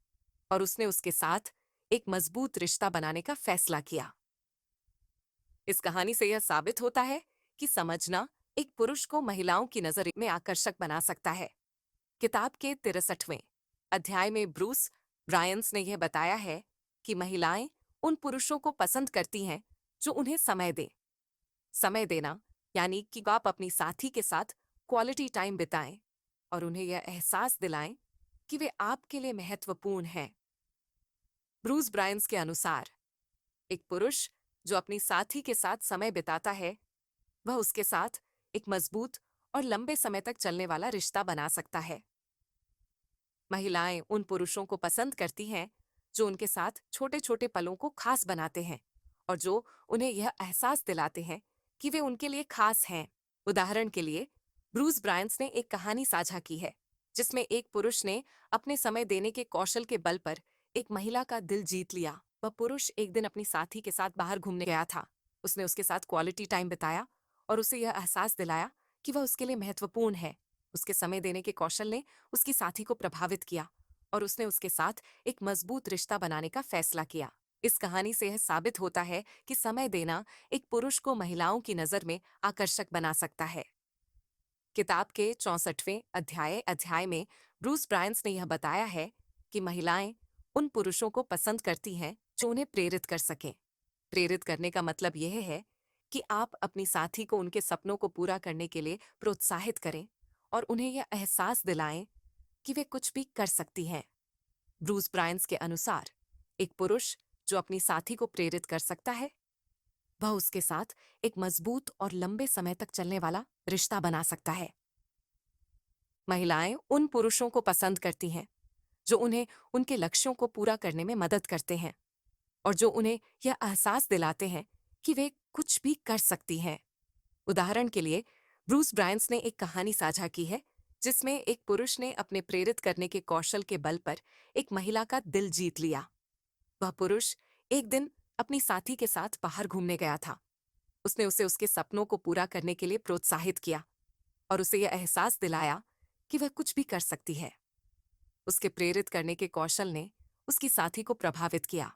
और उसने उसके साथ एक मजबूत रिश्ता बनाने का फैसला किया। इस कहानी से यह साबित होता है कि समझना एक पुरुष को महिलाओं की नजर में आकर्षक बना सकता है। किताब के 63वें अध्याय में ब्रूस ब्रायंस ने यह बताया है कि महिलाएं उन पुरुषों को पसंद करती हैं जो उन्हें समय दें। समय देना यानी कि आप अपनी साथी के साथ क्वालिटी टाइम बिताएं और उन्हें यह एहसास दिलाएं कि वे आपके लिए महत्वपूर्ण हैं। ब्रूस ब्रायंस के अनुसार एक पुरुष जो अपनी साथी के साथ समय बिताता है, वह उसके साथ एक मजबूत और लंबे समय तक चलने वाला रिश्ता बना सकता है। महिलाएं उन पुरुषों को पसंद करती हैं जो उनके साथ छोटे छोटे पलों को खास बनाते हैं और जो उन्हें यह एहसास दिलाते हैं कि वे उनके लिए खास हैं। उदाहरण के लिए, ब्रूस ब्रायंस ने एक कहानी साझा की है जिसमें एक पुरुष ने अपने समय देने के कौशल के बल पर एक महिला का दिल जीत लिया। वह पुरुष एक दिन अपनी साथी के साथ बाहर घूमने गया था। उसने उसके साथ क्वालिटी टाइम बिताया और उसे यह एहसास दिलाया कि वह उसके लिए महत्वपूर्ण है। उसके समय देने के कौशल ने उसकी साथी को प्रभावित किया और उसने उसके साथ एक मजबूत रिश्ता बनाने का फैसला किया। इस कहानी से यह साबित होता है कि समय देना एक पुरुष को महिलाओं की नजर में आकर्षक बना सकता है। किताब के 64वें अध्याय में ब्रूस ब्रायंस ने यह बताया है कि महिलाएं उन पुरुषों को पसंद करती हैं जो उन्हें प्रेरित कर सकें। प्रेरित करने का मतलब यह है कि आप अपनी साथी को उनके सपनों को पूरा करने के लिए प्रोत्साहित करें और उन्हें यह एहसास दिलाएं कि वे कुछ भी कर सकती हैं। ब्रूस ब्रायंस के अनुसार एक पुरुष जो अपनी साथी को प्रेरित कर सकता है, वह उसके साथ एक मजबूत और लंबे समय तक चलने वाला रिश्ता बना सकता है। महिलाएं उन पुरुषों को पसंद करती हैं जो उन्हें उनके लक्ष्यों को पूरा करने में मदद करते हैं और जो उन्हें यह एहसास दिलाते हैं कि वे कुछ भी कर सकती हैं। उदाहरण के लिए, ब्रूस ब्रायंस ने एक कहानी साझा की है जिसमें एक पुरुष ने अपने प्रेरित करने के कौशल के बल पर एक महिला का दिल जीत लिया। वह पुरुष एक दिन अपनी साथी के साथ बाहर घूमने गया था। उसने उसे उसके सपनों को पूरा करने के लिए प्रोत्साहित किया और उसे यह एहसास दिलाया कि वह कुछ भी कर सकती है। उसके प्रेरित करने के कौशल ने उसकी साथी को प्रभावित किया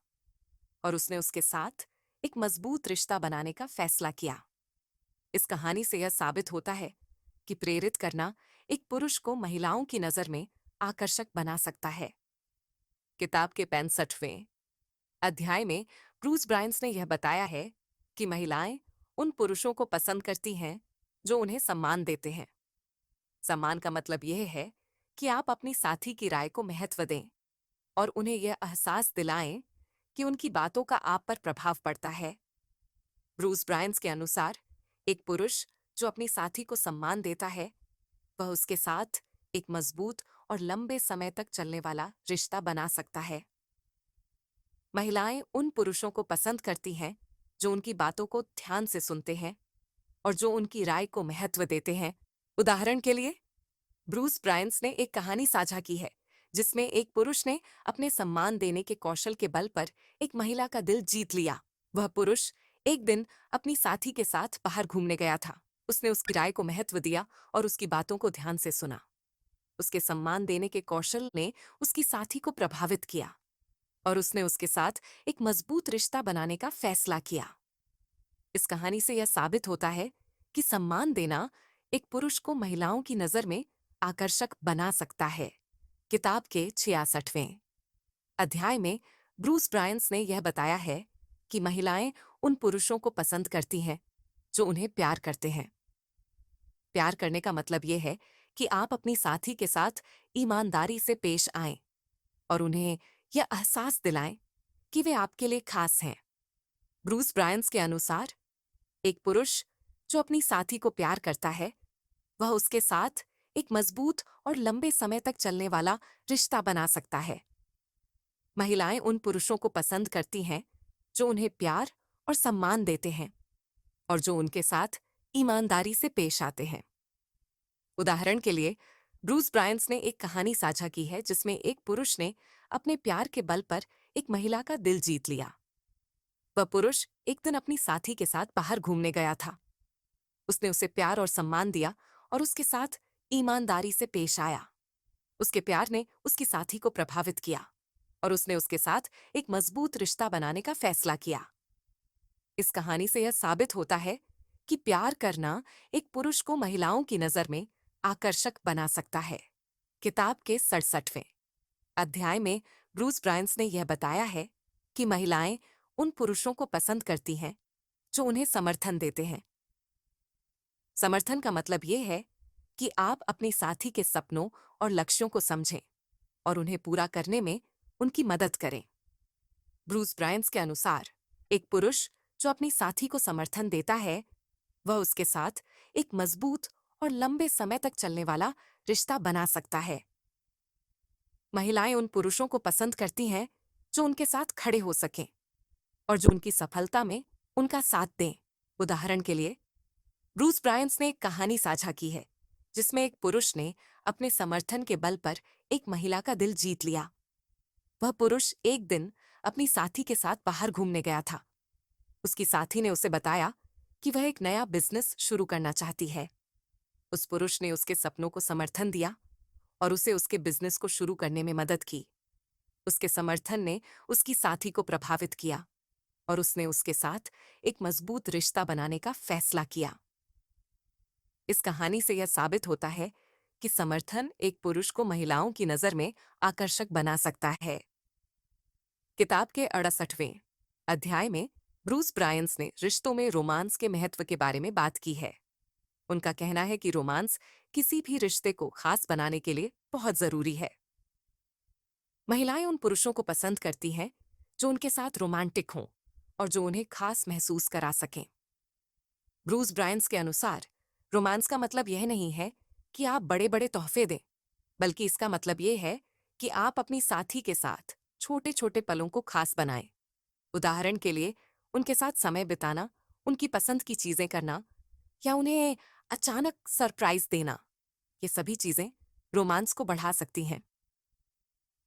और उसने उसके साथ एक मजबूत रिश्ता बनाने का फैसला किया। इस कहानी से यह साबित होता है कि प्रेरित करना एक पुरुष को महिलाओं की नजर में आकर्षक बना सकता है। किताब के 65वें अध्याय में ब्रूस ब्रायंस ने यह बताया है कि महिलाएं उन पुरुषों को पसंद करती हैं जो उन्हें सम्मान देते हैं। सम्मान का मतलब यह है कि आप अपनी साथी की राय को महत्व दें और उन्हें यह एहसास दिलाएं कि उनकी बातों का आप पर प्रभाव पड़ता है। ब्रूस ब्रायंस के अनुसार एक पुरुष जो अपनी साथी को सम्मान देता है, वह उसके साथ एक मजबूत और लंबे समय तक चलने वाला रिश्ता बना सकता है। महिलाएं उन पुरुषों को पसंद करती हैं जो उनकी बातों को ध्यान से सुनते हैं और जो उनकी राय को महत्व देते हैं। उदाहरण के लिए, ब्रूस ब्रायंस ने एक कहानी साझा की है जिसमें एक पुरुष ने अपने सम्मान देने के कौशल के बल पर एक महिला का दिल जीत लिया। वह पुरुष एक दिन अपनी साथी के साथ बाहर घूमने गया था। उसने उसकी राय को महत्व दिया और उसकी बातों को ध्यान से सुना। उसके सम्मान देने के कौशल ने उसकी साथी को प्रभावित किया और उसने उसके साथ एक मजबूत रिश्ता बनाने का फैसला किया। इस कहानी से यह साबित होता है कि सम्मान देना एक पुरुष को महिलाओं की नजर में आकर्षक बना सकता है। किताब के 66वें अध्याय में ब्रूस ब्रायंस ने यह बताया है कि महिलाएं उन पुरुषों को पसंद करती हैं जो उन्हें प्यार करते हैं। प्यार करने का मतलब यह है कि आप अपनी साथी के साथ ईमानदारी से पेश आएं और उन्हें यह एहसास दिलाएं कि वे आपके लिए खास हैं। ब्रूस ब्रायंस के अनुसार एक पुरुष जो अपनी साथी को प्यार करता है वह उसके साथ एक मजबूत और लंबे समय तक चलने वाला रिश्ता बना सकता है। महिलाएं उन पुरुषों को पसंद करती हैं जो उन्हें प्यार और सम्मान देते हैं और जो उनके साथ ईमानदारी से पेश आते हैं। उदाहरण के लिए ब्रूस ब्रायंस ने एक कहानी साझा की है जिसमें एक पुरुष ने अपने प्यार के बल पर एक महिला का दिल जीत लिया। वह पुरुष एक दिन अपनी साथी के साथ बाहर घूमने गया था। उसने उसे प्यार और सम्मान दिया और उसके साथ ईमानदारी से पेश आया। उसके प्यार ने उसकी साथी को प्रभावित किया और उसने उसके साथ एक मजबूत रिश्ता बनाने का फैसला किया। इस कहानी से यह साबित होता है कि प्यार करना एक पुरुष को महिलाओं की नजर में आकर्षक बना सकता है। किताब के 67वें अध्याय में ब्रूस ब्रायंस ने यह बताया है कि महिलाएं उन पुरुषों को पसंद करती हैं जो उन्हें समर्थन देते हैं। समर्थन का मतलब यह है कि आप अपनी साथी के सपनों और लक्ष्यों को समझें और उन्हें पूरा करने में उनकी मदद करें। ब्रूस ब्रायंस के अनुसार एक पुरुष जो अपनी साथी को समर्थन देता है वह उसके साथ एक मजबूत और लंबे समय तक चलने वाला रिश्ता बना सकता है। महिलाएं उन पुरुषों को पसंद करती हैं जो उनके साथ खड़े हो सकें और जो उनकी सफलता में उनका साथ दें। उदाहरण के लिए ब्रूस ब्रायंस ने एक कहानी साझा की है जिसमें एक पुरुष ने अपने समर्थन के बल पर एक महिला का दिल जीत लिया। वह पुरुष एक दिन अपनी साथी के साथ बाहर घूमने गया था। उसकी साथी ने उसे बताया कि वह एक नया बिजनेस शुरू करना चाहती है। उस पुरुष ने उसके सपनों को समर्थन दिया और उसे उसके बिजनेस को शुरू करने में मदद की। उसके समर्थन ने उसकी साथी को प्रभावित किया और उसने उसके साथ एक मजबूत रिश्ता बनाने का फैसला किया। इस कहानी से यह साबित होता है कि समर्थन एक पुरुष को महिलाओं की नजर में आकर्षक बना सकता है। किताब के 68वें अध्याय में ब्रूस ब्रायंस ने रिश्तों में रोमांस के महत्व के बारे में बात की है। उनका कहना है कि रोमांस किसी भी रिश्ते को खास बनाने के लिए बहुत जरूरी है। महिलाएं उन पुरुषों को पसंद करती हैं जो उनके साथ रोमांटिक हों और जो उन्हें खास महसूस करा सकें। ब्रूस ब्रायंस के अनुसार रोमांस का मतलब यह नहीं है कि आप बड़े बड़े तोहफे दें, बल्कि इसका मतलब यह है कि आप अपनी साथी के साथ छोटे छोटे पलों को खास बनाएं। उदाहरण के लिए उनके साथ समय बिताना, उनकी पसंद की चीजें करना या उन्हें अचानक सरप्राइज देना, ये सभी चीजें रोमांस को बढ़ा सकती हैं।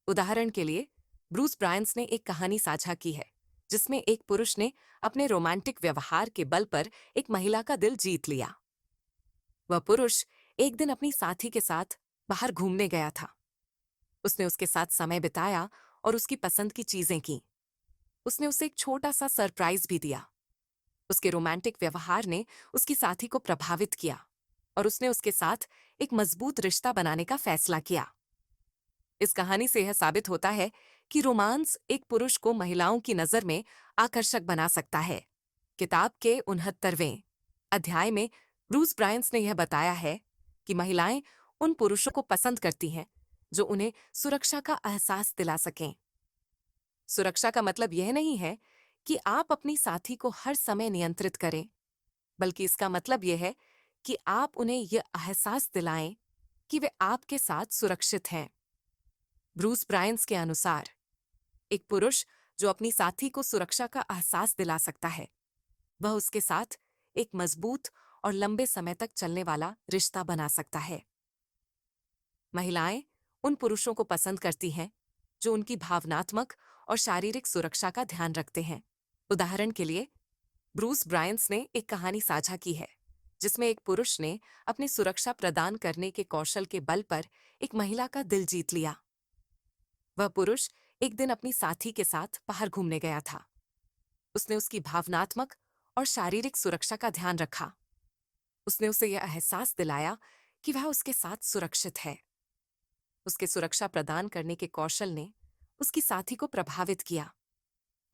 उदाहरण के लिए ब्रूस ब्रायंस ने एक कहानी साझा की है जिसमें एक पुरुष ने अपने रोमांटिक व्यवहार के बल पर एक महिला का दिल जीत लिया। वह पुरुष एक दिन अपनी साथी के साथ बाहर घूमने गया था। उसने उसके साथ समय बिताया और उसकी पसंद की चीजें की। उसने उसे एक छोटा सा सरप्राइज भी दिया। उसके रोमांटिक व्यवहार ने उसकी साथी को प्रभावित किया और उसने उसके साथ एक मजबूत रिश्ता बनाने का फैसला किया। इस कहानी से यह साबित होता है कि रोमांस एक पुरुष को महिलाओं की नजर में आकर्षक बना सकता है। किताब के 69वें अध्याय में ब्रूस ब्रायंस ने यह बताया है कि महिलाएं उन पुरुषों को पसंद करती हैं जो उन्हें सुरक्षा का एहसास दिला सकें। सुरक्षा का मतलब यह नहीं है कि आप अपनी साथी को हर समय नियंत्रित करें, बल्कि इसका मतलब यह है कि आप उन्हें यह एहसास दिलाएं कि वे आपके साथ सुरक्षित हैं। ब्रूस ब्रायंस के अनुसार एक पुरुष जो अपनी साथी को सुरक्षा का एहसास दिला सकता है वह उसके साथ एक मजबूत और लंबे समय तक चलने वाला रिश्ता बना सकता है। महिलाएं उन पुरुषों को पसंद करती हैं जो उनकी भावनात्मक और शारीरिक सुरक्षा का ध्यान रखते हैं। उदाहरण के लिए ब्रूस ब्रायंस ने एक कहानी साझा की है जिसमें एक पुरुष ने अपनी सुरक्षा प्रदान करने के कौशल के बल पर एक महिला का दिल जीत लिया। वह पुरुष एक दिन अपनी साथी के साथ बाहर घूमने गया था। उसने उसकी भावनात्मक और शारीरिक सुरक्षा का ध्यान रखा। उसने उसे यह एहसास दिलाया कि वह उसके साथ सुरक्षित है। उसके सुरक्षा प्रदान करने के कौशल ने उसकी साथी को प्रभावित किया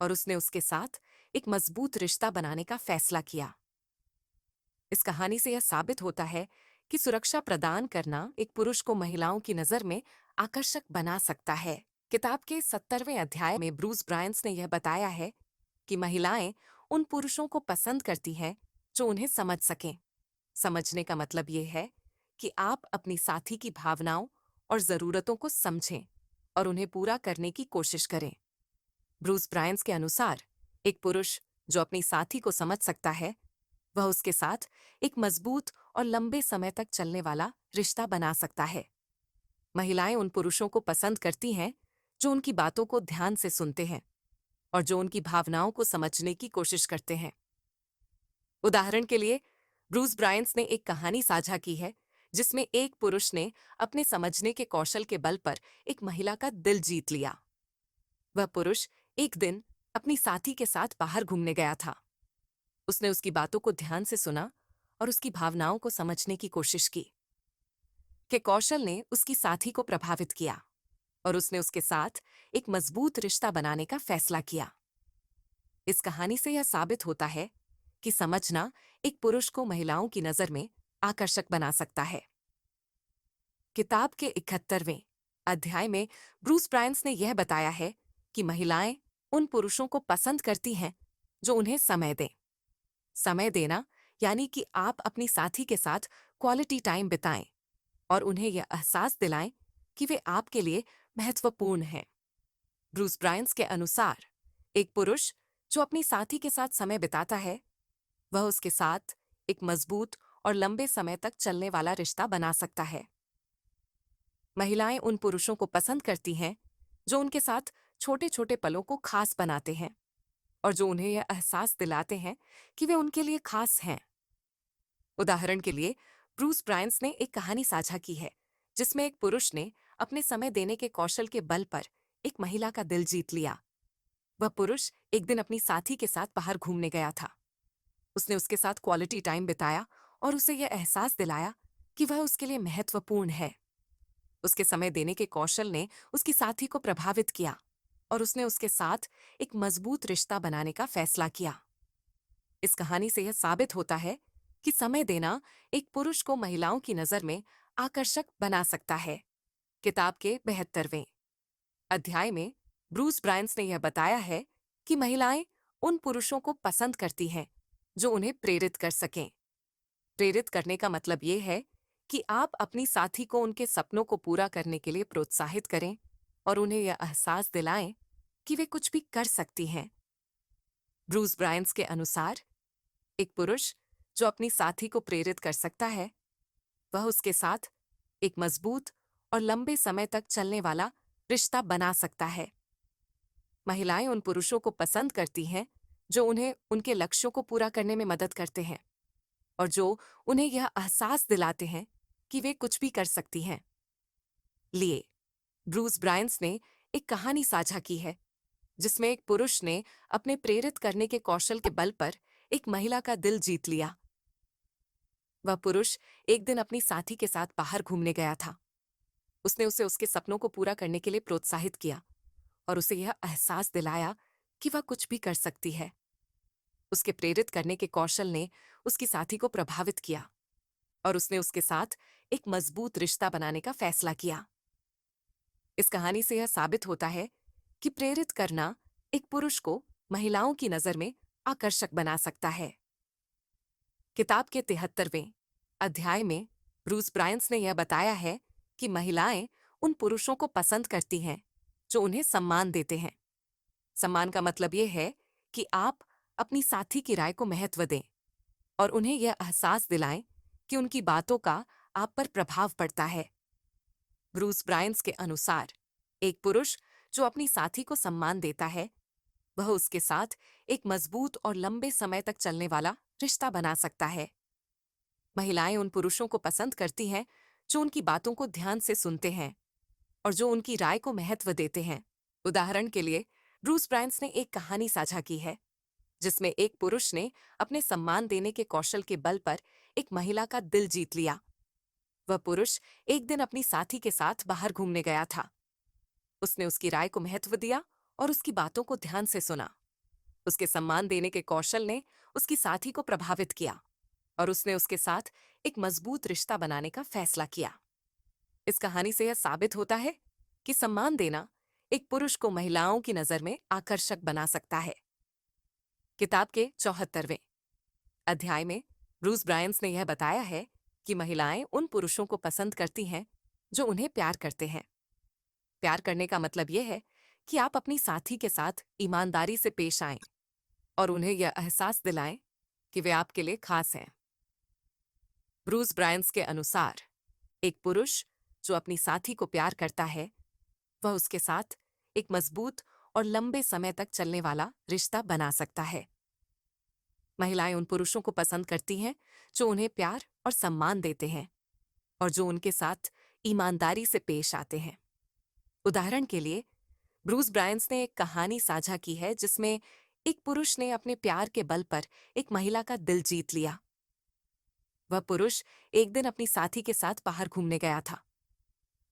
और उसने उसके साथ एक मजबूत रिश्ता बनाने का फैसला किया। इस कहानी से यह साबित होता है कि सुरक्षा प्रदान करना एक पुरुष को महिलाओं की नजर में आकर्षक बना सकता है। किताब के 70वें अध्याय में ब्रूस ब्रायंस ने यह बताया है कि महिलाएं उन पुरुषों को पसंद करती हैं जो उन्हें समझ सकें। समझने का मतलब यह है कि आप अपनी साथी की भावनाओं और जरूरतों को समझें और उन्हें पूरा करने की कोशिश करें। ब्रूस ब्रायंस के अनुसार एक पुरुष जो अपनी साथी को समझ सकता है, वह उसके साथ एक मजबूत और लंबे समय तक चलने वाला रिश्ता बना सकता है। महिलाएं उन पुरुषों को पसंद करती हैं जो उनकी बातों को ध्यान से सुनते हैं और जो उनकी भावनाओं को समझने की कोशिश करते हैं। उदाहरण के लिए, ब्रूस ब्रायंस ने एक कहानी साझा की है जिसमें एक पुरुष ने अपने समझने के कौशल के बल पर एक महिला का दिल जीत लिया। वह पुरुष एक दिन अपनी साथी के साथ बाहर घूमने गया था। उसने उसकी बातों को ध्यान से सुना और उसकी भावनाओं को समझने की कोशिश की। के कौशल ने उसकी साथी को प्रभावित किया और उसने उसके साथ एक मजबूत रिश्ता बनाने का फैसला किया। इस कहानी से यह साबित होता है कि समझना एक पुरुष को महिलाओं की नजर में आकर्षक बना सकता है। किताब के 71वें अध्याय में ब्रूस ब्रायंस ने यह बताया है कि महिलाएं उन पुरुषों को पसंद करती हैं जो उन्हें समय दें। समय देना यानी कि आप अपनी साथी के साथ क्वालिटी टाइम बिताएं और उन्हें यह एहसास दिलाएं कि वे आपके लिए महत्वपूर्ण हैं। ब्रूस ब्रायंस के अनुसार एक पुरुष जो अपनी साथी के साथ समय बिताता है, वह उसके साथ एक मजबूत और लंबे समय तक चलने वाला रिश्ता बना सकता है। महिलाएं उन पुरुषों को पसंद करती हैं जो उनके साथ छोटे छोटे पलों को खास बनाते हैं और जो उन्हें यह एहसास दिलाते हैं कि वे उनके लिए खास हैं। उदाहरण के लिए, ब्रूस ब्रायंस ने एक कहानी साझा की है जिसमें एक पुरुष ने अपने समय देने के कौशल के बल पर एक महिला का दिल जीत लिया। वह पुरुष एक दिन अपनी साथी के साथ बाहर घूमने गया था। उसने उसके साथ क्वालिटी टाइम बिताया और उसे यह एहसास दिलाया कि वह उसके लिए महत्वपूर्ण है। उसके समय देने के कौशल ने उसकी साथी को प्रभावित किया और उसने उसके साथ एक मजबूत रिश्ता बनाने का फैसला किया। इस कहानी से यह साबित होता है कि समय देना एक पुरुष को महिलाओं की नजर में आकर्षक बना सकता है। किताब के 72वें अध्याय में ब्रूस ब्रायंस ने यह बताया है कि महिलाएं उन पुरुषों को पसंद करती हैं जो उन्हें प्रेरित कर सकें। प्रेरित करने का मतलब यह है कि आप अपनी साथी को उनके सपनों को पूरा करने के लिए प्रोत्साहित करें और उन्हें यह एहसास दिलाएं कि वे कुछ भी कर सकती हैं। ब्रूस ब्रायंस के अनुसार एक पुरुष जो अपनी साथी को प्रेरित कर सकता है, वह उसके साथ एक मजबूत और लंबे समय तक चलने वाला रिश्ता बना सकता है। महिलाएं उन पुरुषों को पसंद करती हैं जो उन्हें उनके लक्ष्यों को पूरा करने में मदद करते हैं और जो उन्हें यह एहसास दिलाते हैं कि वे कुछ भी कर सकती हैं। लिए ब्रूस ब्रायंस ने एक कहानी साझा की है जिसमें एक पुरुष ने अपने प्रेरित करने के कौशल के बल पर एक महिला का दिल जीत लिया। वह पुरुष एक दिन अपनी साथी के साथ बाहर घूमने गया था। उसने उसे उसके सपनों को पूरा करने के लिए प्रोत्साहित किया और उसे यह एहसास दिलाया कि वह कुछ भी कर सकती है। उसके प्रेरित करने के कौशल ने उसकी साथी को प्रभावित किया और उसने उसके साथ एक मजबूत रिश्ता बनाने का फैसला किया। इस कहानी से यह साबित होता है कि प्रेरित करना एक पुरुष को महिलाओं की नजर में आकर्षक बना सकता है। किताब के 73वें अध्याय में ब्रूस ब्रायंस ने यह बताया है कि महिलाएं उन पुरुषों को पसंद करती हैं जो उन्हें सम्मान देते हैं। सम्मान का मतलब यह है कि आप अपनी साथी की राय को महत्व दें और उन्हें यह एहसास दिलाएं कि उनकी बातों का आप पर प्रभाव पड़ता है। ब्रूस ब्रायंस के अनुसार एक पुरुष जो अपनी साथी को सम्मान देता है, वह उसके साथ एक मजबूत और लंबे समय तक चलने वाला रिश्ता बना सकता है। महिलाएं उन पुरुषों को पसंद करती हैं जो उनकी बातों को ध्यान से सुनते हैं और जो उनकी राय को महत्व देते हैं। उदाहरण के लिए, ब्रूस ब्रायंस ने एक कहानी साझा की है जिसमें एक पुरुष ने अपने सम्मान देने के कौशल के बल पर एक महिला का दिल जीत लिया। वह पुरुष एक दिन अपनी साथी के साथ बाहर घूमने गया था। उसने उसकी राय को महत्व दिया और उसकी बातों को ध्यान से सुना। उसके सम्मान देने के कौशल ने उसकी साथी को प्रभावित किया और उसने उसके साथ एक मजबूत रिश्ता बनाने का फैसला किया। इस कहानी से यह साबित होता है कि सम्मान देना एक पुरुष को महिलाओं की नजर में आकर्षक बना सकता है। किताब के 74वें अध्याय में ब्रूस ब्रायंस ने यह बताया है कि महिलाएं उन पुरुषों को पसंद करती हैं जो उन्हें प्यार करते हैं। प्यार करने का मतलब यह है कि आप अपनी साथी के साथ ईमानदारी से पेश आएं और उन्हें यह एहसास दिलाएं कि वे आपके लिए खास हैं। ब्रूस ब्रायंस के अनुसार एक पुरुष जो अपनी साथी को प्यार करता है वह उसके साथ एक मजबूत और लंबे समय तक चलने वाला रिश्ता बना सकता है। महिलाएं उन पुरुषों को पसंद करती हैं जो उन्हें प्यार और सम्मान देते हैं और जो उनके साथ ईमानदारी से पेश आते हैं। उदाहरण के लिए, ब्रूस ब्रायंस ने एक कहानी साझा की है जिसमें एक पुरुष ने अपने प्यार के बल पर एक महिला का दिल जीत लिया। वह पुरुष एक दिन अपनी साथी के साथ बाहर घूमने गया था।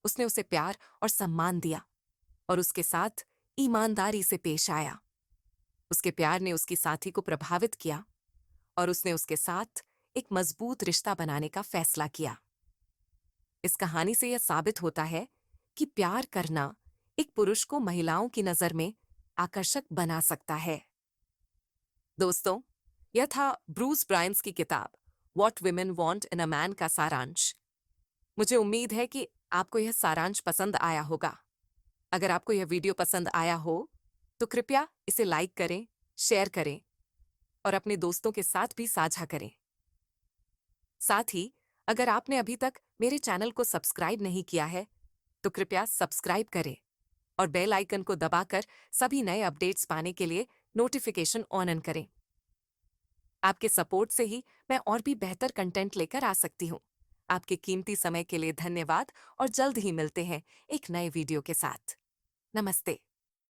उसने उसे प्यार और सम्मान दिया और उसके साथ ईमानदारी से पेश आया। उसके प्यार ने उसकी साथी को प्रभावित किया और उसने उसके साथ एक मजबूत रिश्ता बनाने का फैसला किया। इस कहानी से यह साबित होता है कि प्यार करना एक पुरुष को महिलाओं की नजर में आकर्षक बना सकता है। दोस्तों, यह था ब्रूस ब्रायंस की किताब what women want in a man का सारांश। मुझे उम्मीद है कि आपको यह सारांश पसंद आया होगा। अगर आपको यह वीडियो पसंद आया हो तो कृपया इसे लाइक करें, शेयर करें और अपने दोस्तों के साथ भी साझा करें। साथ ही अगर आपने अभी तक मेरे चैनल को सब्सक्राइब नहीं किया है तो कृपया सब्सक्राइब करें और बेल आइकन को दबाकर सभी नए अपडेट्स पाने के लिए नोटिफिकेशन ऑन करें। आपके सपोर्ट से ही मैं और भी बेहतर कंटेंट लेकर आ सकती हूँ। आपके कीमती समय के लिए धन्यवाद और जल्द ही मिलते हैं एक नए वीडियो के साथ। नमस्ते।